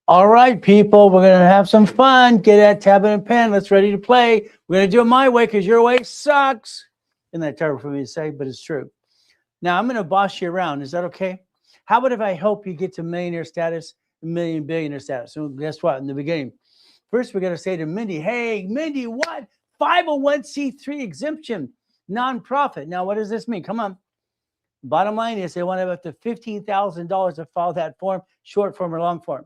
All right, people, we're going to have some fun. Get that tablet and pen. Let's ready to play. We're going to do it my way because your way sucks. Isn't that terrible for me to say, but it's true. Now, I'm going to boss you around. Is that okay? How about if I help you get to millionaire status, million billionaire status? So guess what? In the beginning, first we're going to say to Mindy, hey, Mindy, what? 501c3 exemption, nonprofit. Now, what does this mean? Come on. Bottom line is they want to have up to $15,000 to file that form, short form or long form.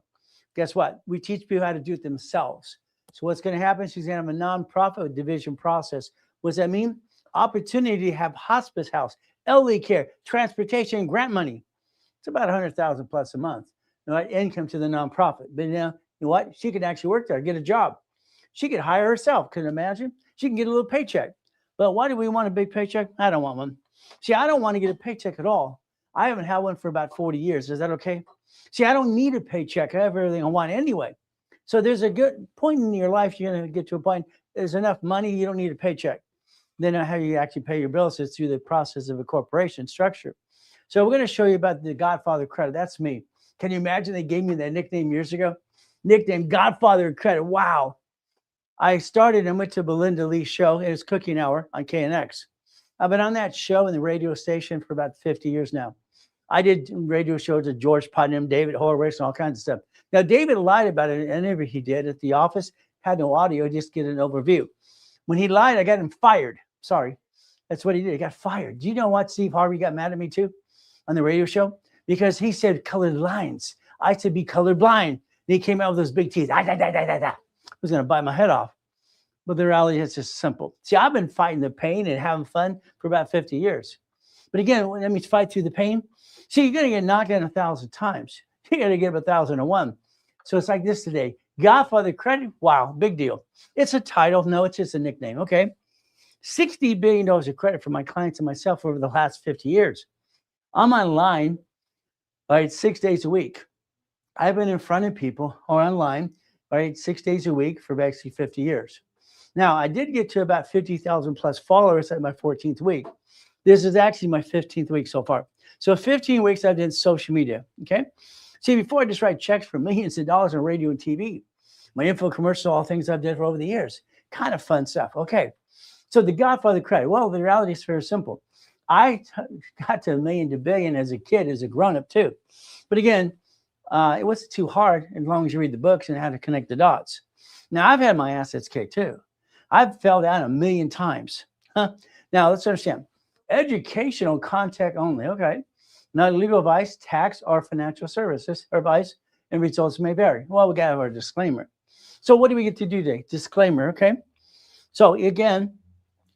Guess what? We teach people how to do it themselves. So what's going to happen? She's going to have a nonprofit division process. What does that mean? Opportunity to have hospice house, elderly care, transportation, grant money. It's about 100,000 plus a month. Income to the nonprofit. But you know what? She could actually work there, get a job. She could hire herself. Can you imagine? She can get a little paycheck. But why do we want a big paycheck? I don't want one. See, I don't want to get a paycheck at all. I haven't had one for about 40 years. Is that okay? See, I don't need a paycheck. I have everything I want anyway. So there's a good point in your life. You're going to get to a point. There's enough money. You don't need a paycheck. Then how you actually pay your bills is through the process of a corporation structure. So we're going to show you about the Godfather credit. That's me. Can you imagine they gave me that nickname years ago? Nickname Godfather credit. Wow. I started and went to Belinda Lee's show. It was Cooking Hour on KNX. I've been on that show in the radio station for about 50 years now. I did radio shows with George Putnam, David Horowitz, and all kinds of stuff. Now, David lied about it in an interview he did at the office, had no audio, just get an overview. When he lied, I got him fired. Sorry. That's what he did. He got fired. Do you know what Steve Harvey got mad at me too on the radio show? Because he said colored lines. I said be colorblind. And he came out with those big teeth. I was going to bite my head off. But the reality is just simple. See, I've been fighting the pain and having fun for about 50 years. But again, that means fight through the pain. See, you're going to get knocked down 1,000 times. You're going to get 1,001. So it's like this today. Godfather credit, wow, big deal. It's a title. No, it's just a nickname, okay? $60 billion of credit for my clients and myself over the last 50 years. I'm online, right, 6 days a week. I've been in front of people or online, right, 6 days a week for basically 50 years. Now, I did get to about 50,000 plus followers at my 14th week. This is actually my 15th week so far. So 15 weeks I've done social media, okay? See, before I just write checks for millions of dollars on radio and TV, my info commercial, all things I've done for over the years, kind of fun stuff, okay? So the Godfather credit, well, the reality is very simple. I got to a million to billion as a kid, as a grown-up too. But again, it wasn't too hard as long as you read the books and how to connect the dots. Now, I've had my assets kicked too. I've fell down a million times. Now, let's understand. Educational content only, okay? Not legal advice, tax, or financial services advice, and results may vary. Well, we got to have our disclaimer. So what do we get to do today? Disclaimer, okay? So again,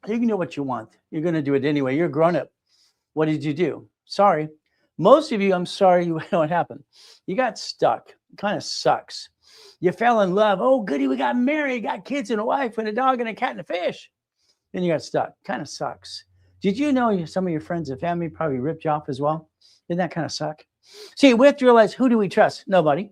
you can do what you want. You're going to do it anyway. You're grown up. What did you do? Sorry. Most of you, I'm sorry, you know what happened. You got stuck. It kind of sucks. You fell in love. Oh, goody, we got married, got kids and a wife and a dog and a cat and a fish. Then you got stuck. Kind of sucks. Did you know some of your friends and family probably ripped you off as well? Didn't that kind of suck? See, we have to realize, who do we trust? Nobody.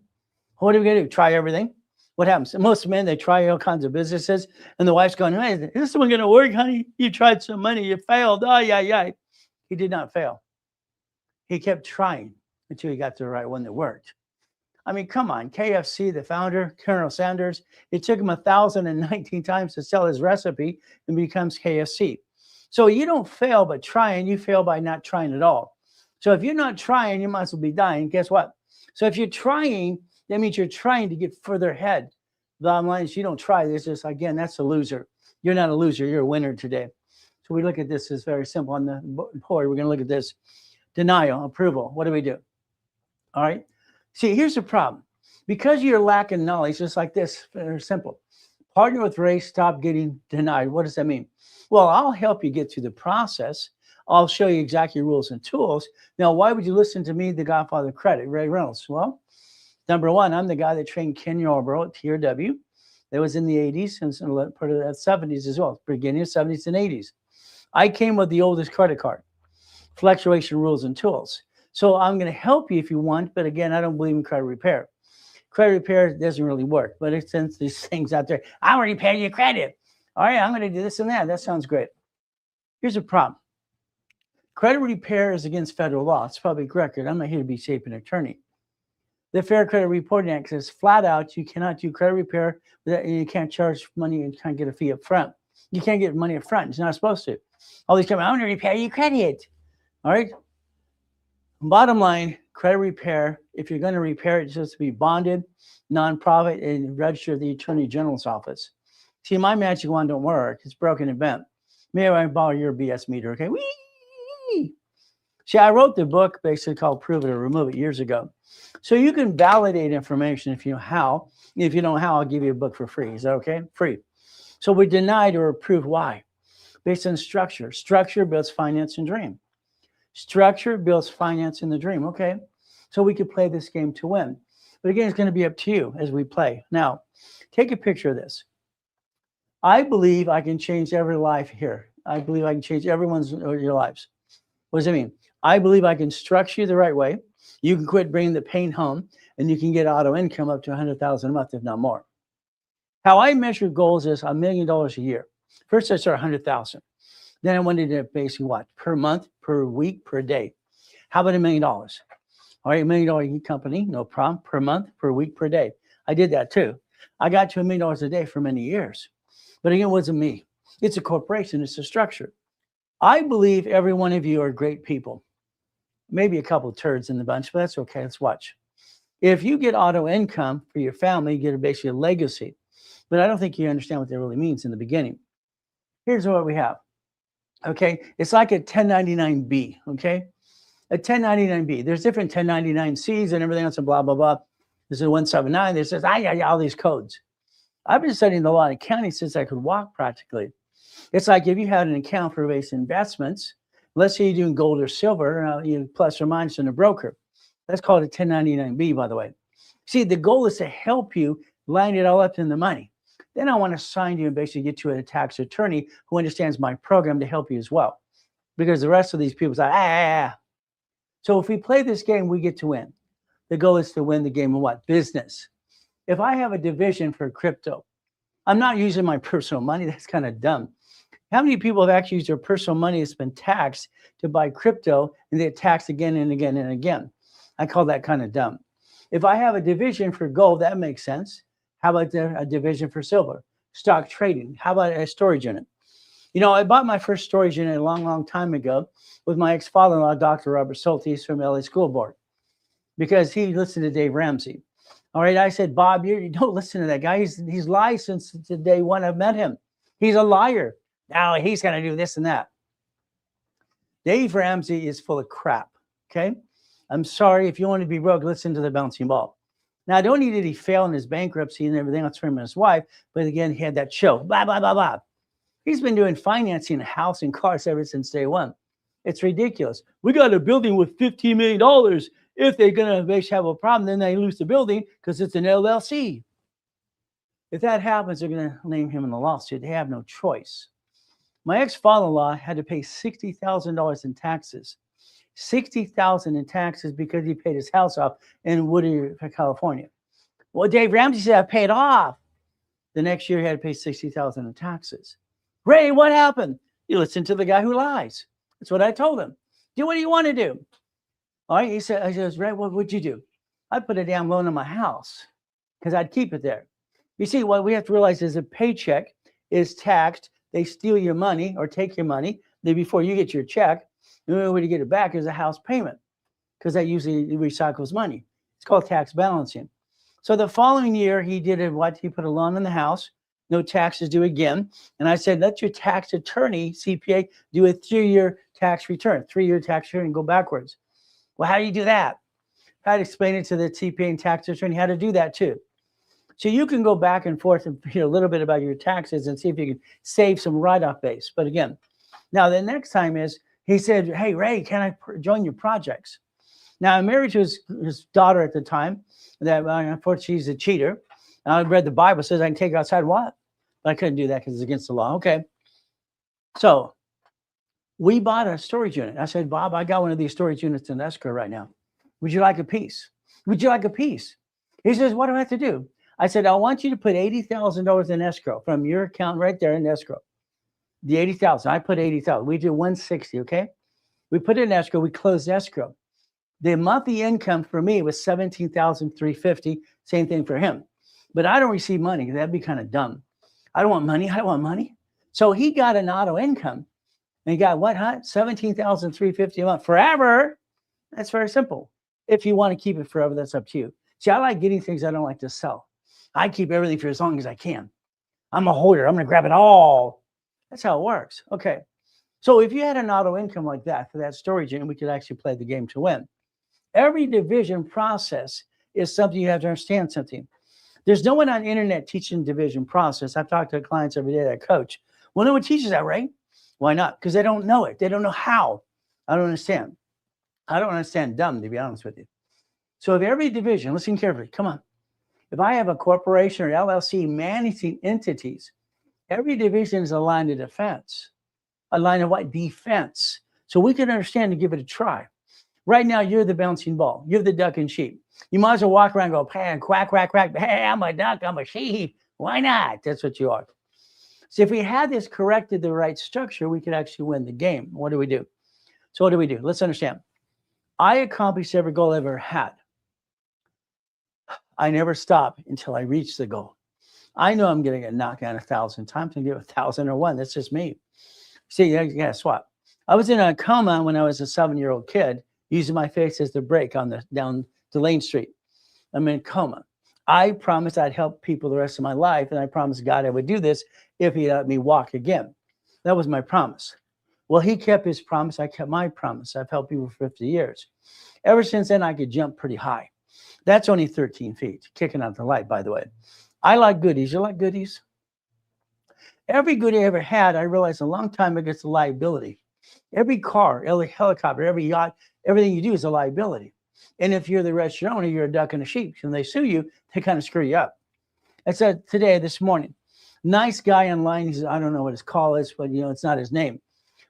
What are we going to do? Try everything? What happens? Most men, they try all kinds of businesses, and the wife's going, hey, is this one going to work, honey? You tried some money. You failed. Oh, yeah. He did not fail. He kept trying until he got to the right one that worked. I mean, come on. KFC, the founder, Colonel Sanders, it took him 1,019 times to sell his recipe and becomes KFC. So you don't fail by trying. You fail by not trying at all. So if you're not trying, you might as well be dying. Guess what? So if you're trying, that means you're trying to get further ahead. The bottom line is you don't try. This is, again, that's a loser. You're not a loser. You're a winner today. So we look at this as very simple. On the board, we're going to look at this. Denial, approval. What do we do? All right. See, here's the problem. Because you're lacking knowledge, just like this, very simple. Partner with Ray, stop getting denied. What does that mean? Well, I'll help you get through the process. I'll show you exactly rules and tools. Now, why would you listen to me, the Godfather credit, Ray Reynolds? Well, number one, I'm the guy that trained Ken Yarbrough at TRW. That was in the 80s and part of the 70s as well, beginning of 70s and 80s. I came with the oldest credit card, fluctuation rules and tools. So I'm going to help you if you want, but again, I don't believe in credit repair. Credit repair doesn't really work, but it sends these things out there. I want to repair your credit. All right, I'm going to do this and that. That sounds great. Here's the problem. Credit repair is against federal law. It's public record. I'm not here to be shaping an attorney. The Fair Credit Reporting Act says flat out, you cannot do credit repair, you can't charge money and can't get a fee up front. You can't get money up front. It's not supposed to. All these companies, I want to repair your credit. All right. Bottom line, credit repair, if you're going to repair it, it's supposed to be bonded, nonprofit, and registered the Attorney General's office. See, my magic wand don't work. It's broken and bent. Maybe I borrow your BS meter, okay? Whee! See, I wrote the book basically called Prove It or Remove It years ago. So you can validate information if you know how. If you don't know how, I'll give you a book for free. Is that okay? Free. So we denied or approved. Why? Based on structure. Structure builds finance and dream. Structure builds finance in the dream. Okay. So we could play this game to win. But again, it's going to be up to you as we play. Now, take a picture of this. I believe I can change every life here. I believe I can change everyone's your lives. What does it mean? I believe I can structure you the right way. You can quit bringing the pain home, and you can get auto income up to $100,000 a month, if not more. How I measure goals is $1 million a year. First, I start 100,000. Then I wanted to basically what? Per month, per week, per day. How about $1 million? All right, $1 million company, no problem. Per month, per week, per day. I did that too. I got to $1 million a day for many years. But again, it wasn't me. It's a corporation. It's a structure. I believe every one of you are great people. Maybe a couple of turds in the bunch, but that's okay. Let's watch. If you get auto income for your family, you get basically a legacy. But I don't think you understand what that really means in the beginning. Here's what we have. Okay, it's like a 1099B. Okay, a 1099B. There's different 1099Cs and everything else and blah, blah, blah. There's a 179. There's all these codes. I've been studying the law in accounting since I could walk practically. It's like if you had an account for base investments, let's say you're doing gold or silver, you plus or minus in a broker. That's called a 1099B, by the way. See, the goal is to help you line it all up in the money. Then I want to assign you and basically get you a tax attorney who understands my program to help you as well. Because the rest of these people say, So if we play this game, we get to win. The goal is to win the game of what? Business. If I have a division for crypto, I'm not using my personal money. That's kind of dumb. How many people have actually used their personal money that's been taxed to buy crypto and they get taxed again and again and again? I call that kind of dumb. If I have a division for gold, that makes sense. How about a division for silver? Stock trading. How about a storage unit? You know, I bought my first storage unit a long, long time ago with my ex-father-in-law, Dr. Robert Soltis from LA School Board, because he listened to Dave Ramsey. All right, I said, Bob, you don't listen to that guy. He's lied since the day one I've met him. He's a liar. Now he's going to do this and that. Dave Ramsey is full of crap, okay? I'm sorry. If you want to be broke, listen to the bouncing ball. Now, I don't need that he failed in his bankruptcy and everything else for him and his wife, but again, he had that show, blah, blah, blah, blah. He's been doing financing a house and cars ever since day one. It's ridiculous. We got a building with $15 million. If they're going to have a problem, then they lose the building because it's an LLC. If that happens, they're going to name him in the lawsuit. They have no choice. My ex-father-in-law had to pay $60,000 in taxes. $60,000 in taxes because he paid his house off in Woody, California. Well, Dave Ramsey said, I paid off. The next year, he had to pay $60,000 in taxes. Ray, what happened? You listen to the guy who lies. That's what I told him. Do what do you want to do? All right, he says, Ray, what would you do? I'd put a damn loan on my house because I'd keep it there. You see, what we have to realize is a paycheck is taxed. They steal your money or take your money. Then before you get your check, the only way to get it back is a house payment because that usually recycles money. It's called tax balancing. So the following year, he did what? He put a loan on the house, no taxes due again. And I said, let your tax attorney, CPA, do a 3-year tax return, 3-year tax return and go backwards. Well, how do you do that? I had to explain it to the CPA and tax attorney how to do that too. So you can go back and forth and hear a little bit about your taxes and see if you can save some write-off base. But again, now the next time is, he said, hey, Ray, can I join your projects? Now, I'm married to his daughter at the time. That unfortunately, she's a cheater. And I read the Bible, says I can take her outside. What? But I couldn't do that because it's against the law. Okay. So we bought a storage unit. I said, Bob, I got one of these storage units in escrow right now. Would you like a piece? Would you like a piece? He says, what do I have to do? I said, I want you to put $80,000 in escrow from your account right there in escrow. The 80,000. I put 80,000. We do 160. Okay. We put it in escrow. We closed escrow. The monthly income for me was $17,350. Same thing for him. But I don't receive money. That'd be kind of dumb. I don't want money. I don't want money. So he got an auto income. And he got what, huh? $17,350 a month forever. That's very simple. If you want to keep it forever, that's up to you. See, I like getting things I don't like to sell. I keep everything for as long as I can. I'm a holder. I'm going to grab it all. That's how it works. Okay. So if you had an auto income like that for that storage unit, we could actually play the game to win. Every division process is something you have to understand something. There's no one on the internet teaching division process. I've talked to clients every day that I coach. Well, no one teaches that, right? Why not? Because they don't know it. They don't know how. I don't understand. I don't understand dumb, to be honest with you. So if every division, listen carefully, come on. If I have a corporation or LLC managing entities, every division is a line of defense. A line of what? Defense. So we can understand and give it a try. Right now, you're the bouncing ball. You're the duck and sheep. You might as well walk around and go, pan, quack, quack, quack. Hey, I'm a duck. I'm a sheep. Why not? That's what you are. So if we had this corrected the right structure, we could actually win the game. What do we do? So what do we do? Let's understand. I accomplished every goal I ever had. I never stop until I reach the goal. I know I'm going to get knocked down 1,000 times and get 1,001. That's just me. See, guess what? I was in a coma when I was a 7-year-old kid, using my face as the brake on down to Lane Street. I'm in a coma. I promised I'd help people the rest of my life, and I promised God I would do this if he let me walk again. That was my promise. Well, he kept his promise. I kept my promise. I've helped people for 50 years. Ever since then, I could jump pretty high. That's only 13 feet, kicking out the light, by the way. I like goodies. You like goodies? Every goodie I ever had, I realized a long time ago, it's a liability. Every car, every helicopter, every yacht, everything you do is a liability. And if you're the registered owner, you're a duck and a sheep. And they sue you, they kind of screw you up. I said this morning, nice guy online. He says, I don't know what his call is, but it's not his name.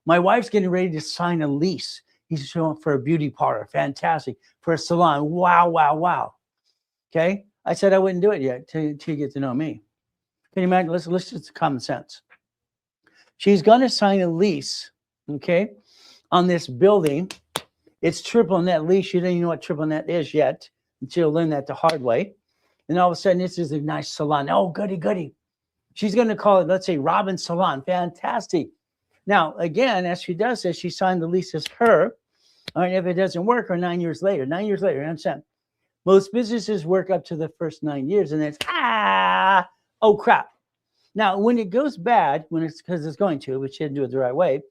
My wife's getting ready to sign a lease. He's showing for a beauty parlor. Fantastic. For a salon. Wow, wow, wow. Okay. I said I wouldn't do it yet till you get to know me. Can you imagine? Let's just common sense. She's going to sign a lease, okay, on this building. It's triple net lease. You don't even know what triple net is yet until you learn that the hard way. And all of a sudden, this is a nice salon. Oh, goody, goody. She's going to call it, let's say, Robin Salon. Fantastic. Now, again, as she does this, she signed the lease as her. All right, if it doesn't work, or 9 years later, you understand? Most businesses work up to the first 9 years, and then it's, oh, crap. Now, when it goes bad, because it's going to, which didn't do it the right way,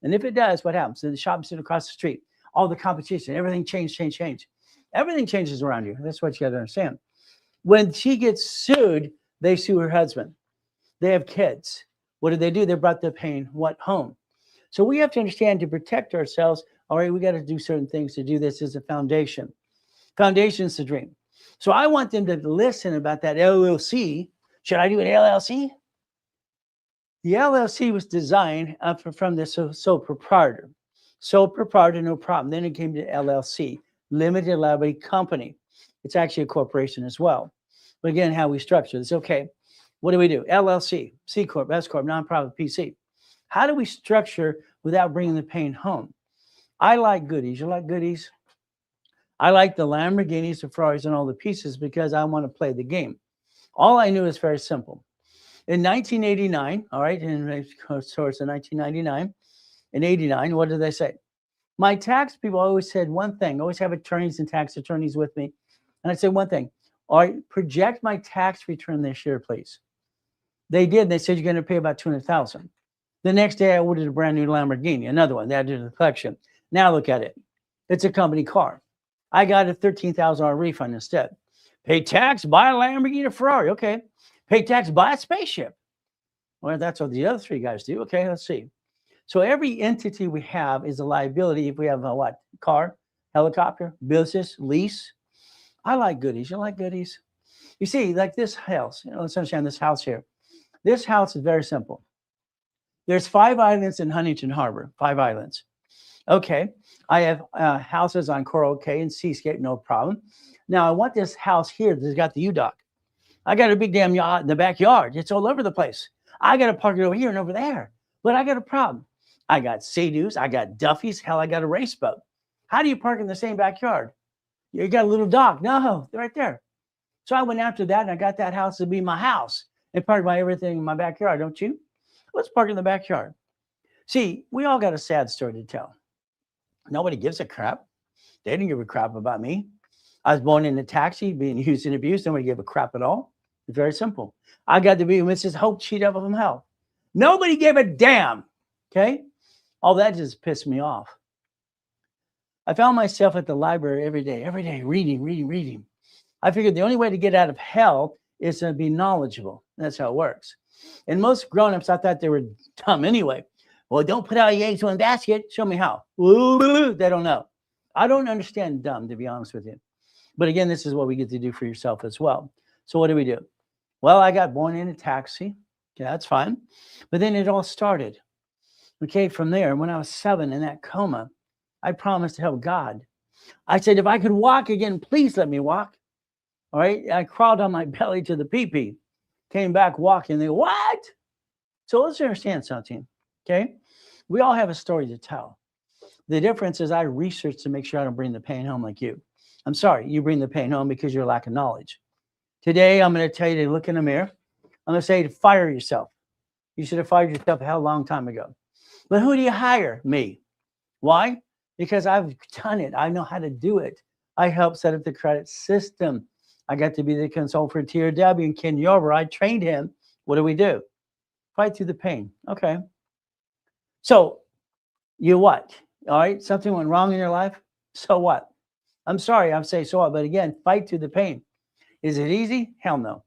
and if it does, what happens? In the shopping center across the street, all the competition, everything change. Everything changes around you. That's what you got to understand. When she gets sued, they sue her husband. They have kids. What do? They brought the pain, home. So we have to understand, to protect ourselves, all right, we got to do certain things to do this as a foundation. Foundation's the dream. So I want them to listen about that LLC. Should I do an LLC? The LLC was designed from the sole proprietor. Sole proprietor, no problem. Then it came to LLC, Limited Liability Company. It's actually a corporation as well. But again, how we structure this. Okay, what do we do? LLC, C Corp, S Corp, nonprofit, PC. How do we structure without bringing the pain home? I like goodies. You like goodies? I like the Lamborghinis, the Ferraris, and all the pieces because I want to play the game. All I knew is very simple. In 1989, all right, and of course in 1999 and 89, what did they say? My tax people always said one thing, always have attorneys and tax attorneys with me. And I said one thing, all right, project my tax return this year, please. They did. They said you're going to pay about $200,000. The next day I ordered a brand new Lamborghini, another one. They added to the collection. Now look at it. It's a company car. I got a $13,000 refund instead. Pay tax, buy a Lamborghini, a Ferrari. Okay. Pay tax, buy a spaceship. Well, that's what the other three guys do. Okay, let's see. So every entity we have is a liability. If we have a what? Car, helicopter, business, lease. I like goodies. You like goodies? You see, like this house. Let's understand this house here. This house is very simple. There's 5 islands in Huntington Harbor. 5 islands. Okay. I have houses on Coral Cay and Seascape, no problem. Now I want this house here that's got the U-Dock. I got a big damn yacht in the backyard. It's all over the place. I got to park it over here and over there. But I got a problem. I got Sea-Doos. I got Duffy's. Hell, I got a race boat. How do you park in the same backyard? You got a little dock. No, they're right there. So I went after that and I got that house to be my house and parked my everything in my backyard, don't you? Let's park in the backyard. See, we all got a sad story to tell. Nobody gives a crap. They didn't give a crap about me. I was born in a taxi, being used and abused. Nobody gave a crap at all. It's very simple. I got to be Mrs. Hope, she devil from hell. Nobody gave a damn. Okay? All that just pissed me off. I found myself at the library every day, reading. I figured the only way to get out of hell is to be knowledgeable. That's how it works. And most grown-ups, I thought they were dumb anyway. Well, don't put all your eggs in one basket. Show me how. They don't know. I don't understand dumb, to be honest with you. But again, this is what we get to do for yourself as well. So what do? Well, I got born in a taxi. Okay, that's fine. But then it all started. Okay, from there, when I was 7 in that coma, I promised to help God. I said, if I could walk again, please let me walk. All right. I crawled on my belly to the pee-pee, came back walking. They go, what? So let's understand something. Okay. We all have a story to tell. The difference is I research to make sure I don't bring the pain home like you. I'm sorry, you bring the pain home because you're lacking knowledge. Today, I'm going to tell you to look in the mirror. I'm going to say to fire yourself. You should have fired yourself a hell of a long time ago. But who do you hire? Me. Why? Because I've done it. I know how to do it. I helped set up the credit system. I got to be the consultant for TRW and Ken Yorber. I trained him. What do? Fight through the pain. Okay. So you what? All right. Something went wrong in your life. So what? I'm sorry. I'm saying so what, but again, fight through the pain. Is it easy? Hell no.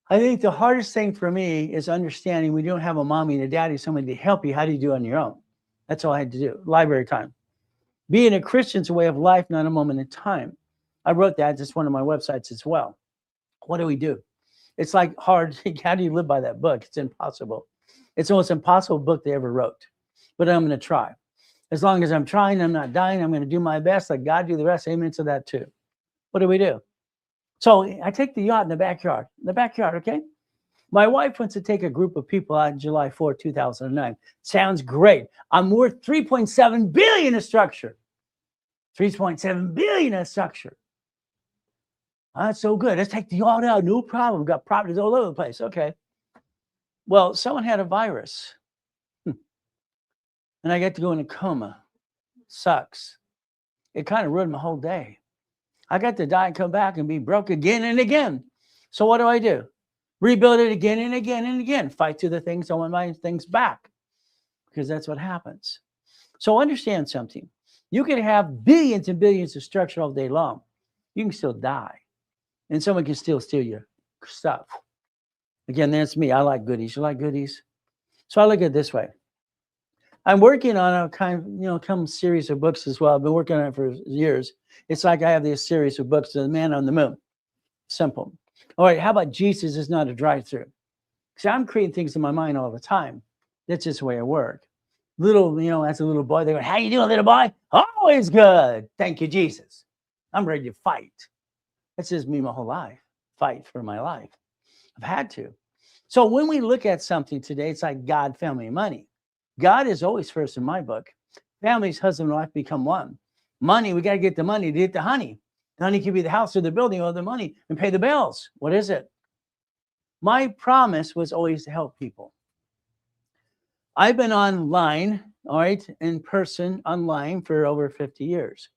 I think the hardest thing for me is understanding we don't have a mommy and a daddy, somebody to help you. How do you do it on your own? That's all I had to do. Library time. Being a Christian's a way of life, not a moment in time. I wrote that. It's one of my websites as well. What do? It's like hard. How do you live by that book? It's impossible. It's the most impossible book they ever wrote. But I'm going to try. As long as I'm trying, I'm not dying. I'm going to do my best. Let God do the rest. Amen to that too. What do? So I take the yacht in the backyard. Okay? My wife wants to take a group of people out on July 4, 2009. Sounds great. I'm worth $3.7 billion in structure. $3.7 billion in structure. That's so good. Let's take the yacht out. No problem. We've got properties all over the place. Okay. Well, someone had a virus. And I get to go in a coma. Sucks. It kind of ruined my whole day. I got to die and come back and be broke again and again. So what do? Rebuild it again and again and again. Fight through the things. I want my things back. Because that's what happens. So understand something. You can have billions and billions of structure all day long. You can still die. And someone can still steal your stuff. Again, that's me. I like goodies. You like goodies? So I look at it this way. I'm working on a kind of, series of books as well. I've been working on it for years. It's like I have this series of books, The Man on the Moon. Simple. All right, how about Jesus is not a drive-through? See, I'm creating things in my mind all the time. That's just the way I work. As a little boy, they go, how you doing, little boy? Always good. Thank you, Jesus. I'm ready to fight. That's just me my whole life. Fight for my life. I've had to. So when we look at something today, it's like God, family, and money. God is always first in my book. Families, husband and wife become one. Money, we got to get the money to get the honey. The honey can be the house or the building or the money and pay the bills. What is it? My promise was always to help people. I've been online, all right, in person, online for over 50 years.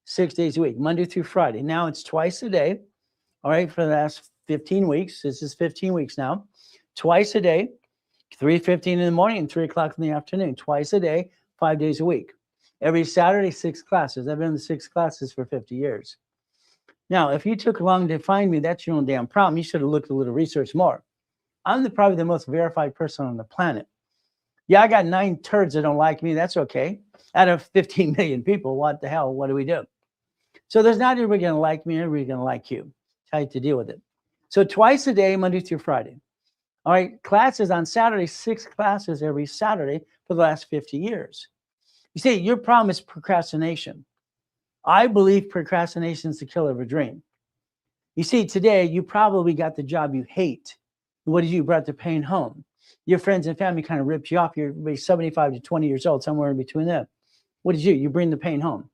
6 days a week, Monday through Friday. Now it's twice a day, all right, for the last 15 weeks. This is 15 weeks now. Twice a day, 3:15 in the morning and 3 o'clock in the afternoon. Twice a day, 5 days a week. Every Saturday, 6 classes. I've been in the 6 classes for 50 years. Now, if you took long to find me, that's your own damn problem. You should have looked a little research more. I'm probably the most verified person on the planet. Yeah, I got 9 turds that don't like me. That's okay. Out of 15 million people, what the hell? What do? So there's not everybody going to like me. Everybody's going to like you. How to deal with it. So twice a day, Monday through Friday. All right, classes on Saturday, 6 classes every Saturday for the last 50 years. You see, your problem is procrastination. I believe procrastination is the killer of a dream. You see, today, you probably got the job you hate. What did you? Brought the pain home. Your friends and family kind of ripped you off. You're 75 to 20 years old, somewhere in between them. What did you do? You bring the pain home.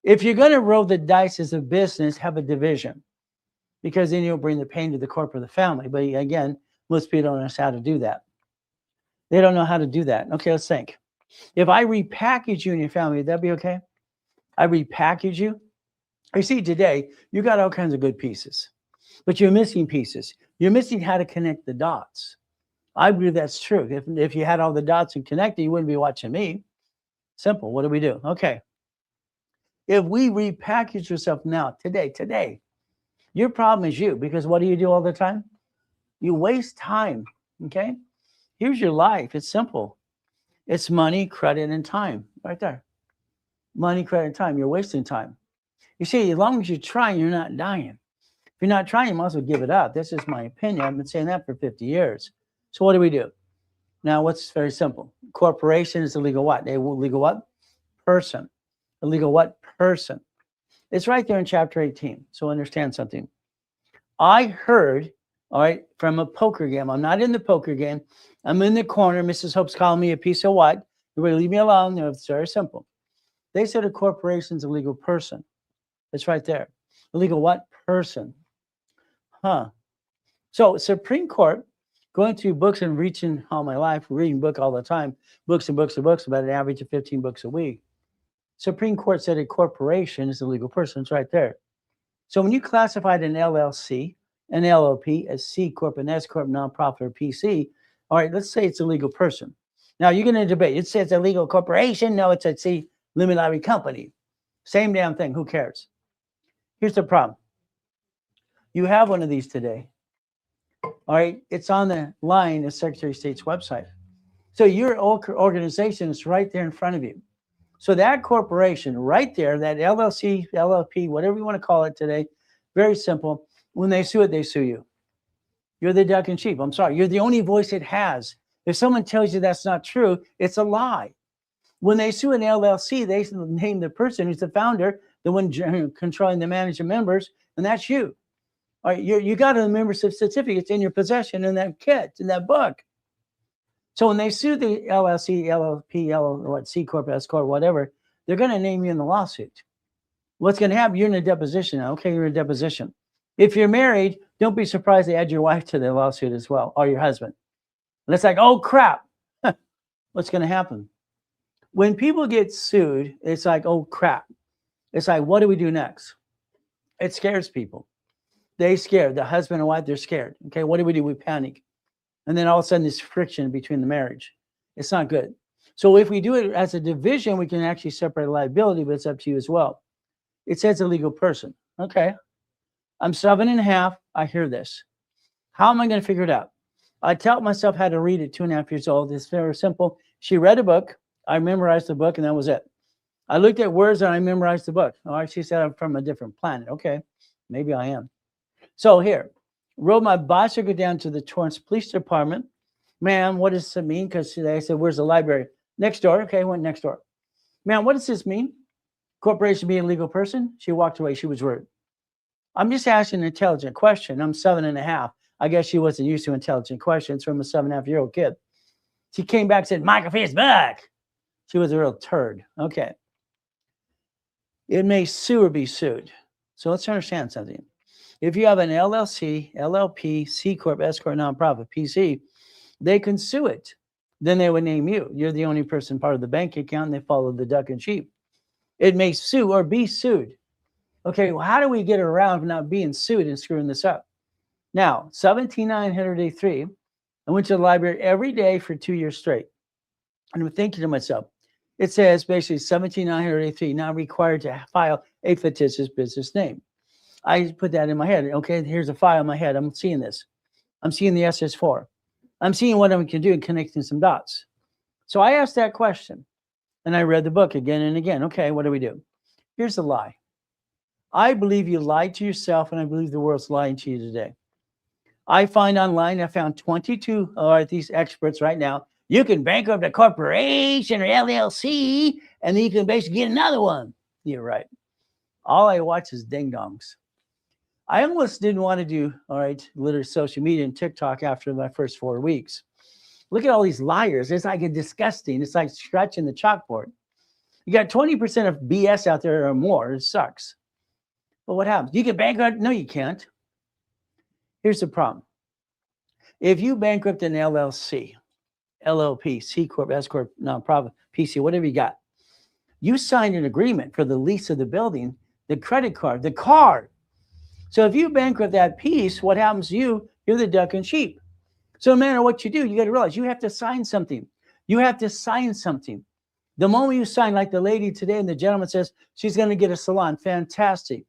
If you're going to roll the dice as a business, have a division, because then you'll bring the pain to the corporate, the family. But again, most people don't know how to do that. They don't know how to do that. Okay, let's think. If I repackage you and your family, would that be okay? I repackage you. You see, today, you got all kinds of good pieces, but you're missing pieces. You're missing how to connect the dots. I believe that's true. If you had all the dots and connected, you wouldn't be watching me. Simple. What do we do? Okay. If we repackage yourself now, today, your problem is you, because what do you do all the time? You waste time. Okay. Here's your life. It's simple. It's money, credit, and time right there. Money, credit, and time. You're wasting time. You see, as long as you're trying, you're not dying. If you're not trying, you might as well give it up. This is my opinion. I've been saying that for 50 years. So what do we do? Now, what's very simple? Corporation is a legal what? A legal what? Person. A legal what? Person. It's right there in chapter 18. So understand something. I heard, all right, from a poker game. I'm not in the poker game. I'm in the corner. Mrs. Hope's calling me a piece of what? You better leave me alone. No, it's very simple. They said a corporation's a legal person. It's right there. A legal what? Person. Huh. So Supreme Court, going through books and reaching all my life, reading book all the time, books and books and books, about an average of 15 books a week. Supreme Court said a corporation is a legal person. It's right there. So when you classified an LLC, an LLP, a C Corp, an S Corp, nonprofit, or PC, all right, let's say it's a legal person. Now you're going to debate. It says a legal corporation. No, it's a C limited liability company. Same damn thing. Who cares? Here's the problem. You have one of these today. All right, it's on the line of Secretary of State's website. So your organization is right there in front of you. So that corporation right there, that LLC, LLP, whatever you want to call it today, very simple. When they sue it, they sue you. You're the duck in chief. I'm sorry. You're the only voice it has. If someone tells you that's not true, it's a lie. When they sue an LLC, they name the person who's the founder, the one controlling the management members, and that's you. All right, you got a membership certificate in your possession in that kit, in that book. So when they sue the LLC, LLP, C Corp, S Corp, whatever, they're going to name you in the lawsuit. What's going to happen? You're in a deposition now. Okay, you're in a deposition. If you're married, don't be surprised they add your wife to the lawsuit as well, or your husband. And it's like, oh, crap. What's going to happen? When people get sued, it's like, oh, crap. It's like, what do we do next? It scares people. They scared. The husband and wife, they're scared. Okay, what do? We panic. And then all of a sudden, there's friction between the marriage. It's not good. So if we do it as a division, we can actually separate liability, but it's up to you as well. It says a legal person. Okay. I'm 7.5. I hear this. How am I going to figure it out? I taught myself how to read at 2.5 years old. It's very simple. She read a book. I memorized the book, and that was it. I looked at words, and I memorized the book. All right, she said I'm from a different planet. Okay, maybe I am. So here, rode my bicycle down to the Torrance Police Department. Ma'am, what does it mean? Because they said, where's the library? Next door. Okay, went next door. Ma'am, what does this mean? Corporation being a legal person? She walked away. She was rude. I'm just asking an intelligent question. I'm 7.5. I guess she wasn't used to intelligent questions from a 7.5-year-old kid. She came back and said, microphone is back. She was a real turd. Okay. It may sue or be sued. So let's understand something. If you have an LLC, LLP, C Corp, S Corp, nonprofit, PC, they can sue it. Then they would name you. You're the only person part of the bank account, and they follow the duck and sheep. It may sue or be sued. Okay, well, how do we get around not being sued and screwing this up? Now, 17,983, I went to the library every day for 2 years straight. And I'm thinking to myself, it says basically 17,983 now required to file a fictitious business name. I put that in my head. Okay, here's a file in my head. I'm seeing this. I'm seeing the SS4. I'm seeing what I can do and connecting some dots. So I asked that question, and I read the book again and again. Okay, what do we do? Here's the lie. I believe you lied to yourself, and I believe the world's lying to you today. I found 22 of these experts right now. You can bankrupt a corporation or LLC, and then you can basically get another one. You're right. All I watch is ding-dongs. I almost didn't want to do, literally social media and TikTok after my first 4 weeks. Look at all these liars. It's like disgusting. It's like scratching the chalkboard. You got 20% of BS out there or more. It sucks. But what happens? You get bankrupt? No, you can't. Here's the problem. If you bankrupt an LLC, LLP, C Corp, S Corp, nonprofit, PC, whatever you got, you signed an agreement for the lease of the building, the credit card, the car. So if you bankrupt that piece, what happens to you? You're the duck and sheep. So no matter what you do, you got to realize you have to sign something. You have to sign something. The moment you sign, like the lady today and the gentleman says she's going to get a salon, fantastic.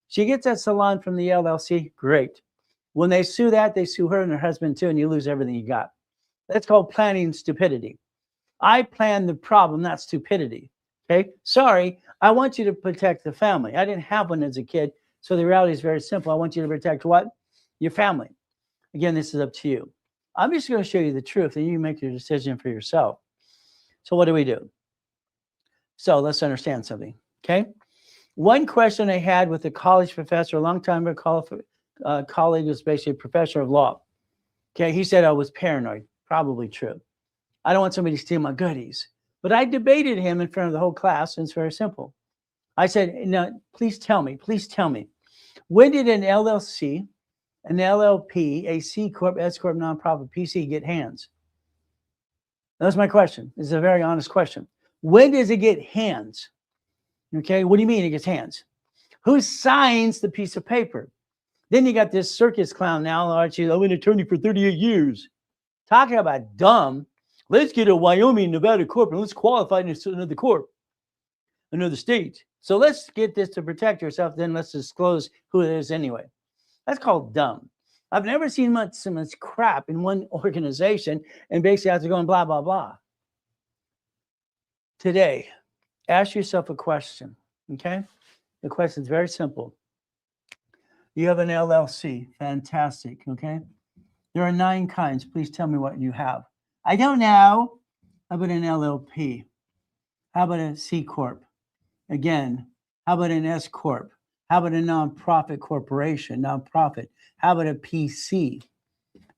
She gets that salon from the LLC, great. When they sue that, they sue her and her husband too, and you lose everything you got. That's called planning stupidity. I planned the problem, not stupidity. Okay, sorry, I want you to protect the family. I didn't have one as a kid, so the reality is very simple. I want you to protect what? Your family. Again, this is up to you. I'm just going to show you the truth, and you make your decision for yourself. So what do? So let's understand something, okay? One question I had with a college professor a long time ago, colleague was basically a professor of law. Okay, he said I was paranoid. Probably true. I don't want somebody to steal my goodies. But I debated him in front of the whole class, and it's very simple. I said, now, please tell me, when did an LLC, an LLP, a C Corp, S Corp, nonprofit, PC get hands? That's my question. This is a very honest question. When does it get hands? Okay, what do you mean it gets hands? Who signs the piece of paper? Then you got this circus clown now, Archie, I'm an attorney for 38 years. Talking about dumb. Let's get a Wyoming, Nevada corp and let's qualify in another corp, another state. So let's get this to protect yourself. Then let's disclose who it is anyway. That's called dumb. I've never seen so much crap in one organization and basically have to go and blah, blah, blah. Today, ask yourself a question, okay? The question is very simple. You have an LLC, fantastic, okay? There are 9 kinds. Please tell me what you have. I don't know. How about an LLP? How about a C Corp? Again, how about an S Corp? How about a nonprofit corporation, nonprofit? How about a PC?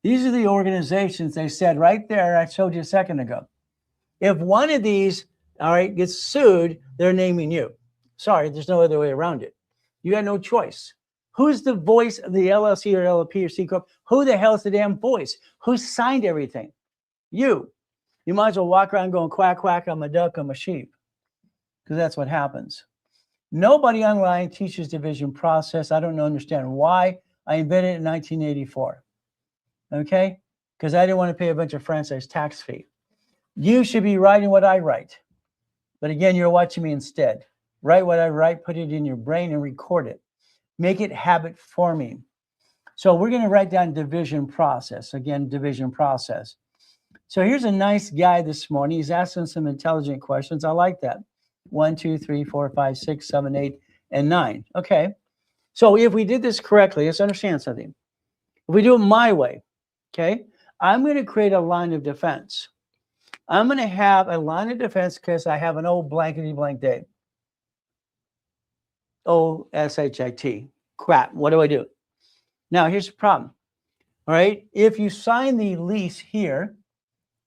These are the organizations they said right there, I showed you a second ago. If one of these, all right, gets sued, they're naming you. Sorry, there's no other way around it. You got no choice. Who's the voice of the LLC or LLP or C Corp? Who the hell is the damn voice? Who signed everything? You. You might as well walk around going quack, quack, I'm a duck, I'm a sheep. Because that's what happens. Nobody online teaches division process. I don't understand why. I invented it in 1984. Okay? Because I didn't want to pay a bunch of franchise tax fee. You should be writing what I write. But again, you're watching me instead. Write what I write, put it in your brain and record it. Make it habit forming. So we're going to write down division process. Again, division process. So here's a nice guy this morning. He's asking some intelligent questions. I like that. 1, 2, 3, 4, 5, 6, 7, 8, and 9. Okay. So if we did this correctly, let's understand something. If we do it my way, okay, I'm going to create a line of defense. I'm going to have a line of defense because I have an old blankety blank day. O-S-H-I-T. Crap. What do? Now, here's the problem. All right. If you sign the lease here,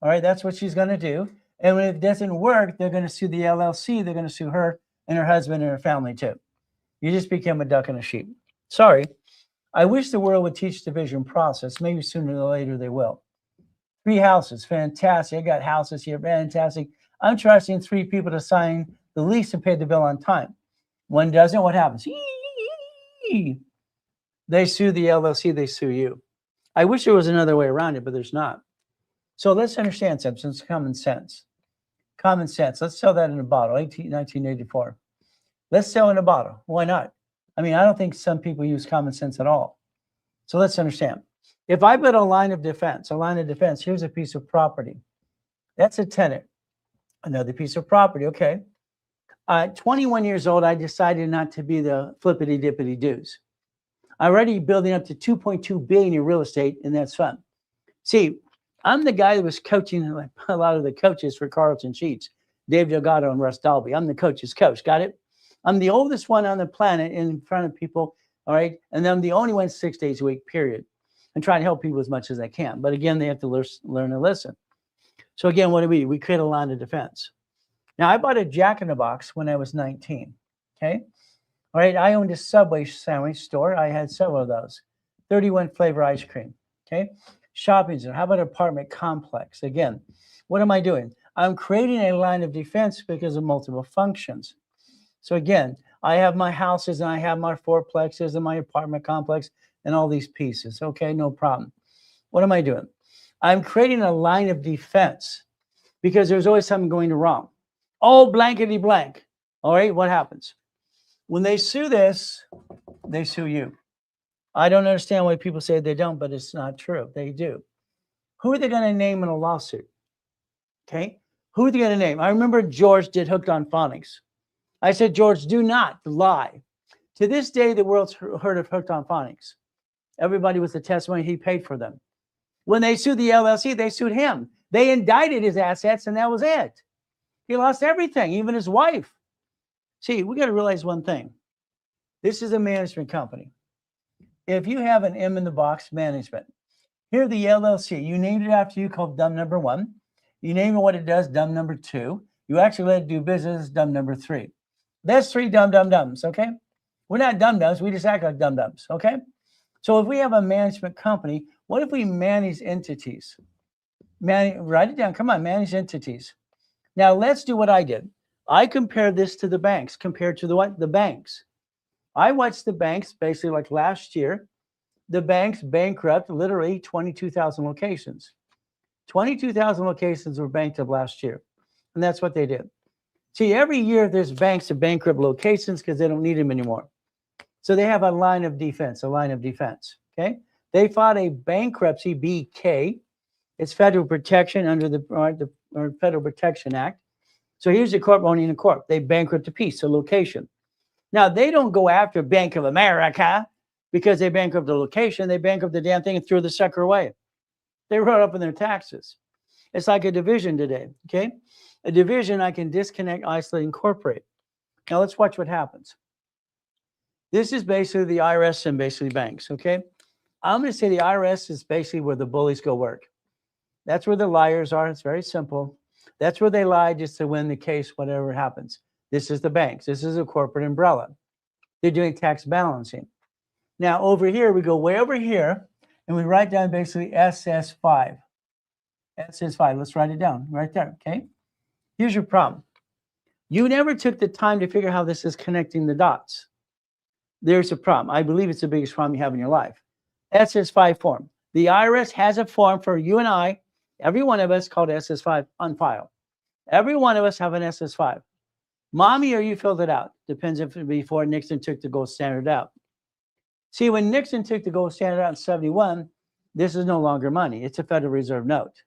all right, that's what she's going to do. And when it doesn't work, they're going to sue the LLC. They're going to sue her and her husband and her family too. You just became a duck and a sheep. Sorry. I wish the world would teach division process. Maybe sooner or later they will. 3 houses. Fantastic. I got houses here. Fantastic. I'm trusting 3 people to sign the lease and pay the bill on time. One doesn't, what happens? They sue the LLC, they sue you. I wish there was another way around it, but there's not. So let's understand something. It's common sense. Common sense. Let's sell that in a bottle, 1984. Let's sell in a bottle. Why not? I mean, I don't think some people use common sense at all. So let's understand. If I put a line of defense, here's a piece of property. That's a tenant. Another piece of property, okay. 21 years old, I decided not to be the flippity dippity doos. I'm already building up to 2.2 billion in real estate, and that's fun. See, I'm the guy that was coaching a lot of the coaches for Carlton Sheets, Dave Delgado and Russ Dalby. I'm the coach's coach. Got it? I'm the oldest one on the planet in front of people. All right. And I'm the only one 6 days a week, period. And try to help people as much as I can. But again, they have to learn to listen. So again, what do? We create a line of defense. Now, I bought a Jack in the Box when I was 19. Okay. All right. I owned a Subway sandwich store. I had several of those. 31 flavor ice cream. Okay. Shopping center. How about apartment complex? Again, what am I doing? I'm creating a line of defense because of multiple functions. So again, I have my houses and I have my fourplexes and my apartment complex and all these pieces. Okay, no problem. What am I doing? I'm creating a line of defense because there's always something going wrong. Oh, blankety blank. All right, what happens? When they sue this, they sue you. I don't understand why people say they don't, but it's not true. They do. Who are they going to name in a lawsuit? Okay, who are they going to name? I remember George did Hooked on Phonics. I said, George, do not lie. To this day, the world's heard of Hooked on Phonics. Everybody with the testimony, he paid for them. When they sued the LLC, they sued him. They indicted his assets, and that was it. He lost everything, even his wife. See, we got to realize one thing. This is a management company. If you have an M in the box management, here the LLC, you named it after you, called dumb number 1. You name it what it does, dumb number 2. You actually let it do business, dumb number 3. That's 3 dumb-dumbs, okay? We're not dumb-dumbs. We just act like dumb-dumbs, okay? So if we have a management company, what if we manage entities? Write it down. Come on, manage entities. Now, let's do what I did. I compared this to the banks, compared to the what? The banks. I watched the banks basically like last year. The banks bankrupt literally 22,000 locations. 22,000 locations were bankrupt last year. And that's what they did. See, every year there's banks that bankrupt locations because they don't need them anymore. So they have a line of defense, okay? They filed a bankruptcy, BK. It's federal protection under the Federal Protection Act. So here's the corp owning a corp. They bankrupt a piece, a location. Now, they don't go after Bank of America because they bankrupt the location. They bankrupt the damn thing and threw the sucker away. They wrote up in their taxes. It's like a division today, okay? A division I can disconnect, isolate, incorporate. Now let's watch what happens. This is basically the IRS and basically banks, okay? I'm going to say the IRS is basically where the bullies go work. That's where the liars are. It's very simple. That's where they lie just to win the case, whatever happens. This is the banks. This is a corporate umbrella. They're doing tax balancing. Now over here, we go way over here, and we write down basically SS5. SS5, let's write it down right there, okay? Here's your problem. You never took the time to figure out how this is connecting the dots. There's a problem. I believe it's the biggest problem you have in your life. SS5 form. The IRS has a form for you and I, every one of us, called SS5 on file. Every one of us have an SS5. Mommy or you filled it out. Depends if before Nixon took the gold standard out. See, when Nixon took the gold standard out in 71, this is no longer money. It's a Federal Reserve note.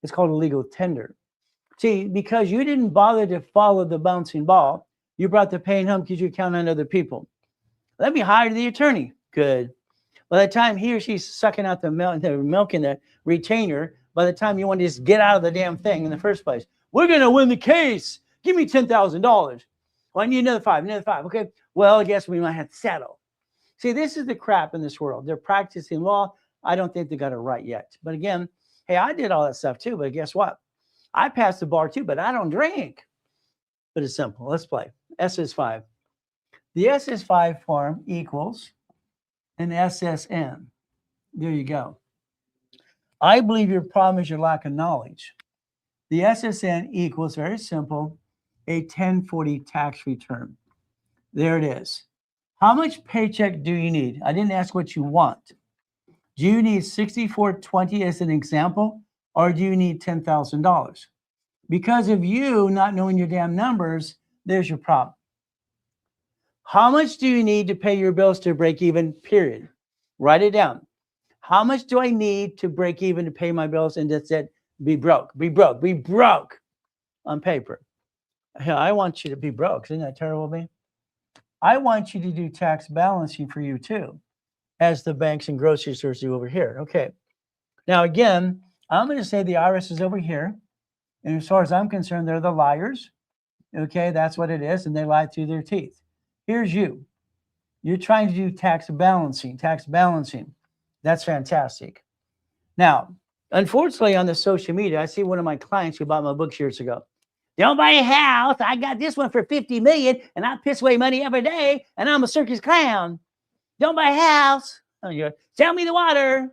It's called a legal tender. See, because you didn't bother to follow the bouncing ball, you brought the pain home because you count on other people. Let me hire the attorney. Good. By the time he or she's sucking out the milk in the retainer, by the time you want to just get out of the damn thing in the first place, we're going to win the case. Give me $10,000. Well, I need another five. Okay. Well, I guess we might have to settle. See, this is the crap in this world. They're practicing law. I don't think they got it right yet. But again, hey, I did all that stuff too. But guess what? I passed the bar too, but I don't drink. But it's simple. Let's play. SS5. The SS5 form equals an SSN. There you go. I believe your problem is your lack of knowledge. The SSN equals, very simple, a 1040 tax return. There it is. How much paycheck do you need? I didn't ask what you want. Do you need 6420 as an example, or do you need $10,000? Because of you not knowing your damn numbers, there's your problem. How much do you need to pay your bills to break even, period? Write it down. How much do I need to break even to pay my bills? And that's it. Be broke on paper. I want you to be broke. Isn't that terrible, man? I want you to do tax balancing for you too, as the banks and grocery stores do over here. Okay. Now, again, I'm going to say the IRS is over here. And as far as I'm concerned, they're the liars. Okay, that's what it is. And they lie through their teeth. Here's you. You're trying to do tax balancing. That's fantastic. Now, unfortunately, on the social media, I see one of my clients who bought my books years ago. Don't buy a house. I got this one for $50 million, and I piss away money every day, and I'm a circus clown. Don't buy a house. Sell me the water.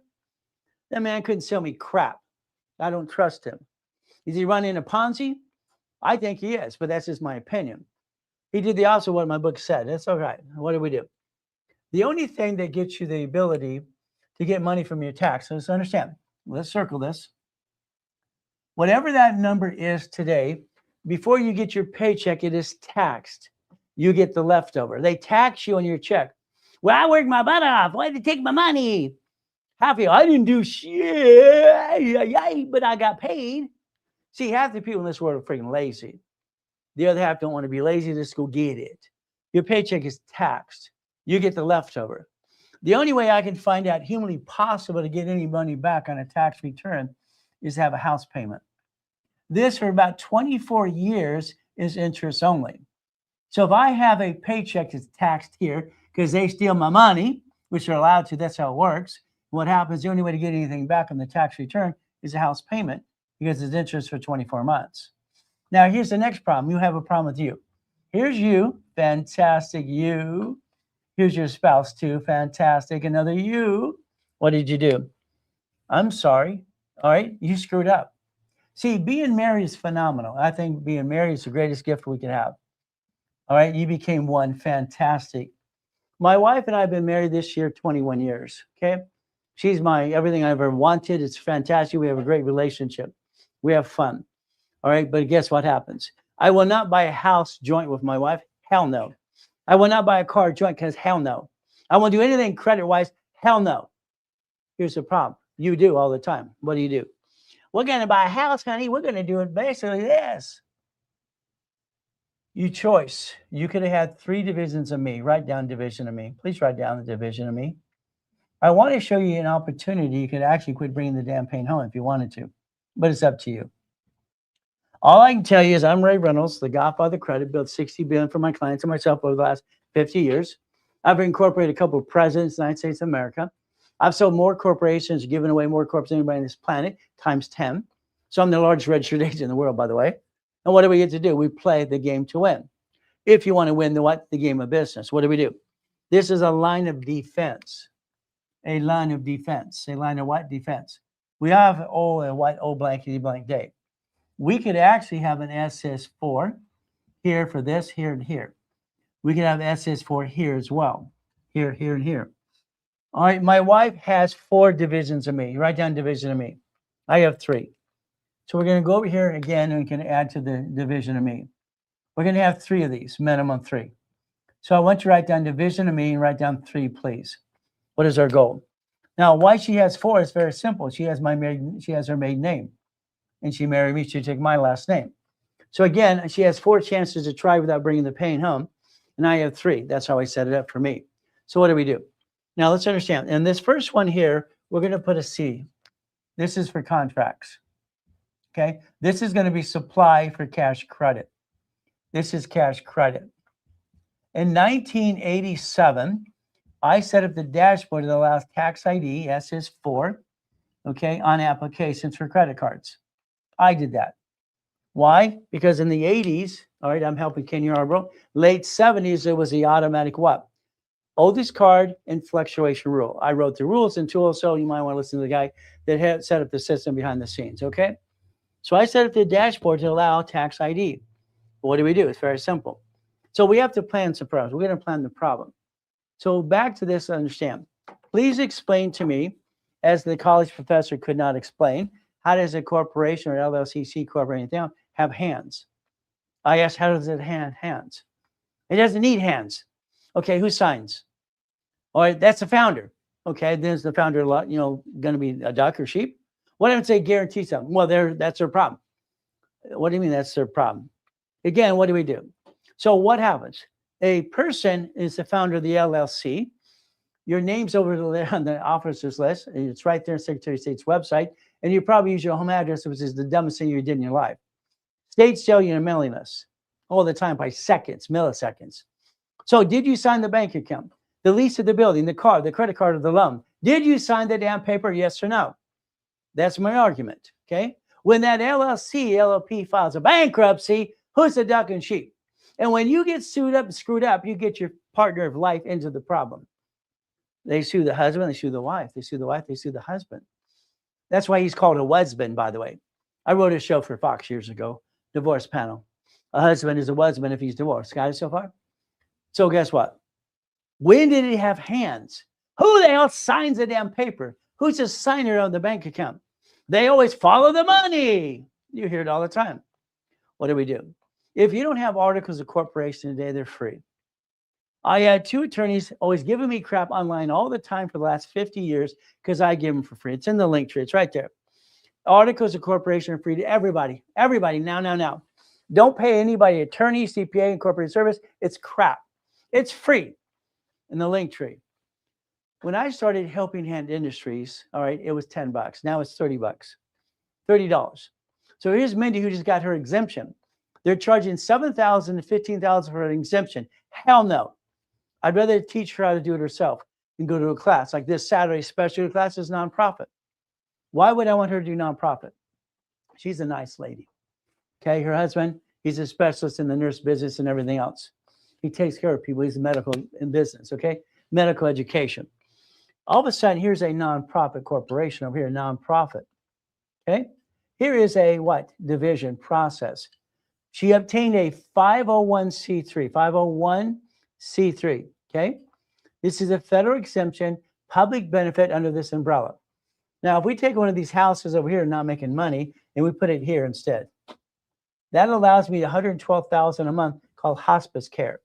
That man couldn't sell me crap. I don't trust him. Is he running a Ponzi? I think he is, but that's just my opinion. He did the opposite of what my book said. That's all right. What do we do? The only thing that gets you the ability to get money from your tax, so let's understand. Let's circle this. Whatever that number is today, before you get your paycheck, it is taxed. You get the leftover. They tax you on your check. Well, I worked my butt off. Why did they take my money? Half of you, I didn't do shit, but I got paid. See, half the people in this world are freaking lazy. The other half don't want to be lazy. Just go get it. Your paycheck is taxed. You get the leftover. The only way I can find out humanly possible to get any money back on a tax return is to have a house payment. This for about 24 years is interest only. So if I have a paycheck that's taxed here because they steal my money, which they're allowed to, that's how it works. What happens, the only way to get anything back on the tax return is a house payment because it's interest for 24 months. Now, here's the next problem. You have a problem with you. Here's you, fantastic you. Here's your spouse too, fantastic, another you. What did you do? I'm sorry. All right, you screwed up. See, being married is phenomenal. I think being married is the greatest gift we could have. All right, you became one, fantastic. My wife and I have been married this year 21 years, okay? She's my everything I ever wanted. It's fantastic. We have a great relationship. We have fun. All right, but guess what happens? I will not buy a house joint with my wife. Hell no. I will not buy a car joint because hell no. I won't do anything credit-wise. Hell no. Here's the problem. You do all the time. What do? We're going to buy a house, honey. We're going to do it basically this. You choice. You could have had 3 divisions of me. Write down division of me. Please write down the division of me. I want to show you an opportunity. You could actually quit bringing the damn pain home if you wanted to, but it's up to you. All I can tell you is I'm Ray Reynolds, the Godfather of Credit, built $60 billion for my clients and myself over the last 50 years. I've incorporated a couple of presidents in the United States of America. I've sold more corporations, given away more corporations than anybody on this planet, times 10. So I'm the largest registered agent in the world, by the way. And what do we get to do? We play the game to win. If you want to win the game of business, what do? This is a line of defense. A line of defense. A line of what? Defense. We have a white, blankety blank day. We could actually have an SS4 here for this, here, and here. We could have SS4 here as well. Here, and here. All right, my wife has 4 divisions of me. Write down division of me. I have 3. So we're going to go over here again and we can add to the division of me. We're going to have 3 of these, minimum 3. So I want you to write down division of me and write down 3, please. What is our goal? Now, why she has 4 is very simple. She has her maiden name. And she married me, she took my last name. So again, she has 4 chances to try without bringing the pain home. And I have 3. That's how I set it up for me. So what do? Now let's understand. And this first one here, we're going to put a C. This is for contracts. Okay. This is going to be supply for cash credit. This is cash credit. In 1987, I set up the dashboard that allows tax ID, SS4, okay, on applications for credit cards. I did that. Why? Because in the 80s, all right, I'm helping Ken Yarbrough, late 70s, there was the automatic what? Oldest card and fluctuation rule. I wrote the rules in Tool, so you might want to listen to the guy that had set up the system behind the scenes, okay? So I set up the dashboard to allow tax ID. What do? It's very simple. So we have to plan some problems. We're going to plan the problem. So back to this, understand. Please explain to me, as the college professor could not explain, how does a corporation or LLC, C corp or anything else have hands? I asked, how does it have hands? It doesn't need hands. Okay, who signs? All right, that's the founder. Okay, then is the founder, going to be a duck or sheep? What if they guarantee something? Well, that's their problem. What do you mean that's their problem? Again, what do? So what happens? A person is the founder of the LLC. Your name's over there on the officer's list. It's right there on Secretary of State's website. And you probably use your home address, which is the dumbest thing you did in your life. States tell you a mailing list all the time by seconds, milliseconds. So did you sign the bank account, the lease of the building, the car, the credit card, or the loan? Did you sign the damn paper, yes or no? That's my argument, okay? When that LLC, LLP files a bankruptcy, who's the duck and sheep? And when you get sued up and screwed up, you get your partner of life into the problem. They sue the husband, they sue the wife, they sue the wife, they sue the husband. That's why he's called a husband, by the way. I wrote a show for Fox years ago, Divorce Panel. A husband is a husband if he's divorced. Got it so far? So guess what? When did he have hands? Who the hell signs the damn paper? Who's the signer on the bank account? They always follow the money. You hear it all the time. What do we do? If you don't have articles of corporation today, they're free. I had 2 attorneys always giving me crap online all the time for the last 50 years because I give them for free. It's in the link tree. It's right there. Articles of corporation are free to everybody. Everybody, now. Don't pay anybody, attorney, CPA, incorporated service. It's crap. It's free in the link tree. When I started Helping Hand Industries, all right, it was $10. Now it's $30. $30. So here's Mindy who just got her exemption. They're charging $7,000 to $15,000 for an exemption. Hell no. I'd rather teach her how to do it herself and go to a class. Like this Saturday special class is nonprofit. Why would I want her to do nonprofit? She's a nice lady. Okay, her husband, he's a specialist in the nurse business and everything else. He takes care of people. He's a medical in business, okay? Medical education. All of a sudden, here's a nonprofit corporation over here, nonprofit. Okay? Here is a what? Division process. She obtained a 501c3, okay? This is a federal exemption, public benefit under this umbrella. Now, if we take one of these houses over here not making money and we put it here instead, that allows me $112,000 a month called hospice care.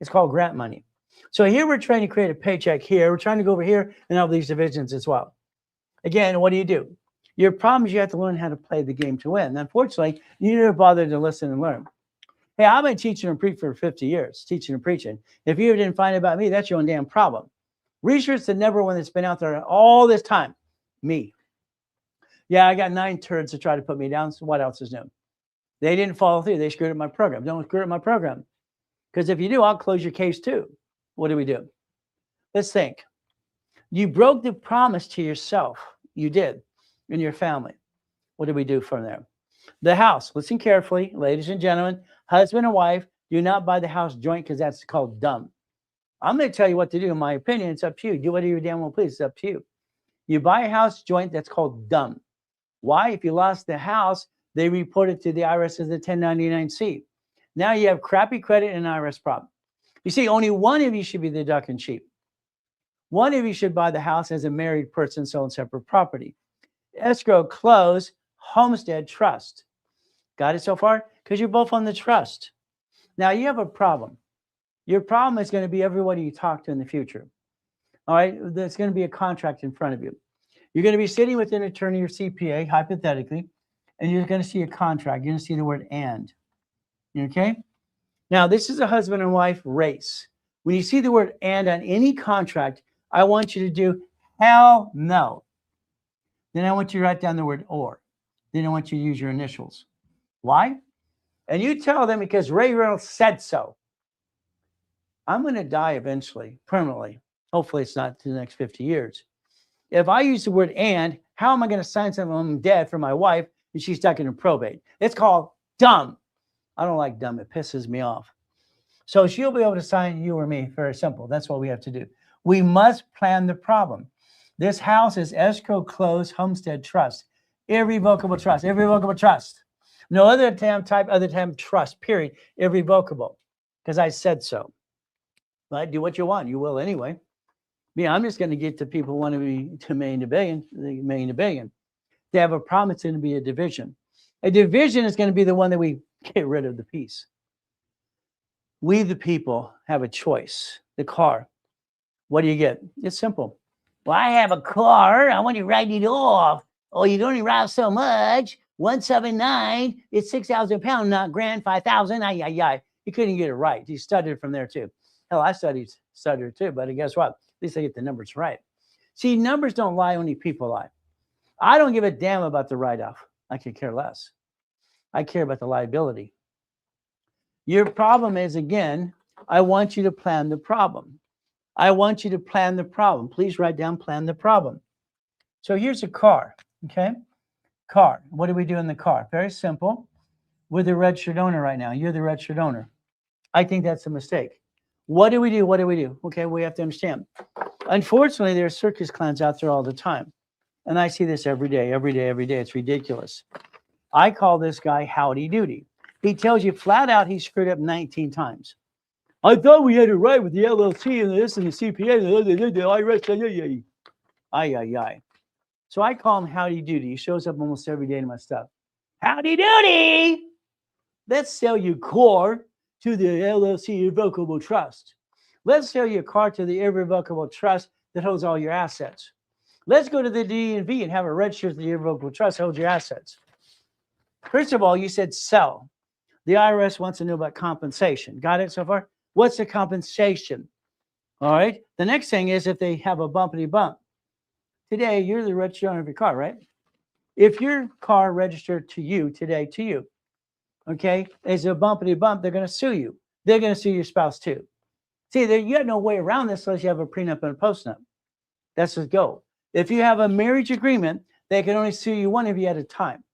It's called grant money. So here we're trying to create a paycheck here. We're trying to go over here and all these divisions as well. Again, what do? Your problem is you have to learn how to play the game to win. Unfortunately, you never bother to listen and learn. Hey, I've been teaching and preaching for 50 years, teaching and preaching. If you didn't find out about me, that's your own damn problem. Research the number one that's been out there all this time, me. Yeah, I got 9 turds to try to put me down. So what else is new? They didn't follow through. They screwed up my program. Don't screw up my program. Because if you do, I'll close your case too. What do? Let's think. You broke the promise to yourself. You did. And your family. What do we do from there? The house. Listen carefully, ladies and gentlemen. Husband and wife, do not buy the house joint because that's called dumb. I'm going to tell you what to do. In my opinion, it's up to you. Do whatever you damn well please. It's up to you. You buy a house joint, that's called dumb. Why? If you lost the house, they report it to the IRS as a 1099-C. Now you have crappy credit and IRS problem. You see, only one of you should be the duck and sheep. One of you should buy the house as a married person, selling separate property. Escrow, close, homestead, trust. Got it so far? Because you're both on the trust. Now you have a problem. Your problem is going to be everybody you talk to in the future. All right, there's going to be a contract in front of you. You're going to be sitting with an attorney or CPA, hypothetically, and you're going to see a contract. You're going to see the word and. Okay? Now, this is a husband and wife race. When you see the word and on any contract, I want you to do hell no. Then I want you to write down the word or. Then I want you to use your initials. Why? And you tell them because Ray Reynolds said so. I'm going to die eventually, permanently. Hopefully it's not to the next 50 years. If I use the word and, how am I going to sign something when I'm dead for my wife and she's stuck in a probate? It's called dumb. I don't like dumb. It pisses me off. So she'll be able to sign you or me. Very simple. That's what we have to do. We must plan the problem. This house is escrow, close, homestead, trust. Irrevocable trust. Irrevocable trust. No other type other than trust, period. Irrevocable. Because I said so. Right? Do what you want. You will anyway. Me, I'm just going to get to people who want to be 2 million to billion, the million to billion. They have a problem. It's going to be a division. A division is going to be the one that we get rid of the piece. We, the people, have a choice. The car. What do you get? It's simple. Well, I have a car. I want to write it off. Oh, you can only write so much. 179. It's 6,000 pounds, not grand. 5,000. Ay. He couldn't get it right. He stuttered from there too. Hell, I stuttered too. But guess what? At least I get the numbers right. See, numbers don't lie. Only people lie. I don't give a damn about the write-off. I could care less. I care about the liability. Your problem is, again, I want you to plan the problem. I want you to plan the problem. Please write down, plan the problem. So here's a car, okay? car. What do we do in the car? Very simple. We're the registered owner right now. You're the registered owner. I think that's a mistake. What do we do? What do we do? Okay, we have to understand. Unfortunately, there are circus clowns out there all the time. And I see this every day, every day, every day. It's ridiculous. I call this guy Howdy Doody. He tells you flat out he screwed up 19 times. I thought we had it right with the LLC and this and the CPA and the IRS. Ay, ay, ay. So I call him Howdy Doody. He shows up almost every day to my stuff. Howdy Doody! Let's sell your car to the LLC Irrevocable Trust. Let's sell your car to the Irrevocable Trust that holds all your assets. Let's go to the DMV and have it registered to the Irrevocable Trust that holds your assets. First of all, you said sell. The IRS wants to know about compensation. Got it so far? What's the compensation? All right. The next thing is if they have a bumpity bump. Today, you're the registered owner of your car, right? If your car registered to you today, okay, is a bumpity bump, they're going to sue you. They're going to sue your spouse too. See, you have no way around this unless you have a prenup and a postnup. That's the goal. If you have a marriage agreement, they can only sue you one of you at a time.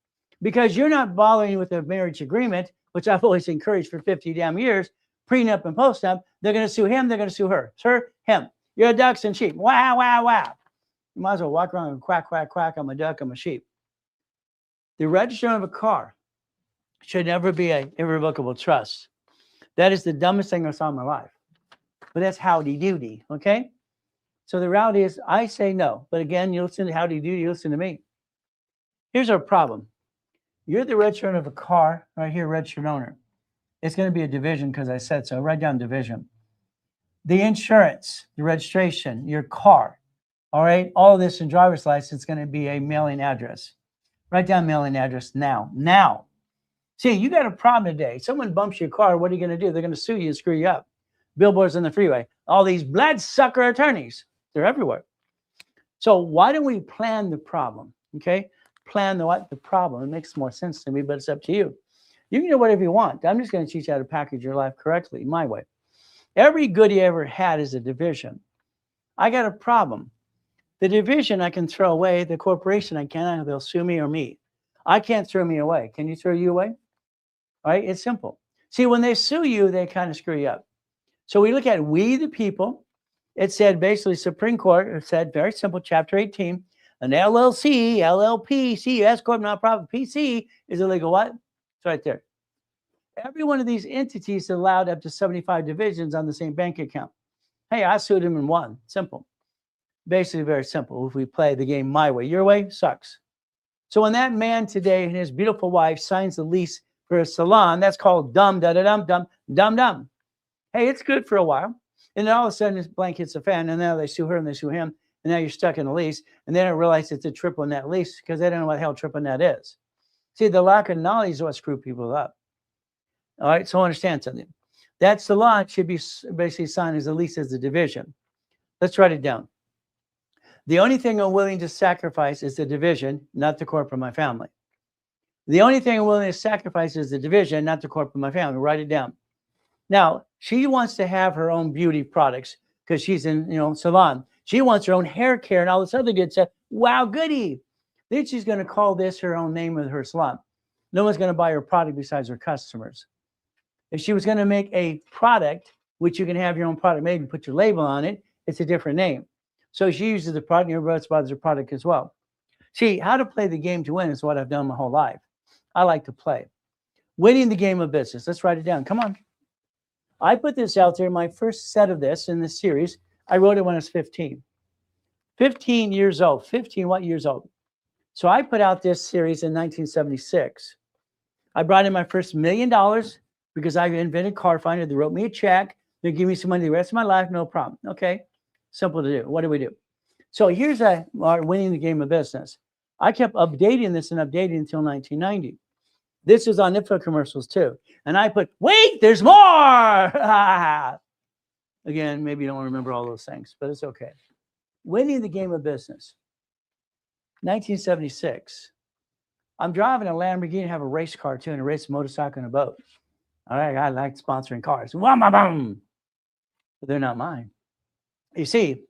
Because you're not bothering with a marriage agreement, which I've always encouraged for 50 damn years, prenup and postnup, they're going to sue him, they're going to sue her. Her, him. You're a ducks and sheep. Wow, wow, wow. You might as well walk around and quack, quack, quack. I'm a duck, I'm a sheep. The registration of a car should never be an irrevocable trust. That is the dumbest thing I saw in my life. But that's Howdy Doody, okay? So the reality is I say no. But again, you listen to Howdy Doody, you listen to me. Here's our problem. You're the registered owner of a car, right here, registered owner. It's going to be a division because I said so. Write down division. The insurance, the registration, your car, all right? All of this in driver's license is going to be a mailing address. Write down mailing address now. Now. See, you got a problem today. Someone bumps your car. What are you going to do? They're going to sue you and screw you up. Billboards on the freeway. All these bloodsucker attorneys. They're everywhere. So why don't we plan the problem, okay? Plan the problem. It makes more sense to me, but it's up to you. You can do whatever you want. I'm just going to teach you how to package your life correctly, my way. Every good you ever had is a division. I got a problem. The division I can throw away. The corporation I cannot. They'll sue me or me. I can't throw me away. Can you throw you away? All right, it's simple. See, when they sue you, they kind of screw you up. So we look at we the people. It said basically Supreme Court, it said very simple, Chapter 18, an LLC, LLP, C, S Corp, nonprofit, PC is illegal what? It's right there. Every one of these entities allowed up to 75 divisions on the same bank account. Hey, I sued him and won. Simple. Basically very simple. If we play the game my way, your way sucks. So when that man today and his beautiful wife signs the lease for a salon, that's called dumb, da-da-dum, dumb, dumb, dumb. Hey, it's good for a while. And then all of a sudden, this blank hits the fan, and now they sue her and they sue him, and now you're stuck in a lease, and they don't realize it's a triple net lease because they don't know what the hell triple net is. See, the lack of knowledge is what screwed people up. All right, so understand something. That salon should be basically signed as a lease as a division. Let's write it down. The only thing I'm willing to sacrifice is the division, not the corporate, my family. The only thing I'm willing to sacrifice is the division, not the corporate, my family. Write it down. Now, she wants to have her own beauty products because she's in, salon. She wants her own hair care and all this other good stuff. Wow, goody. Then she's going to call this her own name of her salon. No one's going to buy her product besides her customers. If she was going to make a product, which you can have your own product made and put your label on it, it's a different name. So she uses the product and everybody else buys her product as well. See, how to play the game to win is what I've done my whole life. I like to play. Winning the game of business. Let's write it down. Come on. I put this out there, my first set of this in this series. I wrote it when I was 15. 15 years old. 15 what years old? So I put out this series in 1976. I brought in my first $1 million because I invented Car Finder. They wrote me a check. They give me some money the rest of my life, no problem. Okay, simple to do. What do we do? So here's winning the game of business. I kept updating this and updating until 1990. This is on info commercials too. And I put, wait, there's more. Again, maybe you don't remember all those things, but it's okay. Winning the game of business. 1976. I'm driving a Lamborghini, have a race car too, and a race motorcycle and a boat. All right, I like sponsoring cars. But they're not mine. You see,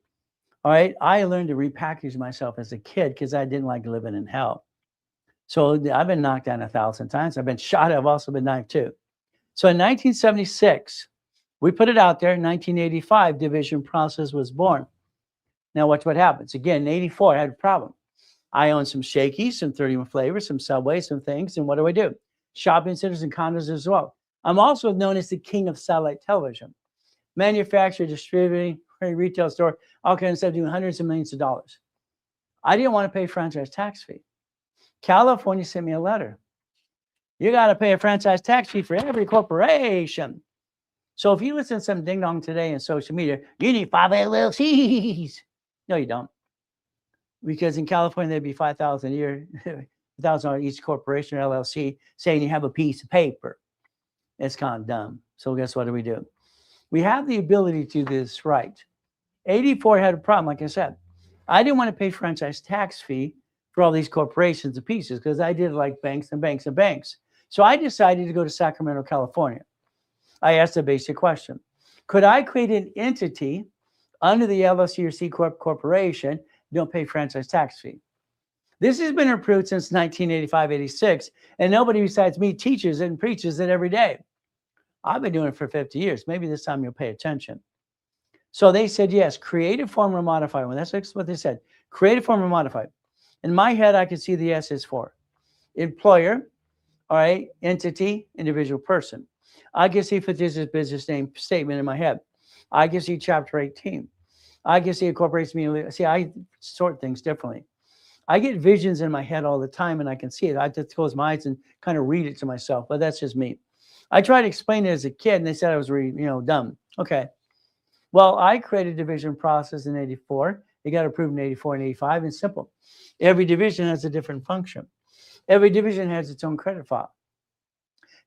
all right, I learned to repackage myself as a kid because I didn't like living in hell. So I've been knocked down 1,000 times. I've been shot. I've also been knifed too. So in 1976, we put it out there. In 1985, division process was born. Now watch what happens. Again, in 84, I had a problem. I own some Shakey's, some 31 flavors, some Subway, some things. And what do? Shopping centers and condos as well. I'm also known as the king of satellite television. Manufacturer, distributing, retail store, all kinds of stuff, doing hundreds of millions of dollars. I didn't want to pay franchise tax fee. California sent me a letter. You got to pay a franchise tax fee for every corporation. So if you listen to some ding dong today in social media, you need 5 LLCs. No, you don't. Because in California, there'd be $5,000 a year, $1,000 each corporation or LLC saying you have a piece of paper. It's kind of dumb. So guess what do? We have the ability to do this right. 84 had a problem, like I said. I didn't want to pay franchise tax fee for all these corporations and pieces because I did like banks and banks and banks. So I decided to go to Sacramento, California. I asked a basic question. Could I create an entity under the LLC or C Corp corporation, don't pay franchise tax fee? This has been approved since 1985, 86, and nobody besides me teaches it and preaches it every day. I've been doing it for 50 years. Maybe this time you'll pay attention. So they said, yes, create a form or modify. Well, that's what they said. Create a form or modify. In my head, I could see the S is for employer, all right, entity, individual person. I can see fictitious business name statement in my head. I can see chapter 18. I can see a corporation. See, I sort things differently. I get visions in my head all the time and I can see it. I just close my eyes and kind of read it to myself, but that's just me. I tried to explain it as a kid and they said I was dumb. Okay. Well, I created a division process in 84. It got approved in 84 and 85. It's simple. Every division has a different function. Every division has its own credit file.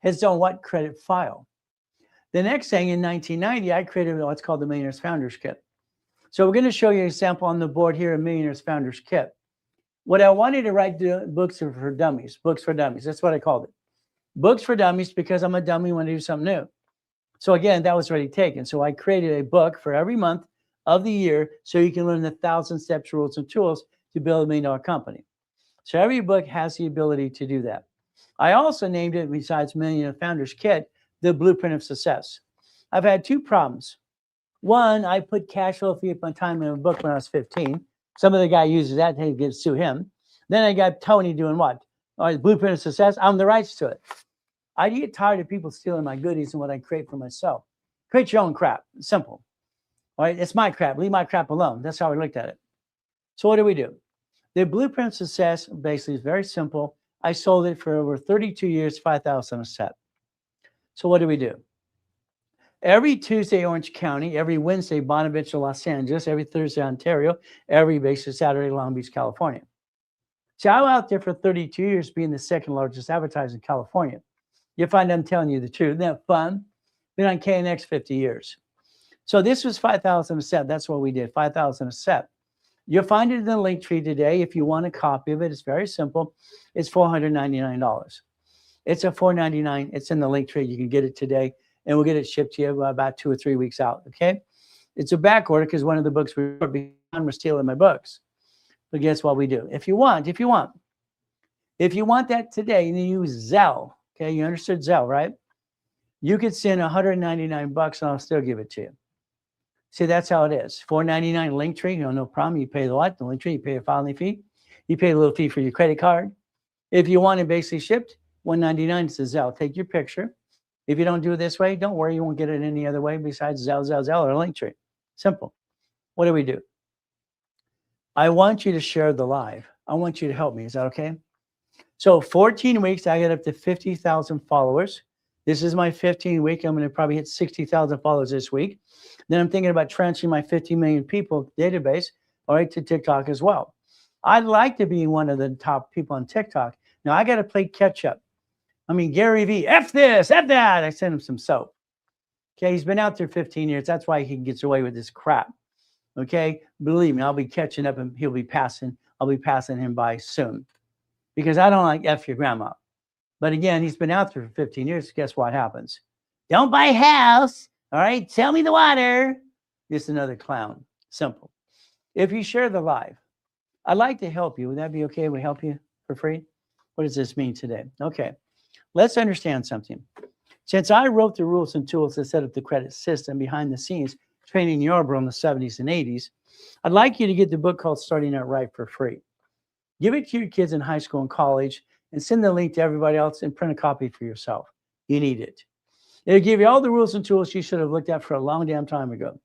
Has its own what? Credit file. The next thing in 1990, I created what's called the Millionaires Founders Kit. So we're going to show you an example on the board here, a Millionaires Founders Kit. What I wanted to write books for dummies, books for dummies. That's what I called it. Books for dummies because I'm a dummy when I do something new. So again, that was already taken. So I created a book for every month of the year so you can learn the 1,000 steps, rules, and tools to build a $1 million company. So every book has the ability to do that. I also named it, besides Millionaire Founders Kit, the Blueprint of Success. I've had two problems. One, I put cash flow fee of my time in a book when I was 15. Some other guy uses that to sue him. Then I got Tony doing what? All right, Blueprint of Success. I'm the rights to it. I get tired of people stealing my goodies and what I create for myself. Create your own crap. It's simple. All right, it's my crap. Leave my crap alone. That's how I looked at it. So what do? The Blueprint of Success basically is very simple. I sold it for over 32 years, $5,000 a set. So what do? Every Tuesday, Orange County. Every Wednesday, Bonaventure, Los Angeles. Every Thursday, Ontario. Every basically Saturday, Long Beach, California. See, I was out there for 32 years being the second largest advertiser in California. You'll find I'm telling you the truth. Isn't that fun? Been on KNX 50 years. So this was $5,000 a set. That's what we did, $5,000 a set. You'll find it in the link tree today. If you want a copy of it, it's very simple. It's $499. It's a $499. It's in the link tree. You can get it today, and we'll get it shipped to you about 2 or 3 weeks out, okay? It's a back order because one of the books we're stealing my books. But guess what we do? If you want that today, you use Zelle. Okay, you understood Zelle, right? You could send $199 and I'll still give it to you. See, that's how it is. $499 link tree, no problem. You pay the what? The link tree, you pay a filing fee. You pay a little fee for your credit card. If you want it basically shipped, $199 is Zelle. Take your picture. If you don't do it this way, don't worry, you won't get it any other way besides Zelle, or a link tree. Simple. What do? I want you to share the live. I want you to help me. Is that okay? So 14 weeks, I get up to 50,000 followers. This is my 15th week. I'm going to probably hit 60,000 followers this week. Then I'm thinking about transferring my 50 million people database, all right, to TikTok as well. I'd like to be one of the top people on TikTok. Now I got to play catch up. I mean, Gary Vee, F this, F that. I sent him some soap. Okay, he's been out there 15 years. That's why he gets away with this crap. Okay, believe me, I'll be catching up and I'll be passing him by soon. Because I don't like F your grandma. But again, he's been out there for 15 years. Guess what happens? Don't buy a house. All right, sell me the water. Just another clown. Simple. If you share the live, I'd like to help you. Would that be okay? We help you for free? What does this mean today? Okay, let's understand something. Since I wrote the rules and tools that set up the credit system behind the scenes, training Yarborough in the 70s and 80s, I'd like you to get the book called Starting Out Right for free. Give it to your kids in high school and college and send the link to everybody else and print a copy for yourself. You need it. It'll give you all the rules and tools you should have looked at for a long damn time ago.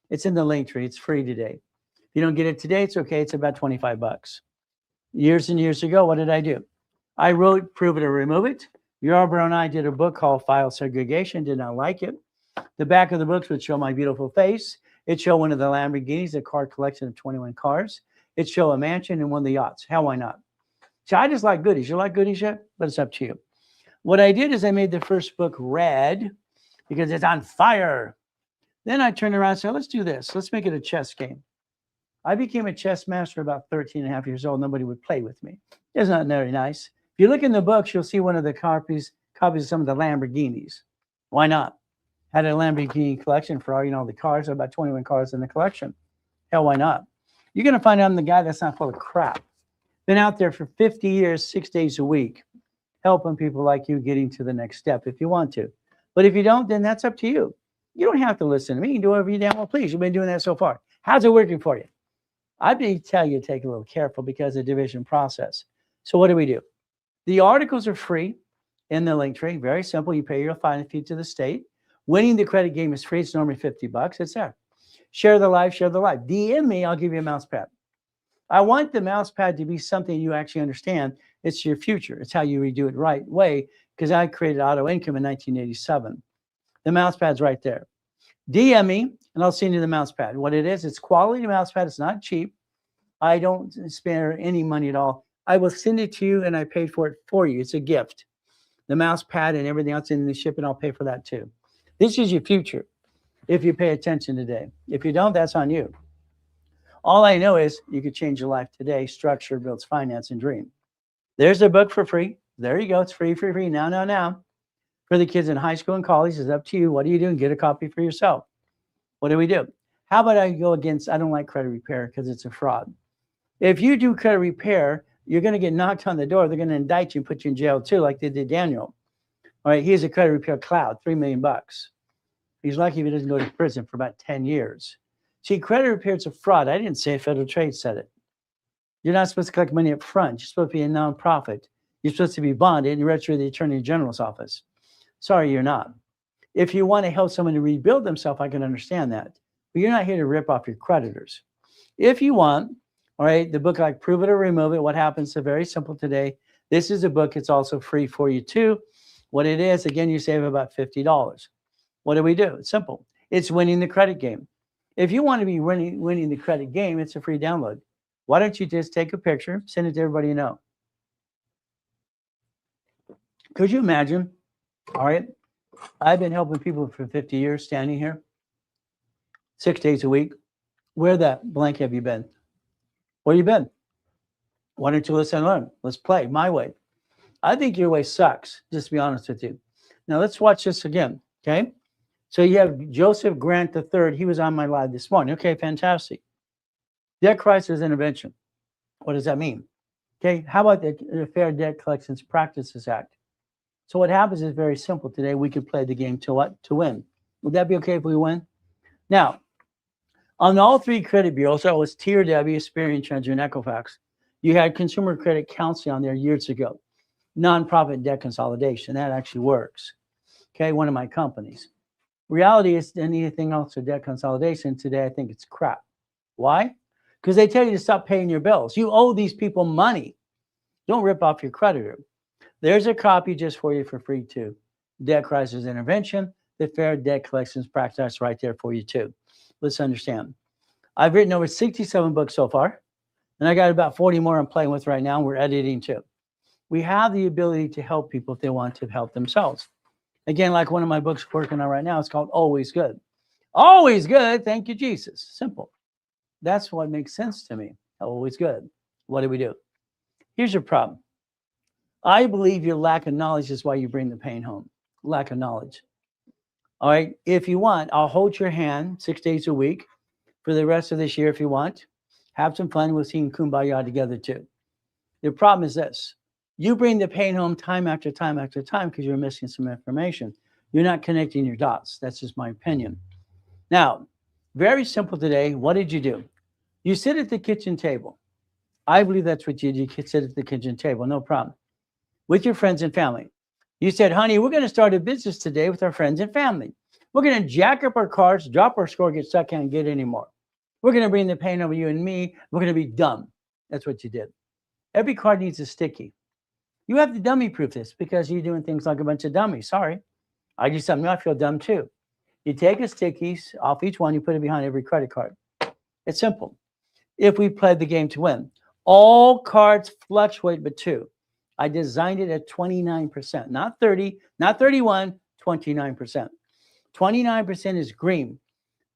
It's in the link tree. It's free today. If you don't get it today, it's okay. It's about 25 bucks. Years and years ago, what did I do? I wrote Prove It or Remove It. Yarborough and I did a book called File Segregation. Did not like it. The back of the books would show my beautiful face. It showed one of the Lamborghinis, a car collection of 21 cars. It showed a mansion and one of the yachts. How, why not? So I just like goodies. You like goodies yet? But it's up to you. What I did is I made the first book red because it's on fire. Then I turned around and said, let's do this. Let's make it a chess game. I became a chess master about 13 and a half years old. Nobody would play with me. It's not very nice. If you look in the books, you'll see one of the copies of some of the Lamborghinis. Why not? Had a Lamborghini collection for all the cars, about 21 cars in the collection. Hell, why not? You're going to find out I'm the guy that's not full of crap. Been out there for 50 years, 6 days a week, helping people like you getting to the next step if you want to. But if you don't, then that's up to you. You don't have to listen to me. You can do whatever you damn well please. You've been doing that so far. How's it working for you? I'd tell you to take a little careful because of the division process. So what do? The articles are free in the link tree. Very simple. You pay your filing fee to the state. Winning the credit game is free. It's normally 50 bucks. It's there. Share the life, share the life. DM me. I'll give you a mouse pad. I want the mouse pad to be something you actually understand. It's your future. It's how you redo it right way because I created auto income in 1987. The mouse pad's right there. DM me and I'll send you the mouse pad. What it is, it's quality mouse pad. It's not cheap. I don't spend any money at all. I will send it to you and I paid for it for you. It's a gift. The mouse pad and everything else in the shipping, I'll pay for that too. This is your future if you pay attention today. If you don't, that's on you. All I know is you could change your life today. Structure builds finance and dream. There's a book for free. There you go. It's free. Now. For the kids in high school and college, it's up to you. What do you do? Get a copy for yourself. What do? How about I go against, I don't like credit repair because it's a fraud. If you do credit repair, you're going to get knocked on the door. They're going to indict you and put you in jail too, like they did Daniel. All right, he's a credit repair cloud, $3 million. He's lucky if he doesn't go to prison for about 10 years. See, credit repair is a fraud. I didn't say it. Federal Trade said it. You're not supposed to collect money up front. You're supposed to be a nonprofit. You're supposed to be bonded and you're registered with the Attorney General's office. Sorry, you're not. If you want to help someone to rebuild themselves, I can understand that. But you're not here to rip off your creditors. If you want, all right, the book like Prove It or Remove It, what happens is very simple today. This is a book. It's also free for you too. What it is, again, you save about $50. What do? It's simple. It's winning the credit game. If you want to be winning the credit game, it's a free download. Why don't you just take a picture, send it to everybody you know? Could you imagine? All right, I've been helping people for 50 years standing here, 6 days a week. Where that blank have you been? Where you been? Why don't you listen and learn? Let's play my way. I think your way sucks, just to be honest with you. Now let's watch this again, okay? So you have Joseph Grant III. He was on my live this morning. Okay, fantastic. Debt crisis intervention. What does that mean? Okay, how about the Fair Debt Collections Practices Act? So what happens is very simple. Today we could play the game to what? To win. Would that be okay if we win? Now, on all three credit bureaus, that was TRW, Experian, Treasury, and Equifax, you had consumer credit counseling on there years ago. Nonprofit debt consolidation. That actually works. Okay, one of my companies. Reality is anything else for debt consolidation today, I think it's crap. Why? Because they tell you to stop paying your bills. You owe these people money. Don't rip off your creditor. There's a copy just for you for free too. Debt crisis intervention, the Fair Debt Collections Practice right there for you too. Let's understand. I've written over 67 books so far, and I got about 40 more I'm playing with right now. We're editing too. We have the ability to help people if they want to help themselves. Again, like one of my books working on right now, it's called Always Good. Always good, thank you, Jesus. Simple. That's what makes sense to me. Always good. What do? Here's your problem. I believe your lack of knowledge is why you bring the pain home. Lack of knowledge. All right, if you want, I'll hold your hand 6 days a week for the rest of this year if you want. Have some fun. We'll sing Kumbaya together too. The problem is this. You bring the pain home time after time after time because you're missing some information. You're not connecting your dots. That's just my opinion. Now, very simple today. What did you do? You sit at the kitchen table. I believe that's what you did. You could sit at the kitchen table, no problem, with your friends and family. You said, honey, we're going to start a business today with our friends and family. We're going to jack up our cards, drop our score, get stuck, can't get anymore. We're going to bring the pain over you and me. We're going to be dumb. That's what you did. Every card needs a sticky. You have to dummy proof this because you're doing things like a bunch of dummies. Sorry. I do something, I feel dumb too. You take a stickies off each one, you put it behind every credit card. It's simple. If we played the game to win, all cards fluctuate but two. I designed it at 29%, not 30, not 31, 29%. 29% is green.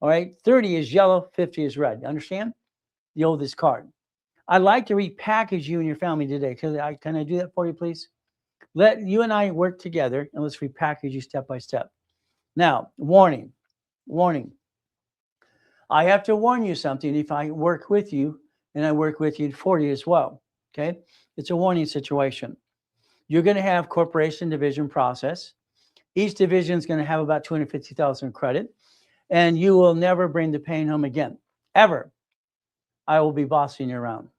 All right. 30 is yellow, 50 is red. Understand? The oldest card. I'd like to repackage you and your family today. Can I do that for you, please? Let you and I work together and let's repackage you step by step. Now, warning. I have to warn you something if I work with you and I work with you for you as well. Okay. It's a warning situation. You're going to have corporation division process. Each division is going to have about 250,000 credit, and you will never bring the pain home again, ever. I will be bossing you around.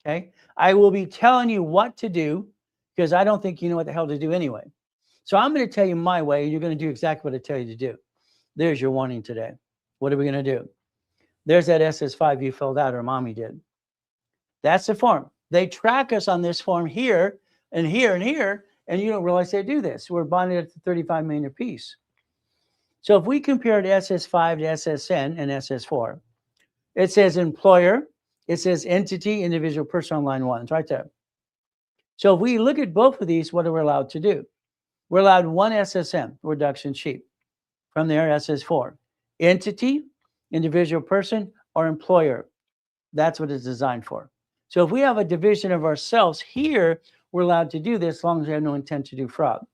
Okay. I will be telling you what to do because I don't think you know what the hell to do anyway. So I'm going to tell you my way, and you're going to do exactly what I tell you to do. There's your warning today. What are we going to do? There's that SS5 you filled out or mommy did. That's the form. They track us on this form here and here and here, and you don't realize they do this. We're bonded at 35 million apiece. So if we compare the SS5 to SSN and SS4, it says employer, it says entity, individual, person on line 1. It's right there. So if we look at both of these, what are we allowed to do? We're allowed one SSN, reduction sheet. From there, SS4. Entity, individual, person, or employer. That's what it's designed for. So if we have a division of ourselves here, we're allowed to do this as long as we have no intent to do fraud.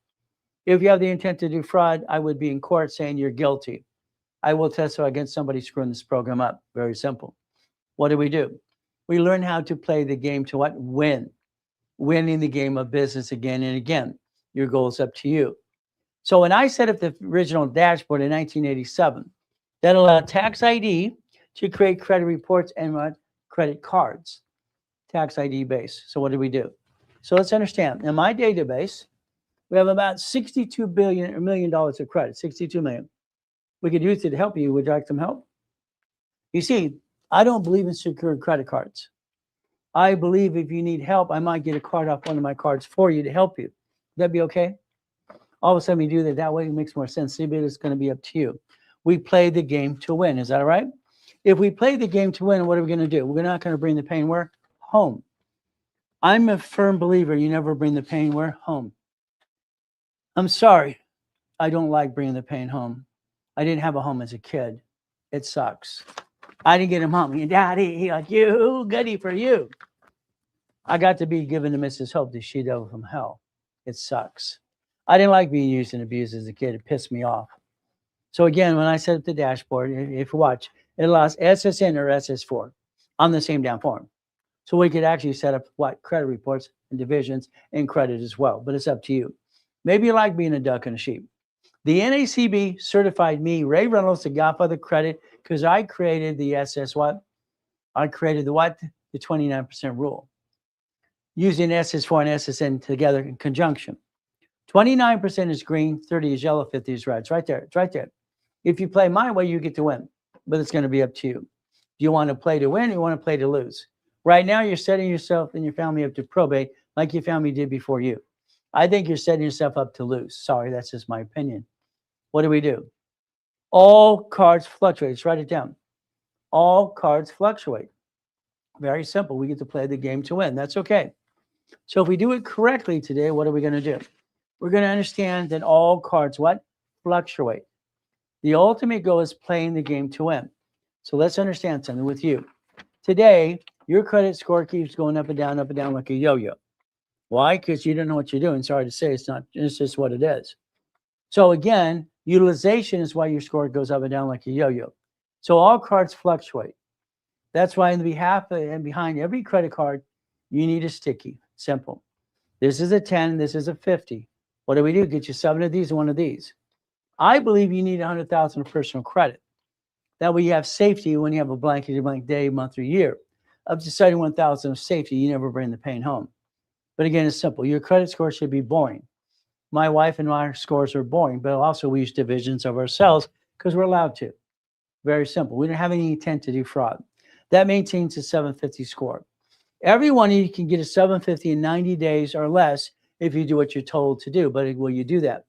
If you have the intent to do fraud, I would be in court saying you're guilty. I will testify against somebody screwing this program up. Very simple. What do? We learn how to play the game to what? Win. Winning the game of business again and again. Your goal is up to you. So when I set up the original dashboard in 1987, that allowed tax ID to create credit reports and what? Credit cards. Tax ID base. So what do? So let's understand. In my database, we have about $62 million of credit, 62 million. We could use it to help you. Would you like some help? You see, I don't believe in secured credit cards. I believe if you need help, I might get a card off one of my cards for you to help you. Would that be okay? All of a sudden, we do that way. It makes more sense. But it's going to be up to you. We play the game to win. Is that all right? If we play the game to win, what are we going to do? We're not going to bring the pain where? Home. I'm a firm believer you never bring the pain where? Home. I'm sorry. I don't like bringing the pain home. I didn't have a home as a kid. It sucks. I didn't get him home. Your daddy, like you, goody for you. I got to be given to Mrs. Hope, the she-devil from hell. It sucks. I didn't like being used and abused as a kid. It pissed me off. So again, when I set up the dashboard, if you watch, it allows SSN or SS4 on the same damn form. So we could actually set up what? Credit reports and divisions and credit as well. But it's up to you. Maybe you like being a duck and a sheep. The NACB certified me, Ray Reynolds, the Godfather credit, because I created the SS what? I created the what? The 29% rule. Using SS4 and SSN together in conjunction. 29% is green, 30 is yellow, 50 is red. It's right there. It's right there. If you play my way, you get to win. But it's going to be up to you. Do you want to play to win or you want to play to lose? Right now, you're setting yourself and your family up to probate like your family did before you. I think you're setting yourself up to lose. Sorry, that's just my opinion. What do? All cards fluctuate. Just write it down. All cards fluctuate. Very simple. We get to play the game to win. That's okay. So if we do it correctly today, what are we going to do? We're going to understand that all cards what? Fluctuate. The ultimate goal is playing the game to win. So let's understand something with you. Today, your credit score keeps going up and down like a yo-yo. Why? Because you don't know what you're doing. Sorry to say, it's just what it is. So again, utilization is why your score goes up and down like a yo-yo. So all cards fluctuate. That's why in the behalf and behind every credit card, you need a sticky. Simple. This is a 10. This is a 50. What do we do? Get you 7 of these and 1 of these. I believe you need 100,000 of personal credit. That way you have safety when you have a blank day, month, or year. Up to 71,000 of safety, you never bring the pain home. But again, it's simple. Your credit score should be boring. My wife and my scores are boring, but also we use divisions of ourselves because we're allowed to. Very simple. We don't have any intent to do fraud. That maintains a 750 score. Every one of you can get a 750 in 90 days or less if you do what you're told to do. But will you do that?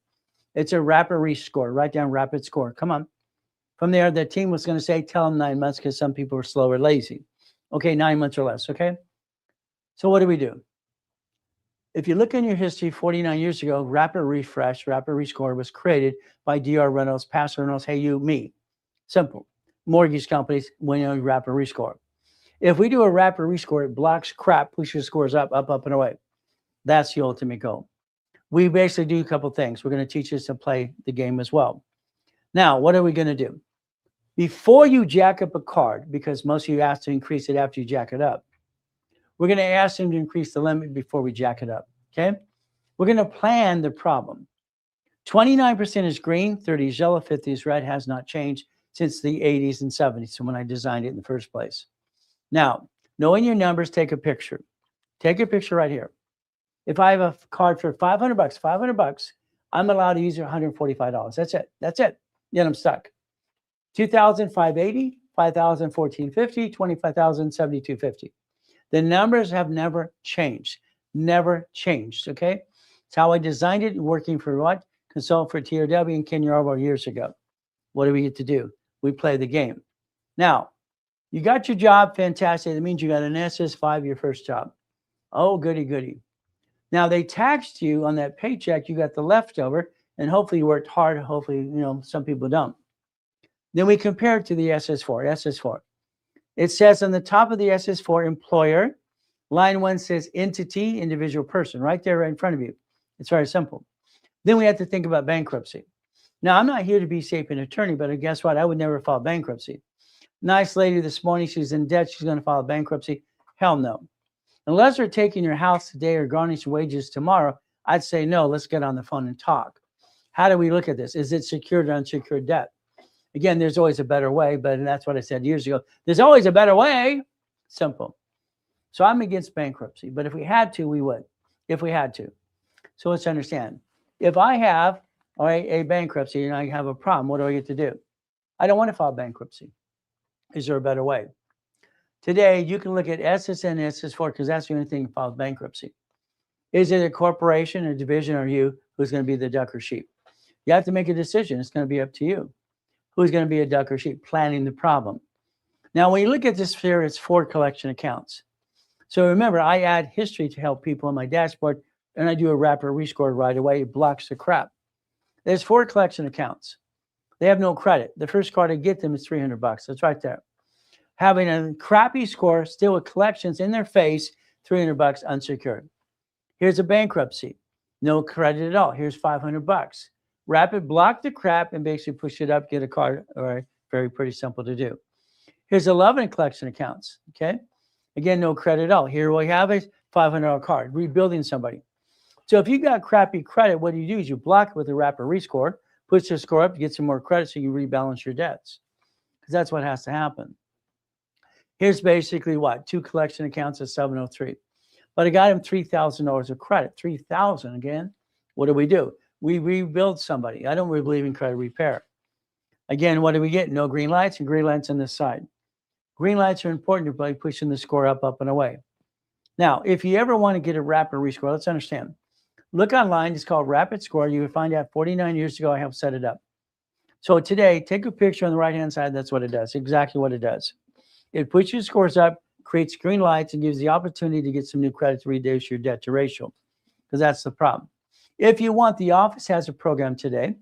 It's a rapid rescore. Write down rapid score. Come on. From there, the team was going to say, tell them 9 months because some people are slow or lazy. Okay, 9 months or less, okay? So what do we do? If you look in your history, 49 years ago, rapid refresh, rapid rescore was created by DR Reynolds, Pastor Reynolds, hey, you, me. Simple. Mortgage companies, when you rapid rescore. If we do a rapid rescore, it blocks crap, pushes scores up, up, up, and away. That's the ultimate goal. We basically do a couple things. We're going to teach us to play the game as well. Now, what are we going to do? Before you jack up a card, because most of you ask to increase it after you jack it up, we're going to ask them to increase the limit before we jack it up, okay? We're going to plan the problem. 29% is green, 30 is yellow, 50 is red, has not changed since the 80s and 70s, so when I designed it in the first place. Now, knowing your numbers, take a picture. Take a picture right here. If I have a card for $500, I'm allowed to use it $145. That's it. That's it. Then I'm stuck. 2,000, 580, 5,000, 1450, 25,000, 7250. The numbers have never changed. Never changed, okay? It's how I designed it, working for what? Consult for TRW and Ken Yarbo years ago. What do we get to do? We play the game. Now, you got your job, fantastic. That means you got an SS5, your first job. Oh, goody, goody. Now, they taxed you on that paycheck. You got the leftover, and hopefully you worked hard. Hopefully, some people don't. Then we compare it to the SS4. SS4. It says on the top of the SS4, employer. Line 1 says entity, individual person, right there, right in front of you. It's very simple. Then we have to think about bankruptcy. Now, I'm not here to be safe an attorney, but guess what? I would never file bankruptcy. Nice lady this morning, she's in debt. She's going to file bankruptcy. Hell no. Unless they're taking your house today or garnishing wages tomorrow, I'd say no, let's get on the phone and talk. How do we look at this? Is it secured or unsecured debt? Again, there's always a better way, but that's what I said years ago. There's always a better way. Simple. So I'm against bankruptcy, but if we had to, we would. If we had to. So let's understand. If I have a bankruptcy and I have a problem, what do I get to do? I don't want to file bankruptcy. Is there a better way? Today, you can look at SSN and SS4 because that's the only thing that files bankruptcy. Is it a corporation, a division, or you who's going to be the duck or sheep? You have to make a decision. It's going to be up to you. Who's going to be a duck or sheep? Planning the problem. Now, when you look at this here, it's 4 collection accounts. So remember, I add history to help people on my dashboard, and I do a rapid rescore right away. It blocks the crap. There's 4 collection accounts. They have no credit. The first card I get them is $300. That's right there. Having a crappy score, still with collections in their face, $300 unsecured. Here's a bankruptcy. No credit at all. Here's $500. Rapid, block the crap and basically push it up, get a card. All right, very pretty simple to do. Here's 11 collection accounts, okay? Again, no credit at all. Here we have a $500 card, rebuilding somebody. So if you got crappy credit, what do? Is you block it with a rapid rescore, push the score up, get some more credit so you rebalance your debts. Because that's what has to happen. Here's basically what? 2 collection accounts at 703. But I got him $3,000 of credit. $3,000 again. What do? We rebuild somebody. I don't really believe in credit repair. Again, what do we get? No green lights and green lights on this side. Green lights are important by pushing the score up, up, and away. Now, if you ever want to get a rapid rescore, let's understand. Look online. It's called Rapid Score. You will find out 49 years ago, I helped set it up. So today, take a picture on the right-hand side. That's what it does. Exactly what it does. It puts your scores up, creates green lights, and gives the opportunity to get some new credit to reduce your debt to ratio. Because that's the problem. If you want, the office has a program today.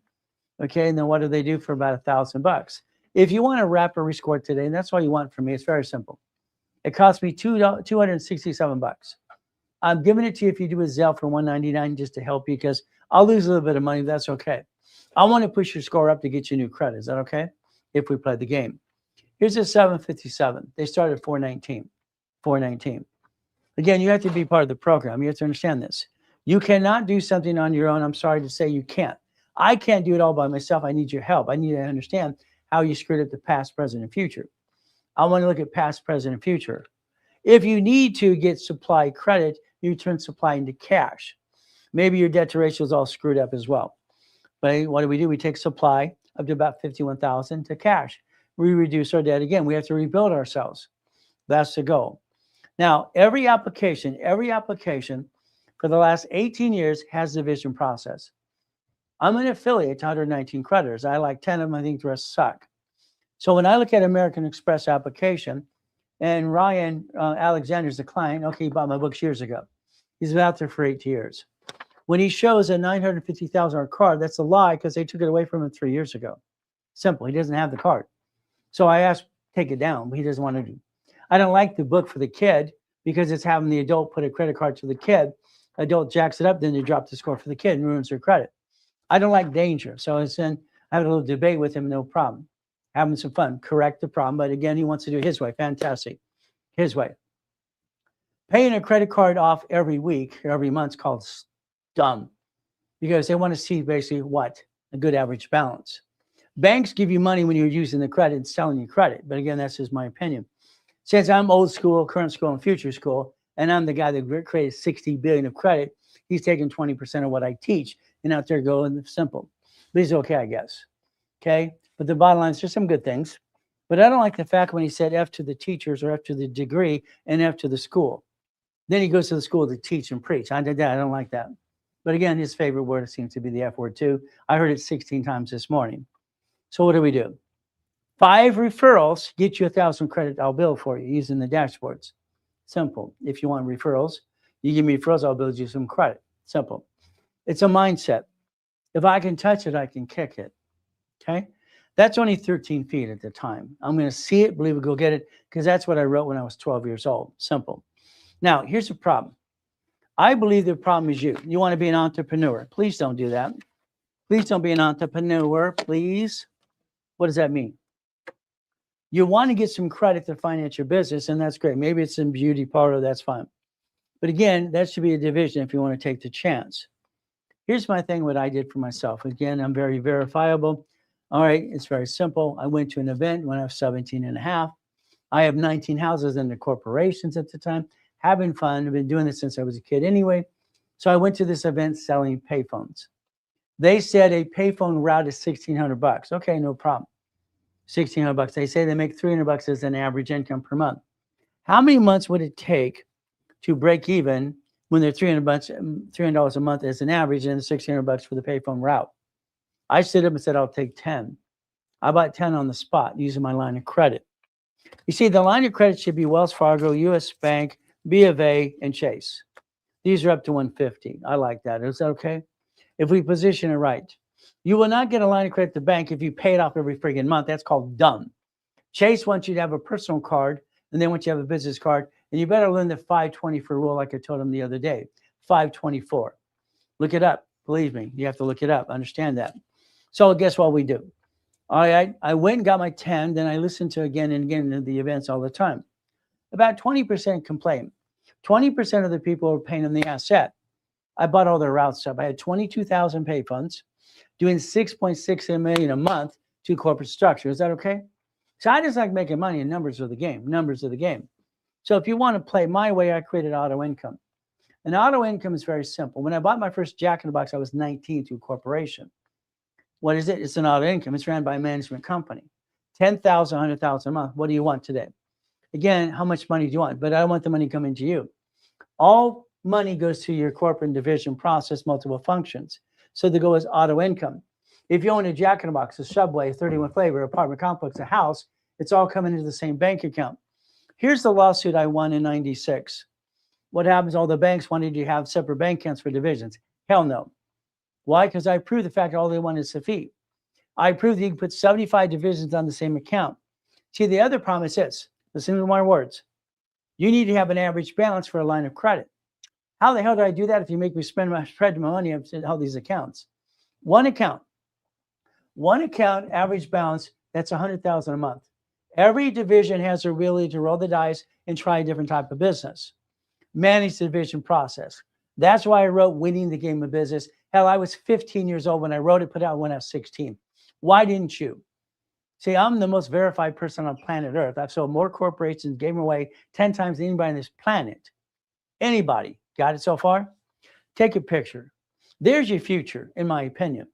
Okay, and then what do they do for about $1,000? If you want a rapid rescore today, and that's all you want from me, it's very simple. It costs me $267. I'm giving it to you if you do a Zelle for $199 just to help you because I'll lose a little bit of money. That's okay. I want to push your score up to get you new credit. Is that okay? If we play the game. Here's a 757. They started at 419. 419. Again, you have to be part of the program. You have to understand this. You cannot do something on your own. I'm sorry to say you can't. I can't do it all by myself. I need your help. I need to understand how you screwed up the past, present, and future. I want to look at past, present, and future. If you need to get supply credit, you turn supply into cash. Maybe your debt to ratio is all screwed up as well. But what do? We take supply up to about 51,000 to cash. We reduce our debt again. We have to rebuild ourselves. That's the goal. Now, every application for the last 18 years has the division process. I'm an affiliate to 119 creditors. I like 10 of them. I think the rest suck. So when I look at American Express application, and Ryan Alexander's the client, okay, he bought my books years ago. He's been out there for 8 years. When he shows a $950,000 card, that's a lie because they took it away from him 3 years ago. Simple. He doesn't have the card. So I asked, take it down, but he doesn't want to do. I don't like the book for the kid because it's having the adult put a credit card to the kid. Adult jacks it up, then they drop the score for the kid and ruins their credit. I don't like danger. So I had a little debate with him, no problem. Having some fun, correct the problem. But again, he wants to do it his way. Fantastic. His way. Paying a credit card off every week, every month is called dumb because they want to see basically what? A good average balance. Banks give you money when you're using the credit and selling you credit. But again, that's just my opinion. Since I'm old school, current school, and future school, and I'm the guy that created 60 billion of credit, he's taking 20% of what I teach and out there going simple. But he's okay, I guess. Okay. But the bottom line is there's some good things. But I don't like the fact when he said F to the teachers or F to the degree and F to the school. Then he goes to the school to teach and preach. I did that. I don't like that. But again, his favorite word seems to be the F word too. I heard it 16 times this morning. So what do? 5 referrals get you 1,000 credit. I'll bill for you using the dashboards. Simple. If you want referrals, you give me referrals, I'll build you some credit. Simple. It's a mindset. If I can touch it, I can kick it. Okay. That's only 13 feet at the time. I'm going to see it, believe it, go get it, because that's what I wrote when I was 12 years old. Simple. Now, here's the problem. I believe the problem is you. You want to be an entrepreneur. Please don't do that. Please don't be an entrepreneur, please. What does that mean? You want to get some credit to finance your business, and that's great. Maybe it's in beauty parlor, that's fine. But again, that should be a division if you want to take the chance. Here's my thing, what I did for myself. Again, I'm very verifiable. All right, it's very simple. I went to an event when I was 17 and a half. I have 19 houses in the corporations at the time, having fun. I've been doing this since I was a kid anyway. So I went to this event selling payphones. They said a payphone route is $1,600. Okay, no problem. $1,600. They say they make $300 as an average income per month. How many months would it take to break even when they're $300 a month as an average and $1,600 for the payphone route? I stood up and said, I'll take 10. I bought 10 on the spot using my line of credit. You see, the line of credit should be Wells Fargo, US Bank, B of A, and Chase. These are up to 150. I like that. Is that okay? If we position it right. You will not get a line of credit at the bank if you pay it off every friggin' month. That's called dumb. Chase wants you to have a personal card, and then once you have a business card, and you better learn the 524 rule like I told him the other day. 524. Look it up. Believe me, you have to look it up. Understand that. So guess what we do? All right, I went and got my 10, then I listened to again and again the events all the time. About 20% complain. 20% of the people are paying in the asset. I bought all their routes up. I had 22,000 pay funds, doing 6.6 million a month to corporate structure. Is that okay? So I just like making money, and numbers are the game. Numbers are the game. So if you want to play my way, I created auto income. And auto income is very simple. When I bought my first Jack in the Box, I was 19 to a corporation. What is it? It's an auto income. It's ran by a management company. 10,000, 100,000 a month. What do you want today? Again, how much money do you want? But I want the money coming to you. All money goes to your corporate division process, multiple functions. So the goal is auto income. If you own a Jack in the Box, a Subway, 31 flavor, apartment complex, a house, it's all coming into the same bank account. Here's the lawsuit I won in 96. What happens? All the banks wanted you to have separate bank accounts for divisions. Hell no. Why? Because I proved the fact that all they want is a fee. I proved that you can put 75 divisions on the same account. See, the other problem is this. Listen to my words. You need to have an average balance for a line of credit. How the hell do I do that if you make me spread my money on all these accounts? One account, average balance, that's 100,000 a month. Every division has the ability to roll the dice and try a different type of business. Manage the division process. That's why I wrote Winning the Game of Business. Hell, I was 15 years old when I wrote it, put it out when I was 16. Why didn't you? See, I'm the most verified person on planet Earth. I've sold more corporations, gave them away 10 times than anybody on this planet. Anybody. Got it so far? Take a picture. There's your future, in my opinion.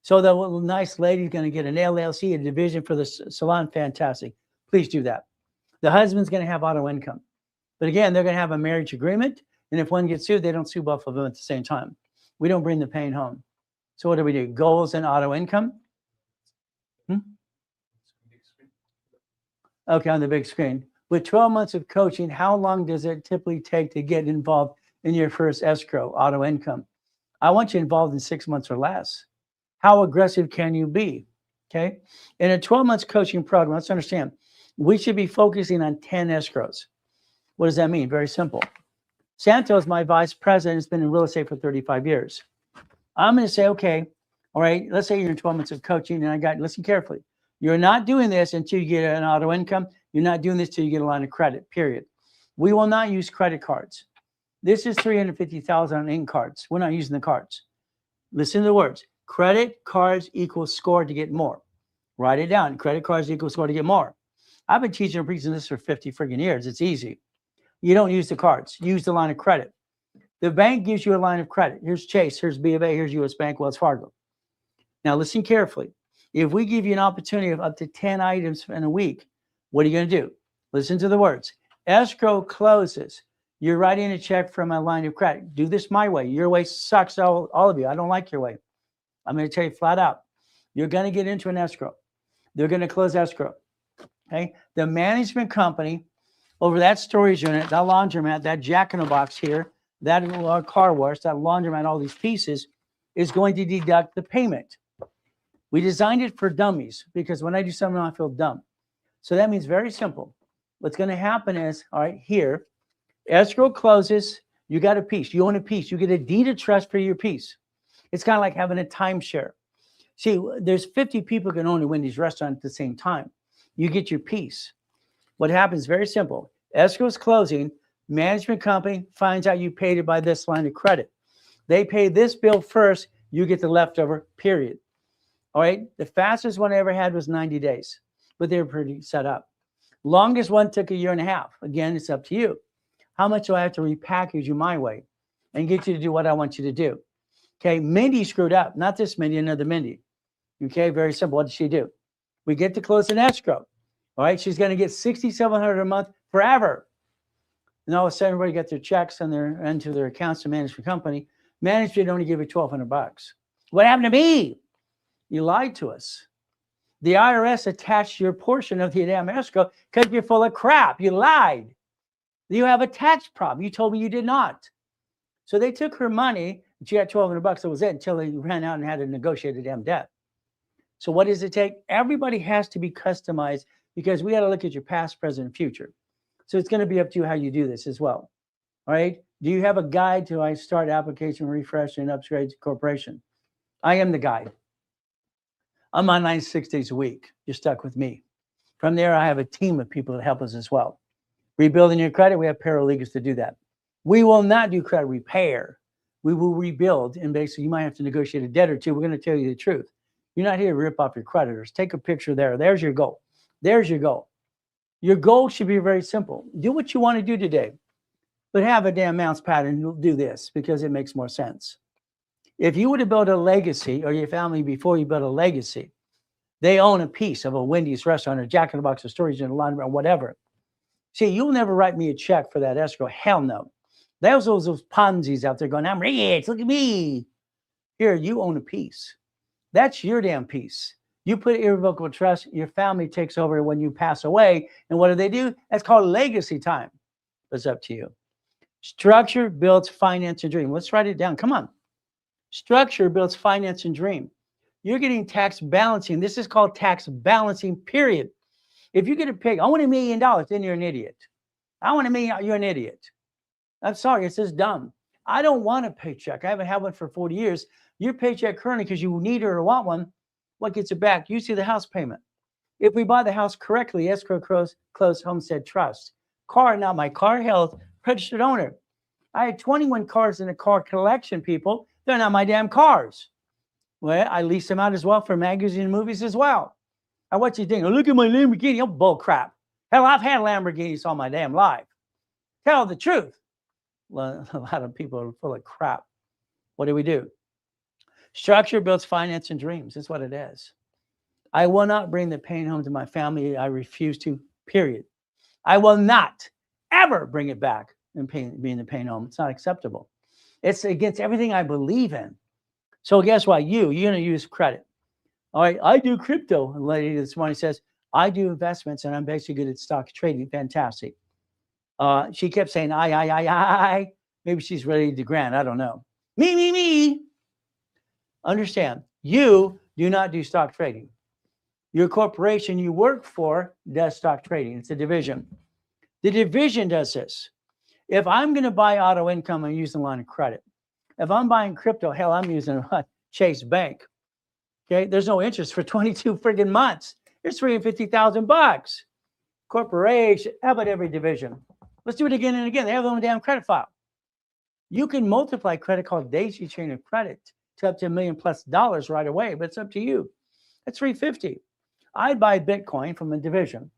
So the little nice lady's going to get an LLC, a division for the salon. Fantastic. Please do that. The husband's going to have auto income. But again, they're going to have a marriage agreement. And if one gets sued, they don't sue both of them at the same time. We don't bring the pain home. So what do? Goals and auto income? Okay, on the big screen. With 12 months of coaching, how long does it typically take to get involved in your first escrow, auto income? I want you involved in 6 months or less. How aggressive can you be? Okay. In a 12 months coaching program, let's understand, we should be focusing on 10 escrows. What does that mean? Very simple. Santos, my vice president, has been in real estate for 35 years. I'm going to say, okay, all right, let's say you're in 12 months of coaching, and listen carefully. You're not doing this until you get an auto income. You're not doing this until you get a line of credit, period. We will not use credit cards. This is $350,000 on ink cards. We're not using the cards. Listen to the words. Credit cards equals score to get more. Write it down. Credit cards equals score to get more. I've been teaching and preaching this for 50 freaking years. It's easy. You don't use the cards. Use the line of credit. The bank gives you a line of credit. Here's Chase. Here's B of A. Here's US Bank, Wells Fargo. Now listen carefully. If we give you an opportunity of up to 10 items in a week, what are you going to do? Listen to the words. Escrow closes. You're writing a check from a line of credit. Do this my way. Your way sucks, all of you. I don't like your way. I'm going to tell you flat out. You're going to get into an escrow. They're going to close escrow. Okay. The management company over that storage unit, that laundromat, that jack-in-the-box here, that car wash, that laundromat, all these pieces is going to deduct the payment. We designed it for dummies because when I do something, I feel dumb. So that means very simple. What's going to happen is, all right, here, escrow closes, you got a piece. You own a piece. You get a deed of trust for your piece. It's kind of like having a timeshare. See, there's 50 people can own a Wendy's restaurant at the same time. You get your piece. What happens, very simple. Escrow is closing. Management company finds out you paid it by this line of credit. They pay this bill first. You get the leftover, period. All right. The fastest one I ever had was 90 days, but they were pretty set up. Longest one took 1.5 years. Again, it's up to you. How much do I have to repackage you my way and get you to do what I want you to do? Okay. Mindy screwed up. Not this Mindy, another Mindy. Okay. Very simple. What did she do? We get to close an escrow. All right. She's going to get $6,700 a month forever. And all of a sudden, everybody got their checks and into their accounts to management company. Management only give you $1,200. What happened to me? You lied to us. The IRS attached your portion of the damn escrow because you're full of crap. You lied. You have a tax problem. You told me you did not. So they took her money. And she got $1,200. That was it until they ran out and had to negotiate a damn debt. So what does it take? Everybody has to be customized because we got to look at your past, present, and future. So it's going to be up to you how you do this as well. All right. Do you have a guide to I start application, refresh, and upgrade corporation? I am the guide. I'm online 6 days a week. You're stuck with me. From there, I have a team of people that help us as well. Rebuilding your credit, we have paralegals to do that. We will not do credit repair. We will rebuild. And basically, you might have to negotiate a debt or two. We're going to tell you the truth. You're not here to rip off your creditors. Take a picture there. There's your goal. There's your goal. Your goal should be very simple. Do what you want to do today, but have a damn mouse pad and do this because it makes more sense. If you would have built a legacy or your family before you built a legacy, they own a piece of a Wendy's restaurant or Jack in the Box or storage in a laundry or whatever. See, you'll never write me a check for that escrow. Hell no. There's those Ponzi's out there going, I'm rich. Look at me. Here, you own a piece. That's your damn piece. You put irrevocable trust. Your family takes over when you pass away. And what do? That's called legacy time. It's up to you. Structure builds finance and dream. Let's write it down. Come on. Structure builds finance and dream. You're getting tax balancing. This is called tax balancing, period. If you get a pig, I want $1 million, then you're an idiot. I want $1 million, you're an idiot. I'm sorry, it's just dumb. I don't want a paycheck. I haven't had one for 40 years. Your paycheck currently, because you need it or want one, what gets it back? You see the house payment. If we buy the house correctly, escrow close homestead trust. Car, now my car, health, registered owner. I had 21 cars in a car collection, people. They're not my damn cars. Well, I lease them out as well for magazine and movies as well. I want you to think, oh, look at my Lamborghini. Oh, bull crap. Hell, I've had Lamborghinis all my damn life. Tell the truth. A lot of people are full of crap. What do? Structure builds finance and dreams. That's what it is. I will not bring the pain home to my family. I refuse to, period. I will not ever bring it back and bring the pain home. It's not acceptable. It's against everything I believe in. So guess what? You're going to use credit. All right, I do crypto. A lady this morning says, I do investments and I'm basically good at stock trading. Fantastic. She kept saying, I. Maybe she's ready to grant. I don't know. Me. Understand, you do not do stock trading. Your corporation you work for does stock trading. It's a division. The division does this. If I'm going to buy auto income, I'm using a line of credit. If I'm buying crypto, hell, I'm using Chase Bank. Okay, there's no interest for 22 friggin' months. It's $350,000. Corporation, how about every division? Let's do it again and again. They have their own damn credit file. You can multiply credit called daisy chain of credit to up to $1 million+ right away, but it's up to you. That's $350. I'd buy Bitcoin from a division.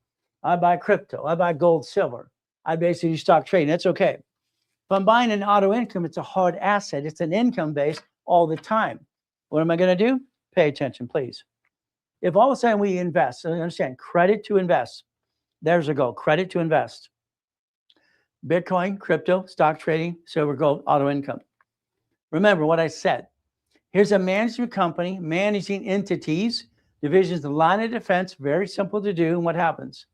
I buy crypto. I buy gold, silver. I basically do stock trading. That's okay. If I'm buying an auto income, it's a hard asset. It's an income base all the time. What am I going to do? Pay attention, please. If all of a sudden we invest, so understand, credit to invest. There's a goal, credit to invest. Bitcoin, crypto, stock trading, silver, gold, auto income. Remember what I said. Here's a management company managing entities, divisions, the line of defense, very simple to do. And what happens?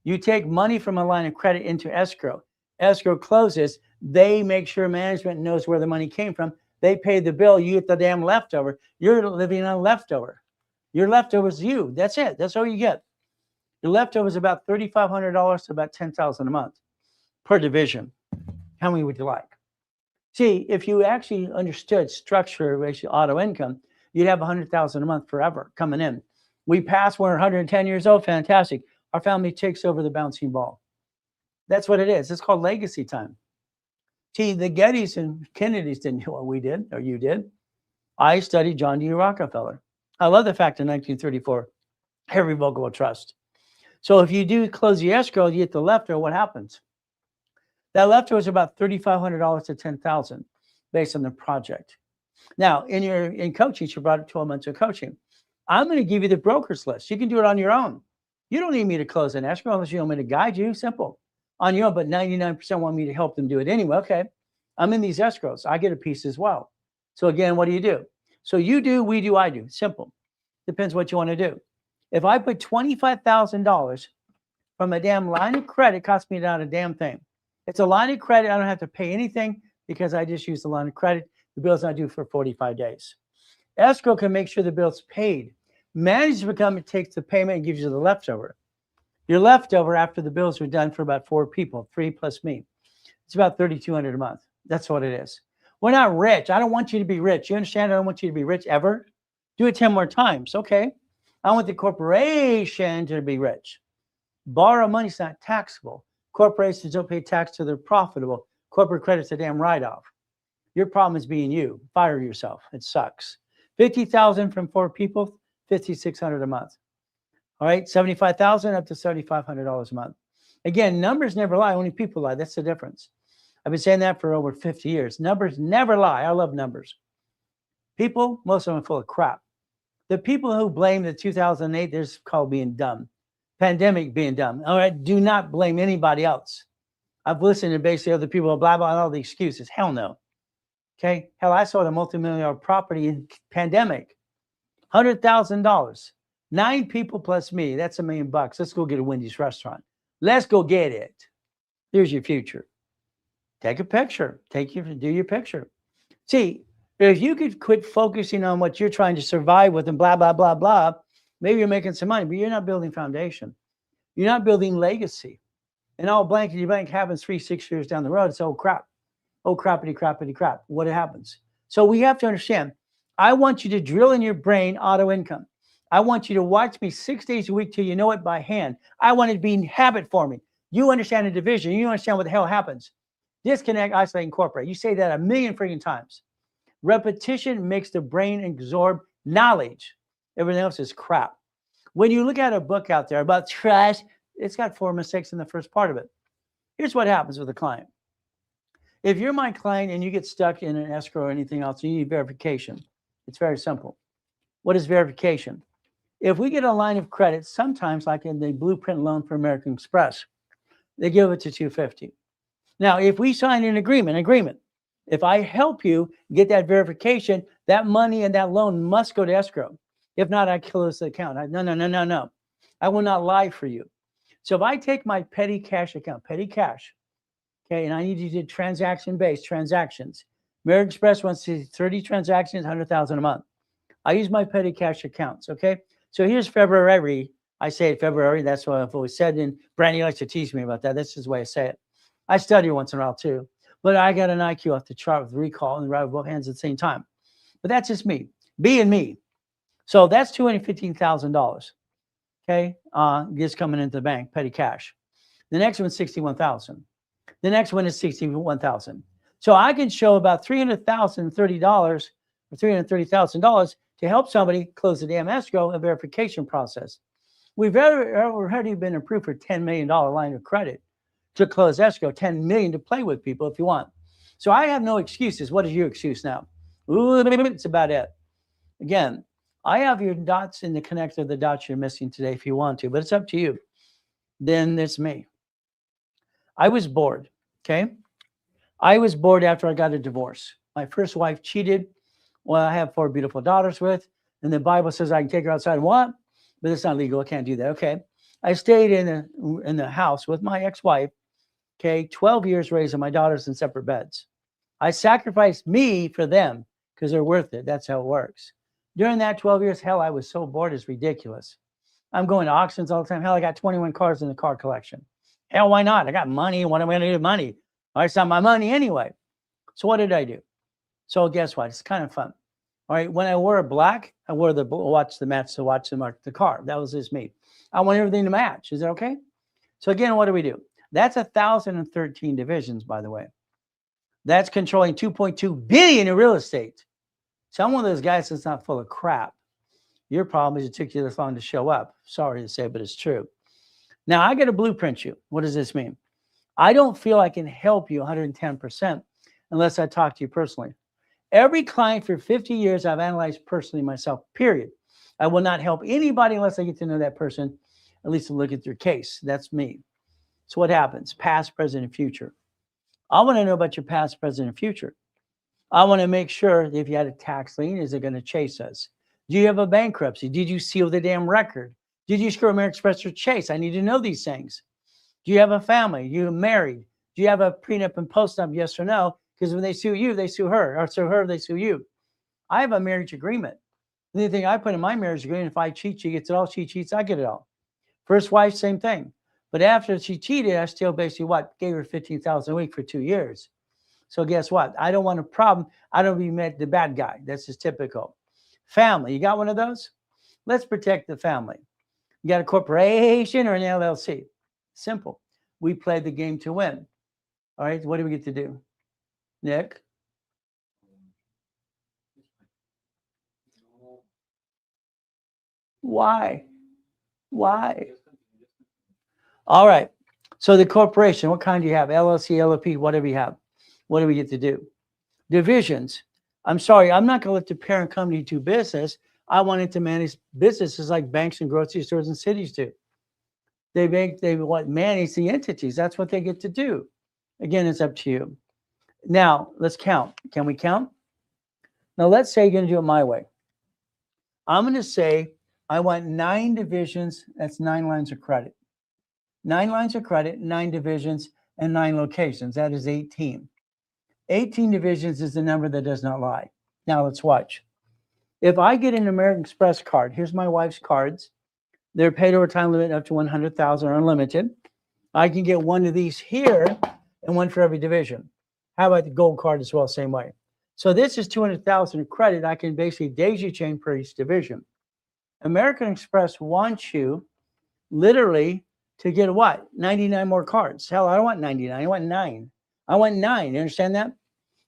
You take money from a line of credit into escrow. Escrow closes. They make sure management knows where the money came from. They pay the bill. You get the damn leftover. You're living on leftover. Your leftover is you. That's it. That's all you get. Your leftover is about $3,500 to about $10,000 a month per division. How many would you like? See, if you actually understood structure ratio auto income, you'd have $100,000 a month forever coming in. We pass, we're 110 years old. Fantastic. Our family takes over the bouncing ball. That's what it is. It's called legacy time. See, the Gettys and Kennedys didn't do what we did or you did. I studied John D. Rockefeller. I love the fact in 1934, irrevocable trust. So if you do close the escrow, you get the leftover, what happens? That leftover is about $3,500 to $10,000 based on the project. Now, in coaching, she brought up 12 months of coaching. I'm going to give you the broker's list. You can do it on your own. You don't need me to close an escrow unless you want me to guide you. Simple. On your own, but 99% want me to help them do it anyway. Okay, I'm in these escrows. I get a piece as well. So again, what do? So you do, we do, I do. Simple. Depends what you want to do. If I put $25,000 from a damn line of credit, it costs me not a damn thing. It's a line of credit. I don't have to pay anything because I just use the line of credit. The bill's not due for 45 days. Escrow can make sure the bill's paid. Management company takes the payment and gives you the leftover. Your leftover after the bills are done for about 4 people, 3 plus me. It's about $3,200 a month. That's what it is. We're not rich. I don't want you to be rich. You understand? I don't want you to be rich ever. Do it 10 more times. Okay. I want the corporation to be rich. Borrow money is not taxable. Corporations don't pay tax till they're profitable. Corporate credit's a damn write-off. Your problem is being you. Fire yourself. It sucks. $50,000 from 4 people, $5,600 a month. All right, $75,000 up to $7,500 a month. Again, numbers never lie. Only people lie. That's the difference. I've been saying that for over 50 years. Numbers never lie. I love numbers. People, most of them are full of crap. The people who blame the 2008, they're called being dumb. Pandemic being dumb. All right, do not blame anybody else. I've listened to basically other people, blah, blah, and all the excuses. Hell no. Okay, hell, I sold a multi-million-dollar property in pandemic. $100,000. 9 people plus me. That's $1 million. Let's go get a Wendy's restaurant. Let's go get it. Here's your future. Take a picture. Do your picture. See, if you could quit focusing on what you're trying to survive with and blah, blah, blah, blah, maybe you're making some money, but you're not building foundation. You're not building legacy. And all blankety blank happens 3-6 years down the road. It's oh crap. Oh crappity crappity crap. What happens? So we have to understand, I want you to drill in your brain auto income. I want you to watch me 6 days a week till you know it by hand. I want it to be habit forming. You understand the division. You understand what the hell happens. Disconnect, isolate, incorporate. You say that a million freaking times. Repetition makes the brain absorb knowledge. Everything else is crap. When you look at a book out there about trust, it's got 4 mistakes in the first part of it. Here's what happens with a client. If you're my client and you get stuck in an escrow or anything else, you need verification. It's very simple. What is verification? If we get a line of credit, sometimes like in the blueprint loan for American Express, they give it to $250. Now, if we sign an agreement, if I help you get that verification, that money and that loan must go to escrow. If not, I close the account. No. I will not lie for you. So if I take my petty cash account, petty cash, okay, and I need you to do transaction-based transactions. American Express wants to see 30 transactions, 100,000 a month. I use my petty cash accounts, okay? So here's February. I say it February. That's what I've always said. And Brandy likes to tease me about that. That's just the way I say it. I study once in a while too. But I got an IQ off the chart with recall and write with both hands at the same time. But that's just me, being me. So that's $215,000, okay? Just coming into the bank, petty cash. The next one's $61,000. The next one is $61,000. So I can show about $330 or $330,000 to help somebody close the damn escrow and verification process. We've already been approved for $10 million line of credit to close escrow, $10 million to play with people if you want. So I have no excuses. What is your excuse now? Ooh, it's about it. Again, I have your dots in the connector, the dots you're missing today if you want to, but it's up to you. Then it's me. I was bored, okay? I was bored after I got a divorce. My first wife cheated. Well, I have 4 beautiful daughters with, and the Bible says I can take her outside and what? But it's not legal. I can't do that, okay? I stayed in the house with my ex-wife, okay, 12 years raising my daughters in separate beds. I sacrificed me for them because they're worth it. That's how it works. During that 12 years, hell, I was so bored, it's ridiculous. I'm going to auctions all the time. Hell, I got 21 cars in the car collection. Hell, why not? I got money. What am I going to do with money? It's not my money anyway. So what did I do? So guess what? It's kind of fun. All right. When I wore black, I wore the watch the match to watch the car. That was just me. I want everything to match. Is that okay? So again, what do? That's 1,013 divisions, by the way. That's controlling 2.2 billion in real estate. So I'm one of those guys that's not full of crap. Your problem is it took you this long to show up. Sorry to say, but it's true. Now I got to blueprint you. What does this mean? I don't feel I can help you 110% unless I talk to you personally. Every client for 50 years I've analyzed personally myself, period. I will not help anybody unless I get to know that person, at least to look at their case. That's me. So what happens? Past, present, and future. I want to know about your past, present, and future. I want to make sure that if you had a tax lien, is it going to chase us? Do you have a bankruptcy? Did you seal the damn record? Did you screw American Express or Chase? I need to know these things. Do you have a family? You're married? Do you have a prenup and postnup? Yes or no? Because when they sue you, they sue her. Or sue her, they sue you. I have a marriage agreement. The only thing I put in my marriage agreement, if I cheat, she gets it all. She cheats, I get it all. First wife, same thing. But after she cheated, I still basically what? Gave her $15,000 a week for 2 years. So guess what? I don't want a problem. I don't be met the bad guy. That's just typical. Family. You got one of those? Let's protect the family. You got a corporation or an LLC? Simple. We play the game to win. All right. What do we get to do? Nick? Why? All right. So the corporation, what kind do you have? LLC, LLP, whatever you have. What do we get to do? Divisions. I'm sorry, I'm not going to let the parent company do business. I want it to manage businesses like banks and grocery stores and cities do. They manage the entities. That's what they get to do. Again, it's up to you. Now, let's count. Can we count? Now, let's say you're going to do it my way. I'm going to say I want 9 divisions. That's 9 lines of credit. 9 lines of credit, 9 divisions, and 9 locations. That is 18. 18 divisions is the number that does not lie. Now, let's watch. If I get an American Express card, here's my wife's cards. They're paid over time limit up to 100,000 or unlimited. I can get one of these here and one for every division. How about the gold card as well, same way? So this is 200,000 of credit. I can basically daisy chain per each division. American Express wants you literally to get what? 99 more cards. Hell, I don't want 99. I want 9. I want 9. You understand that?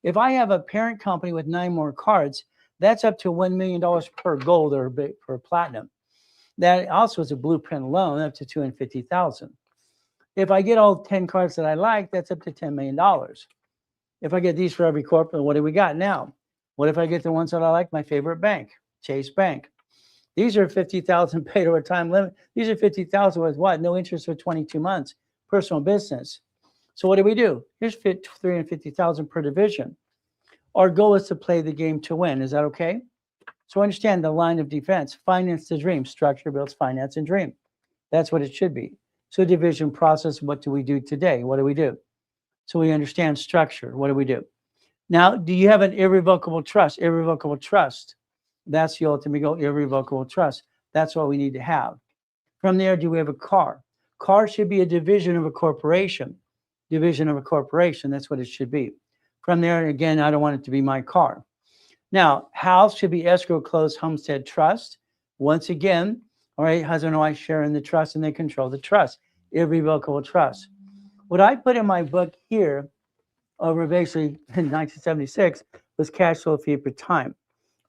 If I have a parent company with 9 more cards, that's up to $1 million per gold or per platinum. That also is a blueprint loan up to $250,000. If I get all 10 cards that I like, that's up to $10 million. If I get these for every corporate, what do we got now? What if I get the ones that I like? My favorite bank, Chase Bank. These are 50,000 paid over time limit. These are 50,000 with what? No interest for 22 months. Personal business. So what do? Here's 350,000 per division. Our goal is to play the game to win. Is that okay? So understand the line of defense. Finance the dream. Structure builds finance and dream. That's what it should be. So division process, what do we do today? What do we do? So we understand structure. What do we do? Now, do you have an irrevocable trust? Irrevocable trust. That's the ultimate goal, irrevocable trust. That's what we need to have. From there, do we have a car? Car should be a division of a corporation. Division of a corporation. That's what it should be. From there, again, I don't want it to be my car. Now, house should be escrow, closed, homestead, trust. Once again, all right, husband and wife share in the trust and they control the trust. Irrevocable trust. What I put in my book here over basically in 1976 was cash flow fee per time.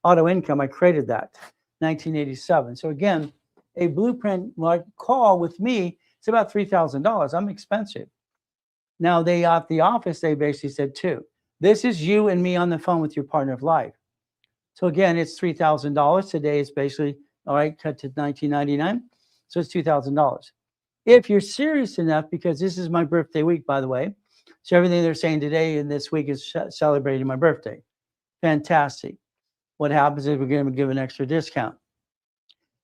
Auto income, I created that 1987. So again, a blueprint like call with me, it's about $3,000. I'm expensive. Now they at the office, they basically said 2. This is you and me on the phone with your partner of life. So again, it's $3,000. Today it's basically, all right, cut to $19.99. So it's $2,000. If you're serious enough, because this is my birthday week, by the way. So everything they're saying today and this week is celebrating my birthday. Fantastic. What happens is we're going to give an extra discount.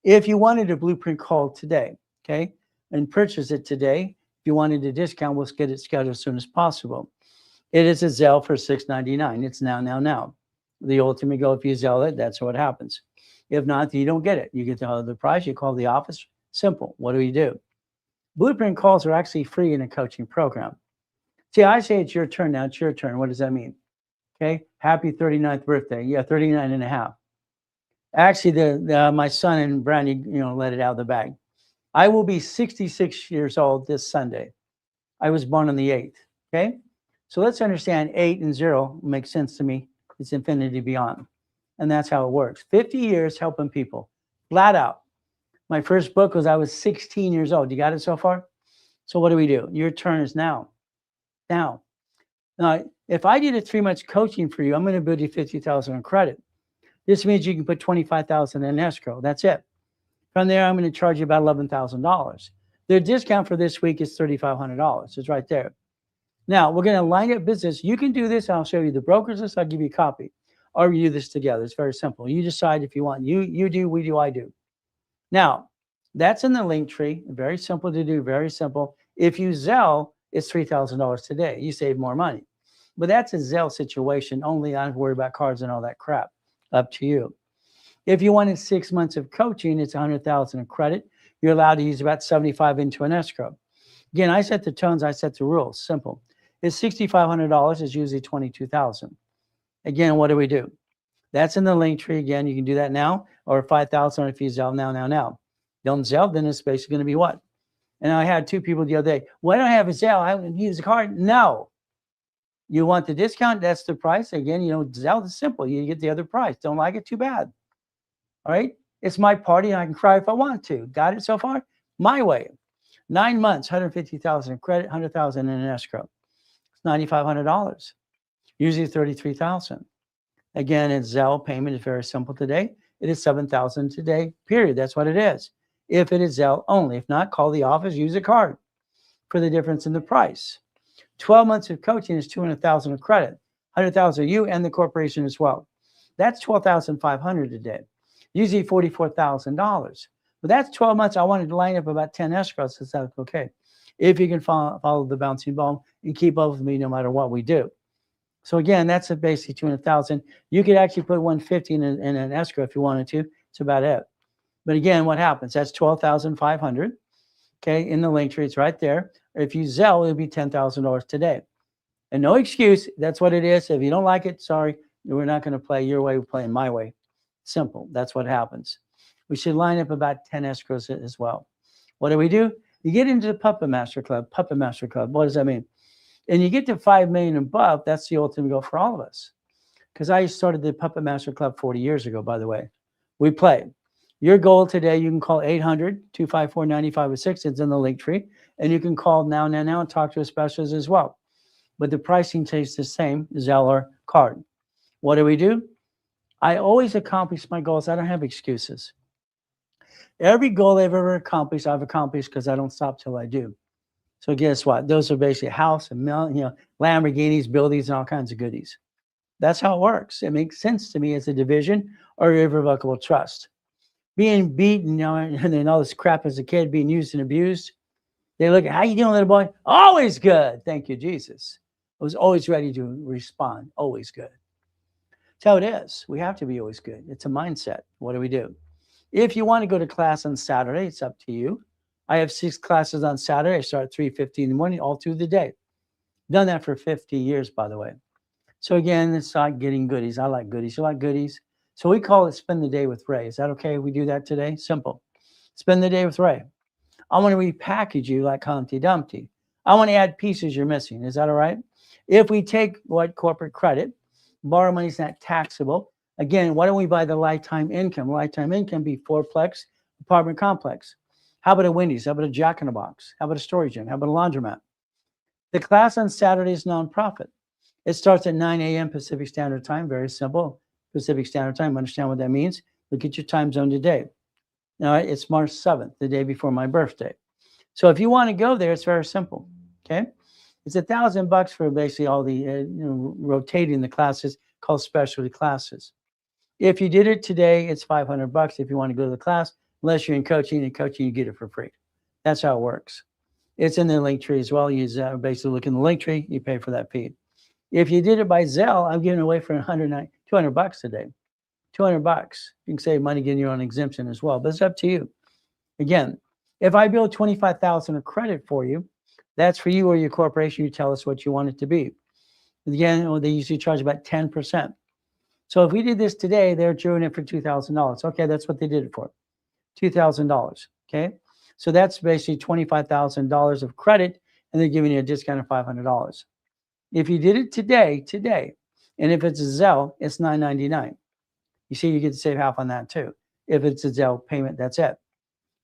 If you wanted a blueprint call today, okay, and purchase it today, if you wanted a discount, we'll get it scheduled as soon as possible. It is a Zelle for $6.99. It's now. The ultimate goal, if you Zelle it, that's what happens. If not, you don't get it. You get the other price. You call the office. Simple. What do? Blueprint calls are actually free in a coaching program. See, I say it's your turn now. It's your turn. What does that mean? Okay. Happy 39th birthday. Yeah, 39 and a half. Actually, my son and Brandy, let it out of the bag. I will be 66 years old this Sunday. I was born on the 8th. Okay. So let's understand 8 and 0 makes sense to me. It's infinity beyond. And that's how it works. 50 years helping people. Flat out. My first book was I was 16 years old. You got it so far? So what do? Your turn is now. Now, if I did a 3-month coaching for you, I'm going to build you 50,000 in credit. This means you can put 25,000 in escrow. That's it. From there, I'm going to charge you about $11,000. The discount for this week is $3,500. It's right there. Now, we're going to line up business. You can do this. I'll show you the broker's list. I'll give you a copy. Or we do this together. It's very simple. You decide if you want. You do, we do, I do. Now, that's in the link tree. Very simple to do. Very simple. If you Zelle, it's $3,000 today. You save more money. But that's a Zelle situation. Only I don't worry about cards and all that crap. Up to you. If you wanted 6 months of coaching, it's $100,000 in credit. You're allowed to use about 75 into an escrow. Again, I set the tones. I set the rules. Simple. It's $6,500. It's usually $22,000. Again, what do? That's in the link tree. Again, you can do that now, or $5,000 if you Zelle now. Don't Zelle, then it's basically going to be what? And I had 2 people the other day. Why don't I have a Zelle? I don't use a card. No. You want the discount? That's the price. Again, Zelle is simple. You get the other price. Don't like it? Too bad. All right. It's my party, and I can cry if I want to. Got it so far? My way. 9 months, $150,000 in credit, $100,000 in an escrow. It's $9,500. Usually $33,000. Again, it's Zelle payment is very simple today. It is $7,000 today, period. That's what it is. If it is Zelle only. If not, call the office, use a card for the difference in the price. 12 months of coaching is $200,000 of credit, $100,000 you and the corporation as well. That's $12,500 today. Usually $44,000. But that's 12 months. I wanted to line up about 10 escrows. So that's okay. If you can follow the bouncing ball and keep up with me no matter what we do. So again, that's basically $200,000. You could actually put $150 in an escrow if you wanted to. It's about it. But again, what happens? That's $12,500. Okay, in the link tree, it's right there. If you Zelle, it'll be $10,000 today. And no excuse. That's what it is. If you don't like it, sorry, we're not going to play your way. We're playing my way. Simple. That's what happens. We should line up about 10 escrows as well. What do? You get into the Puppet Master Club. Puppet Master Club. What does that mean? And you get to 5 million and above, that's the ultimate goal for all of us. Because I started the Puppet Master Club 40 years ago, by the way. We play. Your goal today, you can call 800-254-9506. It's in the link tree. And you can call now and talk to a specialist as well. But the pricing stays the same, Zelle or card. What do? I always accomplish my goals. I don't have excuses. Every goal I've ever accomplished, I've accomplished because I don't stop till I do. So guess what? Those are basically house and Lamborghinis, buildings, and all kinds of goodies. That's how it works. It makes sense to me as a division or irrevocable trust. Being beaten, and all this crap as a kid, being used and abused. They look at, how you doing, little boy? Always good. Thank you, Jesus. I was always ready to respond. Always good. That's how it is. We have to be always good. It's a mindset. What do? If you want to go to class on Saturday, it's up to you. I have 6 classes on Saturday. I start at 3:15 in the morning, all through the day. Done that for 50 years, by the way. So again, it's like getting goodies. I like goodies. You like goodies? So we call it Spend the Day with Ray. Is that okay? We do that today? Simple. Spend the day with Ray. I want to repackage you like Humpty Dumpty. I want to add pieces you're missing. Is that all right? If we take what corporate credit, borrow money is not taxable. Again, why don't we buy the lifetime income? Lifetime income be 4-plex apartment complex. How about a Wendy's? How about a Jack in the Box? How about a storage gym? How about a laundromat? The class on Saturday is nonprofit. It starts at 9 a.m. Pacific Standard Time. Very simple. Pacific Standard Time. Understand what that means? Look at your time zone today. All right, it's March 7th, the day before my birthday. So if you want to go there, it's very simple. Okay, it's $1,000 for basically all the rotating the classes called specialty classes. If you did it today, it's $500 if you want to go to the class. Unless you're in coaching, you get it for free. That's how it works. It's in the link tree as well. You basically look in the link tree, you pay for that fee. If you did it by Zelle, I'm giving away for $200 today. $200. You can save money getting your own exemption as well, but it's up to you. Again, if I build $25,000 of credit for you, that's for you or your corporation. You tell us what you want it to be. Again, they usually charge about 10%. So if we did this today, they're doing it for $2,000. Okay, that's what they did it for. $2,000. Okay, so that's basically $25,000 of credit, and they're giving you a discount of $500. If you did it today, and if it's a Zelle, it's $9.99. You see, you get to save half on that too. If it's a Zelle payment, that's it.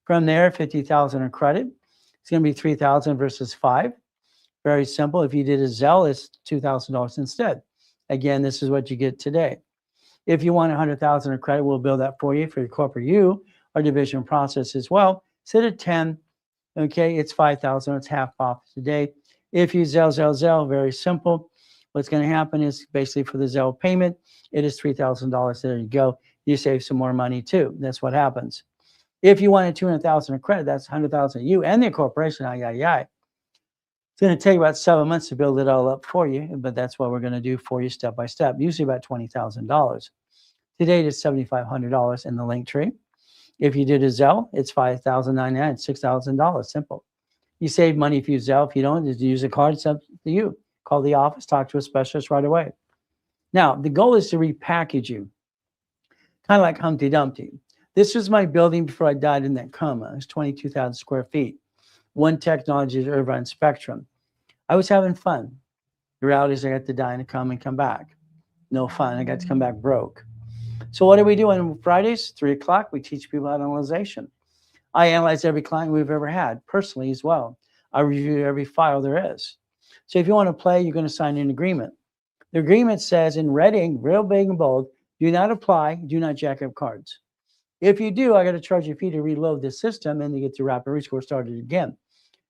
From there, $50,000 in credit. It's going to be $3,000 versus $5,000. Very simple. If you did a Zelle, it's $2,000 instead. Again, this is what you get today. If you want $100,000 in credit, we'll build that for you for your corporate U or division process as well. Sit at 10. Okay, it's $5,000. It's half off today. If you Zelle, very simple. What's going to happen is basically for the Zelle payment, it is $3,000. There you go. You save some more money too. That's what happens. If you wanted $200,000 in credit, that's $100,000 you and the corporation. It's going to take about 7 months to build it all up for you, but that's what we're going to do for you step by step. Usually about $20,000. Today it is $7,500 in the link tree. If you did a Zelle, it's $5,999, $6,000. Simple. You save money if you use Zelle. If you don't, just use a card. It's up to you. Call the office, talk to a specialist right away. Now, the goal is to repackage you, kind of like Humpty Dumpty. This was my building before I died in that coma. It was 22,000 square feet. One technology is Irvine Spectrum. I was having fun. The reality is I got to die in a coma and come back. No fun. I got to come back broke. So what do we do on Fridays? 3 o'clock, we teach people analyzation. I analyze every client we've ever had personally as well. I review every file there is. So if you want to play, you're going to sign an agreement. The agreement says in red ink, real big and bold, do not apply, do not jack up cards. If you do, I got to charge you a fee to reload the system and you get to rapid rescore started again.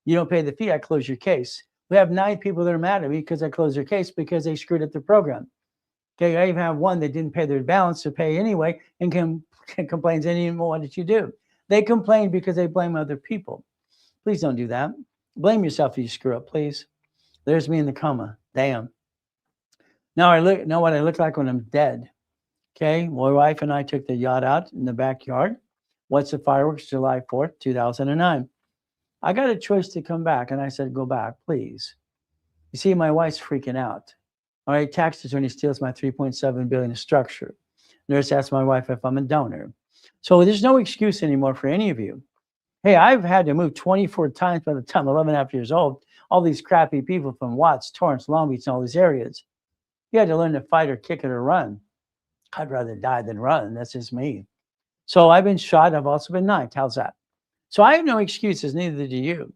You don't pay the fee, I close your case. We have 9 people that are mad at me because I closed their case because they screwed up the program. Okay, I even have one that didn't pay their balance to pay anyway and complains anymore. What did you do? They complain because they blame other people. Please don't do that. Blame yourself if you screw up, please. There's me in the coma. Damn. Now I know what I look like when I'm dead. Okay, my wife and I took the yacht out in the backyard. What's the fireworks? July 4th, 2009. I got a choice to come back, and I said, go back, please. You see, my wife's freaking out. All right, tax attorney steals my $3.7 billion structure. Nurse asked my wife if I'm a donor. So there's no excuse anymore for any of you. Hey, I've had to move 24 times by the time I'm 11 and a half years old. all these crappy people from Watts, Torrance, Long Beach, and all these areas. You had to learn to fight or kick it or run. I'd rather die than run. That's just me. So I've been shot. I've also been knifed. How's that? So I have no excuses, neither do you.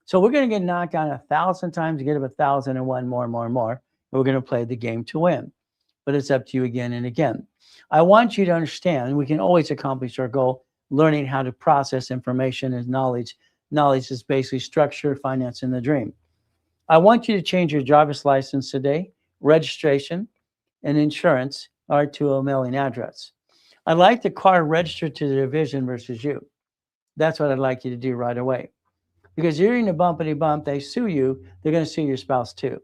So we're going to get knocked down 1,000 times to get up 1,001 more. We're going to play the game to win. But it's up to you again and again. I want you to understand we can always accomplish our goal, learning how to process information as knowledge. Knowledge is basically structure, finance, and the dream. I want you to change your driver's license today, registration, and insurance are to a mailing address. I'd like the car registered to the division versus you. That's what I'd like you to do right away. Because you're in a bumpity bump, they sue you, they're going to sue your spouse too.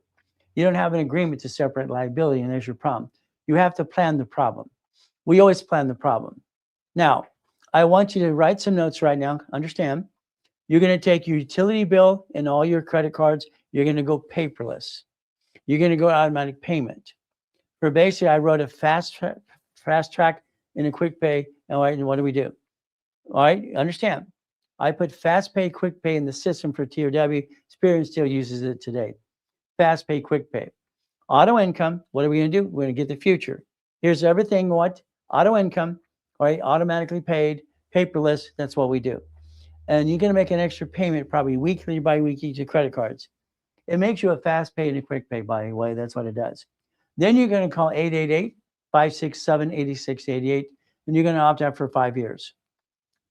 You don't have an agreement to separate liability, and there's your problem. You have to plan the problem. We always plan the problem. Now, I want you to write some notes right now. Understand, you're going to take your utility bill and all your credit cards. You're going to go paperless. You're going to go automatic payment. For basically, I wrote a fast track and a quick pay. All right, and what do we do? All right, understand. I put fast pay, quick pay in the system for TOW. Experience still uses it today. Fast pay, quick pay. Auto income, what are we going to do? We're going to get the future. Here's everything what? Auto income, all right, automatically paid, paperless, that's what we do. And you're going to make an extra payment probably weekly, bi-weekly to credit cards. It makes you a fast pay and a quick pay, by the way. That's what it does. Then you're going to call 888-567-8688, and you're going to opt out for 5 years.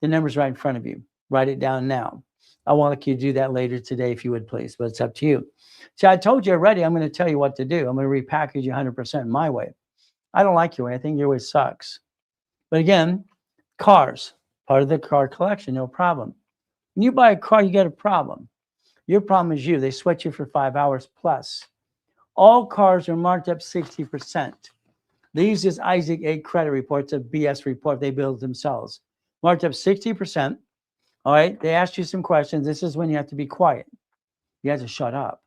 The number's right in front of you. Write it down now. I want you to do that later today if you would, please, but it's up to you. See, I told you already, I'm going to tell you what to do. I'm going to repackage you 100% my way. I don't like your way. I think your way sucks. But again, cars, part of the car collection, no problem. When you buy a car, you get a problem. Your problem is you. They sweat you for 5 hours plus. All cars are marked up 60%. They use this Isaac A credit report. It's a BS report they build themselves. Marked up 60%. All right. They asked you some questions. This is when you have to be quiet. You have to shut up.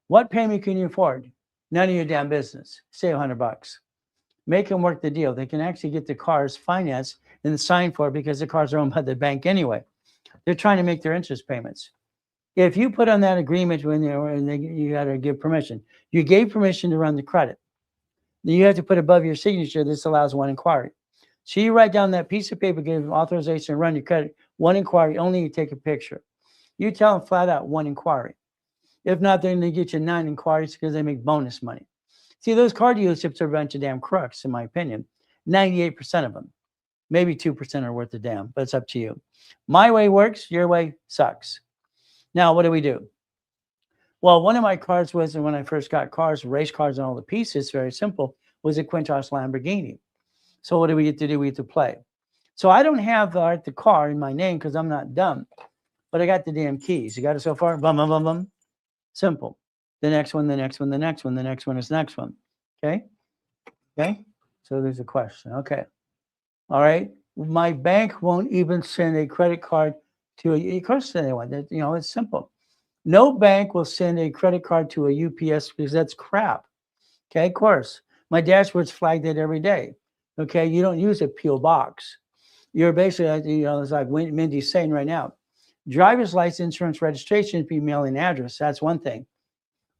What payment can you afford? None of your damn business. Say $100. Make them work the deal. They can actually get the cars financed and signed for it because the cars are owned by the bank anyway. They're trying to make their interest payments. If you put on that agreement when you got to give permission, you gave permission to run the credit. Then you have to put above your signature, this allows one inquiry. So you write down that piece of paper, give authorization to run your credit, one inquiry, only you take a picture. You tell them flat out one inquiry. If not, then they get you 9 inquiries because they make bonus money. See, those car dealerships are a bunch of damn crooks, in my opinion. 98% of them. Maybe 2% are worth a damn, but it's up to you. My way works, your way sucks. Now, what do we do? Well, one of my cars was, when I first got cars, race cars and all the pieces, very simple, was a Quintos Lamborghini. So what do we get to do? We get to play. So I don't have the car in my name because I'm not dumb, but I got the damn keys. You got it so far? Bum, bum, bum, bum. Simple. The next one, the next one, the next one, the next one is the next one. Okay? Okay? So there's a question. Okay. All right. My bank won't even send a credit card to of course anyone. It's simple. No bank will send a credit card to a UPS because that's crap. Okay, of course. My dashboard's flagged it every day. Okay, you don't use a P.O. box. You're basically, it's like Mindy's saying right now. Driver's license, insurance, registration, be mailing address. That's one thing.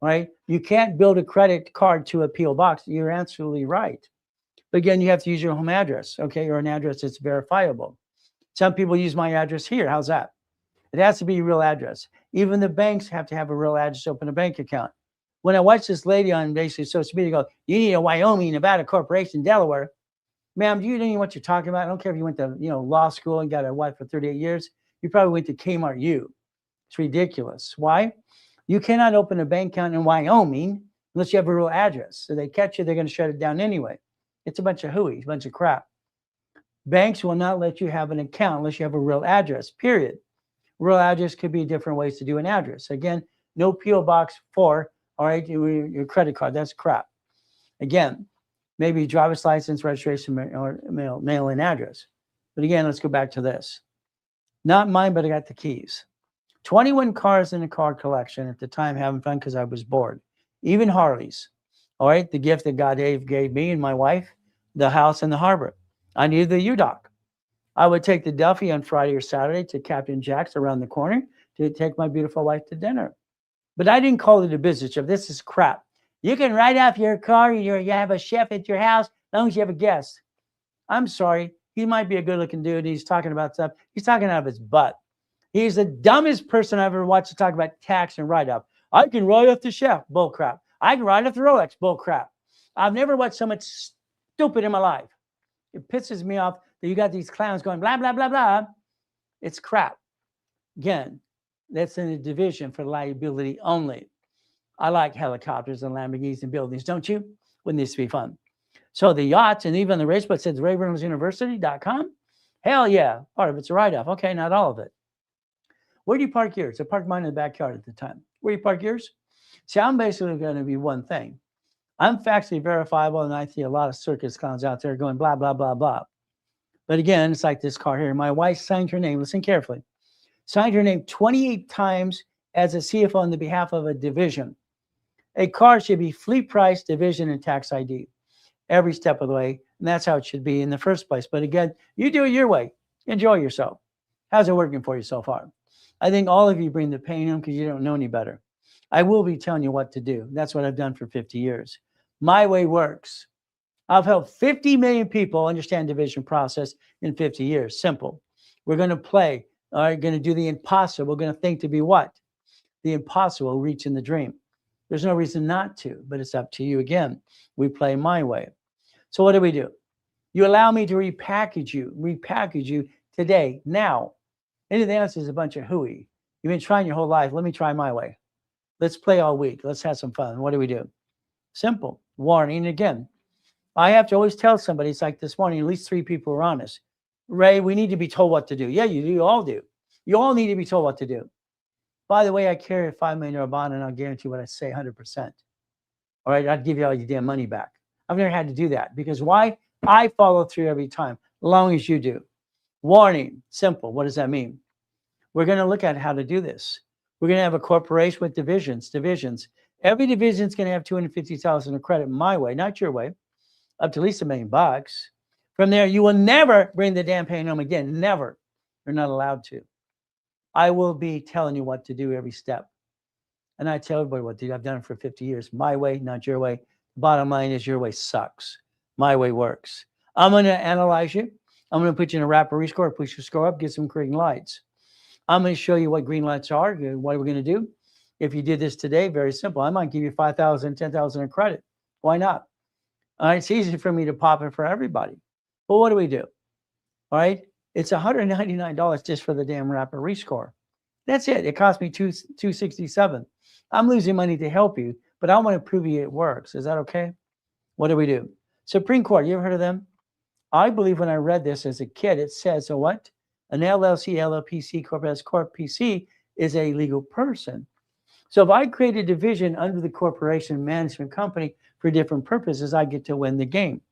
Right? You can't build a credit card to a P.O. box. You're absolutely right. But again, you have to use your home address, okay, or an address that's verifiable. Some people use my address here. How's that? It has to be a real address. Even the banks have to have a real address to open a bank account. When I watched this lady on basically social media go, you need a Wyoming, Nevada corporation, Delaware. Ma'am, do you know what you're talking about? I don't care if you went to law school and got a wife for 38 years. You probably went to Kmart U. It's ridiculous. Why? You cannot open a bank account in Wyoming unless you have a real address. So they catch you, they're going to shut it down anyway. It's a bunch of hooey, a bunch of crap. Banks will not let you have an account unless you have a real address, period. Real address could be different ways to do an address. Again, no P.O. box for, all right, your credit card. That's crap. Again, maybe driver's license, registration, or mail-in address. But again, let's go back to this. Not mine, but I got the keys. 21 cars in the car collection at the time, having fun because I was bored. Even Harleys. All right, the gift that God gave me and my wife, the house in the harbor. I needed the U-Dock. I would take the Duffy on Friday or Saturday to Captain Jack's around the corner to take my beautiful wife to dinner. But I didn't call it a business trip. This is crap. You can write off your car. You have a chef at your house as long as you have a guest. I'm sorry. He might be a good-looking dude. He's talking about stuff. He's talking out of his butt. He's the dumbest person I've ever watched to talk about tax and write-off. I can write off the chef. Bull crap. I can write off the Rolex. Bull crap. I've never watched so much stupid in my life. It pisses me off that you got these clowns going blah, blah, blah, blah. It's crap. Again, that's in a division for liability only. I like helicopters and Lamborghinis and buildings, don't you? Wouldn't this be fun? So the yachts and even the race boat says RayReynoldsUniversity.com. Hell yeah. Part of it's a write-off. Okay, not all of it. Where do you park yours? I parked mine in the backyard at the time. Where do you park yours? See, I'm basically going to be one thing. I'm factually verifiable, and I see a lot of circus clowns out there going blah, blah, blah, blah. But again, it's like this car here. My wife signed her name. Listen carefully. Signed her name 28 times as a CFO on the behalf of a division. A car should be fleet price, division, and tax ID every step of the way. And that's how it should be in the first place. But again, you do it your way. Enjoy yourself. How's it working for you so far? I think all of you bring the pain home because you don't know any better. I will be telling you what to do. That's what I've done for 50 years. My way works. I've helped 50 million people understand division process in 50 years. Simple. We're going to play. All right, going to do the impossible. We're going to think to be what? The impossible, reaching the dream. There's no reason not to, but it's up to you. Again, we play my way. So what do? You allow me to repackage you today, now. Anything else is a bunch of hooey. You've been trying your whole life. Let me try my way. Let's play all week. Let's have some fun. What do? Simple. Warning again. I have to always tell somebody, it's like this morning, at least 3 people were honest. Ray, we need to be told what to do. Yeah, you do. You all do. You all need to be told what to do. By the way, I carry a $5 million bond, and I'll guarantee what I say 100%. All right, I'd give you all your damn money back. I've never had to do that because why? I follow through every time, as long as you do. Warning, simple. What does that mean? We're going to look at how to do this. We're going to have a corporation with divisions. Every division is going to have $250,000 of credit my way, not your way, up to at least $1 million. From there, you will never bring the damn pain home again. Never. You're not allowed to. I will be telling you what to do every step. And I tell everybody what to do. I've done it for 50 years. My way, not your way. Bottom line is your way sucks. My way works. I'm going to analyze you. I'm going to put you in a rapid rescore, push your score up, get some green lights. I'm going to show you what green lights are, what we're going to do. If you did this today, very simple. I might give you $5,000, $10,000 in credit. Why not? All right, it's easy for me to pop it for everybody. But what do? All right, it's $199 just for the damn rapid rescore. That's it. It cost me $267. I'm losing money to help you, but I want to prove you it works. Is that okay? What do? Supreme Court, you ever heard of them? I believe when I read this as a kid, it says, so what? An LLC, LLP, C Corp, S Corp, PC is a legal person. So if I create a division under the corporation management company for different purposes, I get to win the game.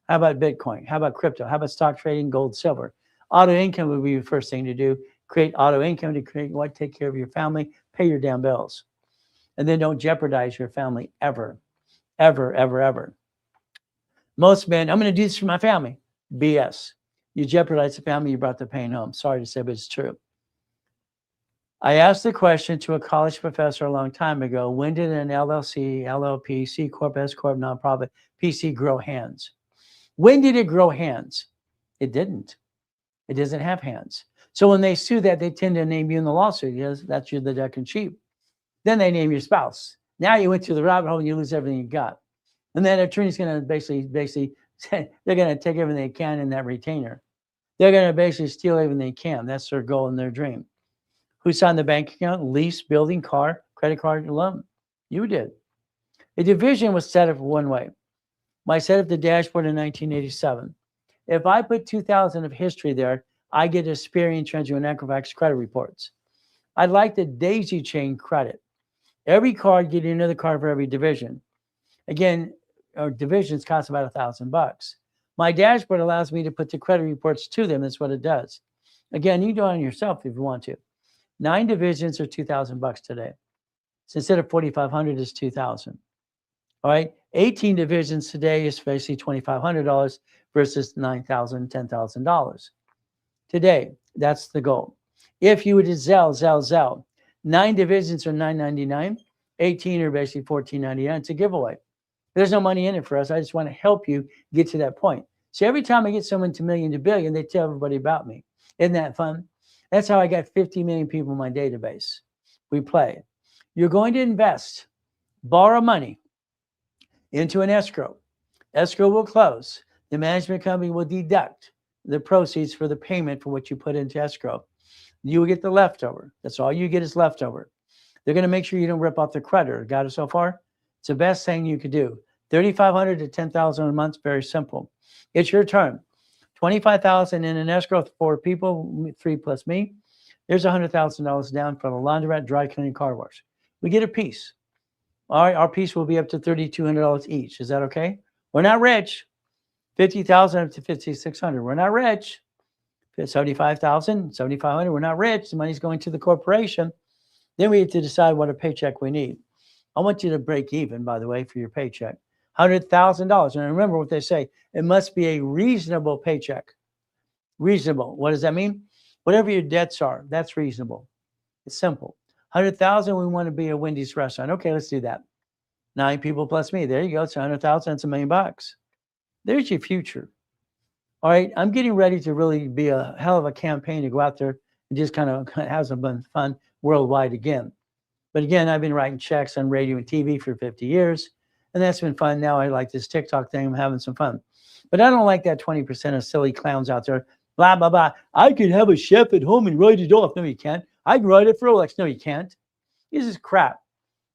How about Bitcoin? How about crypto? How about stock trading, gold, silver? Auto income would be the first thing to do. Create auto income to create what? Take care of your family, pay your damn bills. And then don't jeopardize your family ever, ever, ever, ever. Most men, I'm going to do this for my family. BS. You jeopardize the family, you brought the pain home. Sorry to say, but it's true. I asked the question to a college professor a long time ago, when did an LLC, LLP, C Corp, S Corp, nonprofit, PC grow hands? When did it grow hands? It didn't. It doesn't have hands. So when they sue that, they tend to name you in the lawsuit. Yes, that's you, the duck and sheep. Then they name your spouse. Now you went through the rabbit hole and you lose everything you got. And then attorney's going to basically say they're going to take everything they can in that retainer. They're going to basically steal everything they can. That's their goal and their dream. Who signed the bank account, lease, building, car, credit card, loan? You did. A division was set up one way. I set up the dashboard in 1987. If I put 2,000 of history there, I get Experian, Treasury, and Equifax credit reports. I'd like the daisy chain credit. Every card, get another card for every division. Again, our divisions cost about $1,000. My dashboard allows me to put the credit reports to them. That's what it does. Again, you do it on yourself if you want to. 9 divisions are $2,000 today. So instead of $4,500, it's $2,000. All right. 18 divisions today is basically $2,500 versus $9,000, $10,000. Today, that's the goal. If you would Zelle. 9 divisions are $9.99. 18 are basically $14.99. It's a giveaway. There's no money in it for us. I just want to help you get to that point. So every time I get someone to million to billion, they tell everybody about me. Isn't that fun? That's how I got 50 million people in my database. We play. You're going to invest, borrow money into an escrow. Escrow will close. The management company will deduct the proceeds for the payment for what you put into escrow. You will get the leftover. That's all you get is leftover. They're going to make sure you don't rip off the creditor. Got it so far? It's the best thing you could do. $3,500 to $10,000 a month. Very simple. It's your turn. $25,000 in an escrow for 4 people, 3 plus me. There's $100,000 down for the laundromat, dry cleaning, car wash. We get a piece. All right, our piece will be up to $3,200 each. Is that okay? We're not rich. $50,000 up to $5,600. We're not rich. $75,000, $7,500. We're not rich. The money's going to the corporation. Then we have to decide what a paycheck we need. I want you to break even, by the way, for your paycheck. $100,000. And remember what they say. It must be a reasonable paycheck. Reasonable. What does that mean? Whatever your debts are, that's reasonable. It's simple. 100,000, we want to be a Wendy's restaurant. Okay, let's do that. 9 people plus me. There you go. It's 100,000. It's $1 million. There's your future. All right. I'm getting ready to really be a hell of a campaign to go out there and just kind of have some fun worldwide again. But again, I've been writing checks on radio and TV for 50 years, and that's been fun. Now I like this TikTok thing. I'm having some fun. But I don't like that 20% of silly clowns out there. Blah, blah, blah. I can have a chef at home and write it off. No, you can't. I can write it for Rolex. No, you can't. This is crap.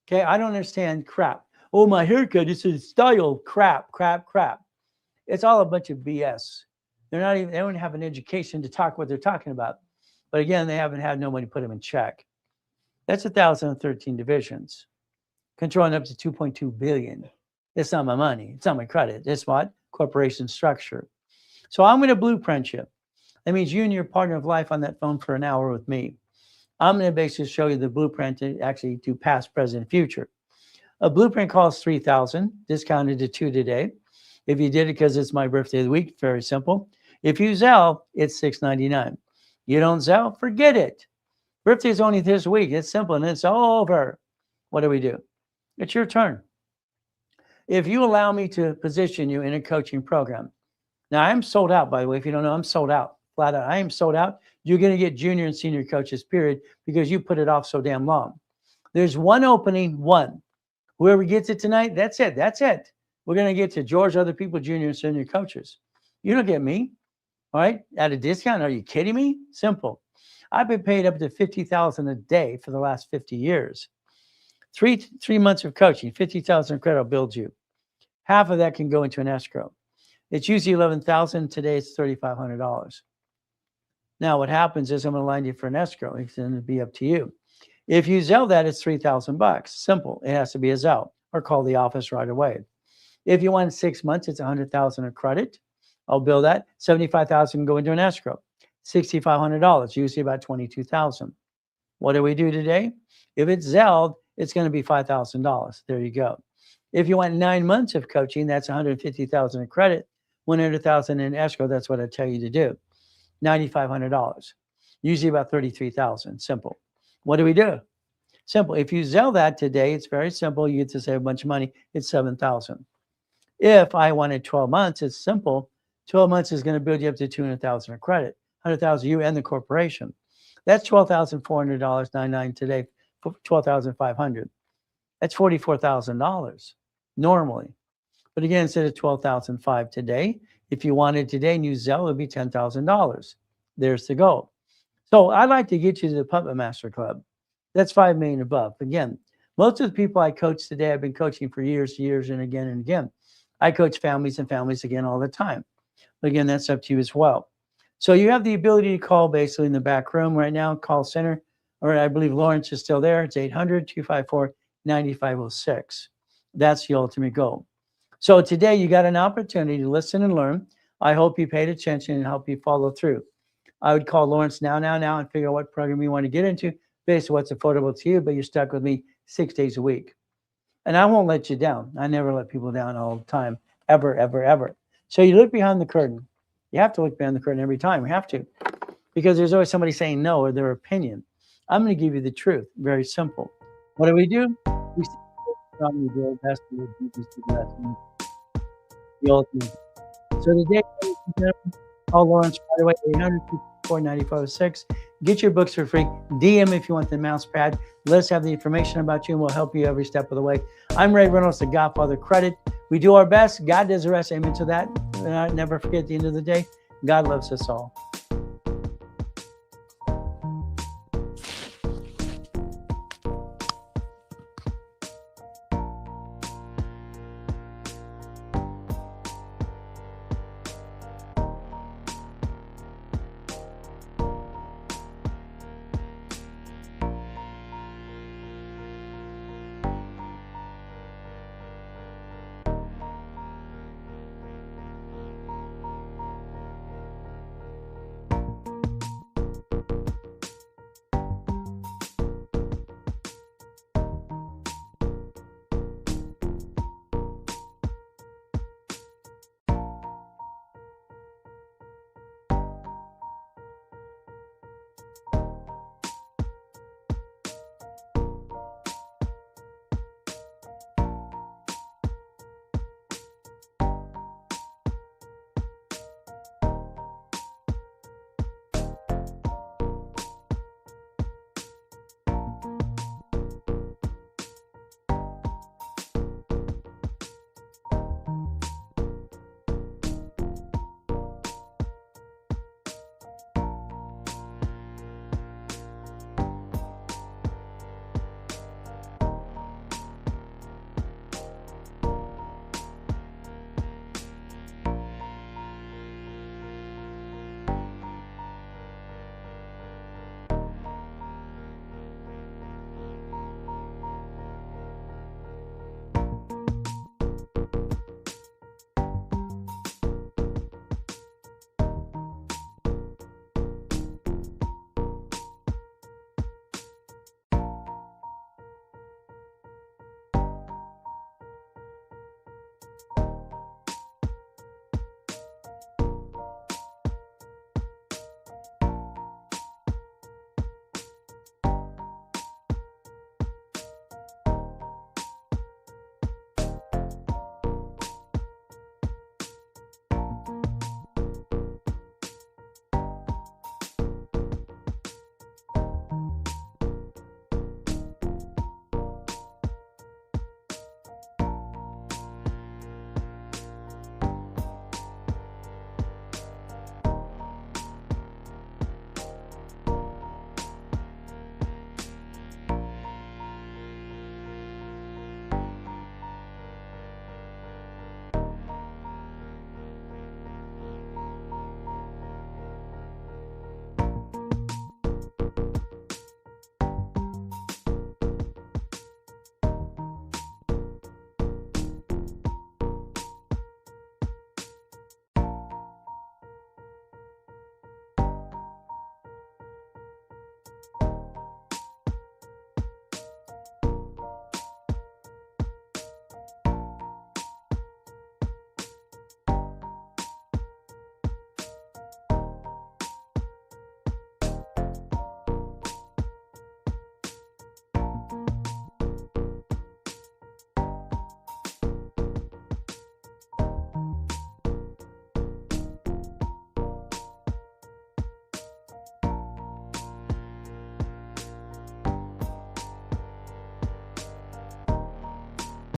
Okay, I don't understand crap. Oh, my haircut, it's a style. Crap, crap, crap. It's all a bunch of BS. They don't have an education to talk what they're talking about. But again, they haven't had nobody put them in check. That's 1,013 divisions, controlling up to 2.2 billion. It's not my money. It's not my credit. It's what? Corporation structure. So I'm going to blueprint you. That means you and your partner of life on that phone for an hour with me. I'm going to basically show you the blueprint to actually do past, present, future. A blueprint costs $3,000, discounted to 2 today. If you did it because it's my birthday of the week, very simple. If you Zelle, it's $6.99. You don't Zelle, forget it. Birthday's only this week. It's simple and it's over. What do? It's your turn. If you allow me to position you in a coaching program. Now, I'm sold out, by the way. If you don't know, I'm sold out. Flat out. I am sold out. You're going to get junior and senior coaches, period, because you put it off so damn long. There's one opening, one. Whoever gets it tonight, that's it. That's it. We're going to get to George, other people, junior and senior coaches. You don't get me. All right? At a discount. Are you kidding me? Simple. I've been paid up to $50,000 a day for the last 50 years. Three months of coaching, $50,000 credit will build you. Half of that can go into an escrow. It's usually $11,000. Today it's $3,500. Now what happens is I'm going to line you for an escrow. It's going to be up to you. If you Zelle that, it's $3,000. Simple. It has to be a Zelle or call the office right away. If you want 6 months, it's $100,000 of credit. I'll bill that. $75,000 can go into an escrow. $6,500, usually about $22,000. What do we do today? If it's Zelled, it's going to be $5,000. There you go. If you want 9 months of coaching, that's $150,000 in credit, $100,000 in escrow. That's what I tell you to do. $9,500, usually about $33,000. Simple. What do? Simple. If you Zelle that today, it's very simple. You get to save a bunch of money. It's $7,000. If I wanted 12 months, it's simple. 12 months is going to build you up to $200,000 of credit. $100,000 you and the corporation. That's $12,400. 99 today, $12,500. That's $44,000 normally. But again, instead of $12,500 today, if you wanted today and you Zelle, it would be $10,000. There's the goal. So I'd like to get you to the Puppet Master Club. That's $5 million above. Again, most of the people I coach today, I've been coaching for years and again and again. I coach families and families again all the time. But again, that's up to you as well. So you have the ability to call basically in the back room right now, call center, or I believe Lawrence is still there. It's 800-254-9506. That's the ultimate goal. So today you got an opportunity to listen and learn. I hope you paid attention and help you follow through. I would call Lawrence now and figure out what program you want to get into based on what's affordable to you, but you're stuck with me 6 days a week. And I won't let you down. I never let people down all the time, ever, ever, ever. So you look behind the curtain. You have to look behind the curtain every time. We have to. Because there's always somebody saying no or their opinion. I'm going to give you the truth. Very simple. What do? We do our best to do this to the best. The ultimate. So today, ladies and gentlemen, call Lawrence right away, 800-224-9506. Get your books for free. DM if you want the mouse pad. Let us have the information about you, and we'll help you every step of the way. I'm Ray Reynolds, the Godfather Credit. We do our best. God does the rest. Amen to that. Never forget, at the end of the day, God loves us all.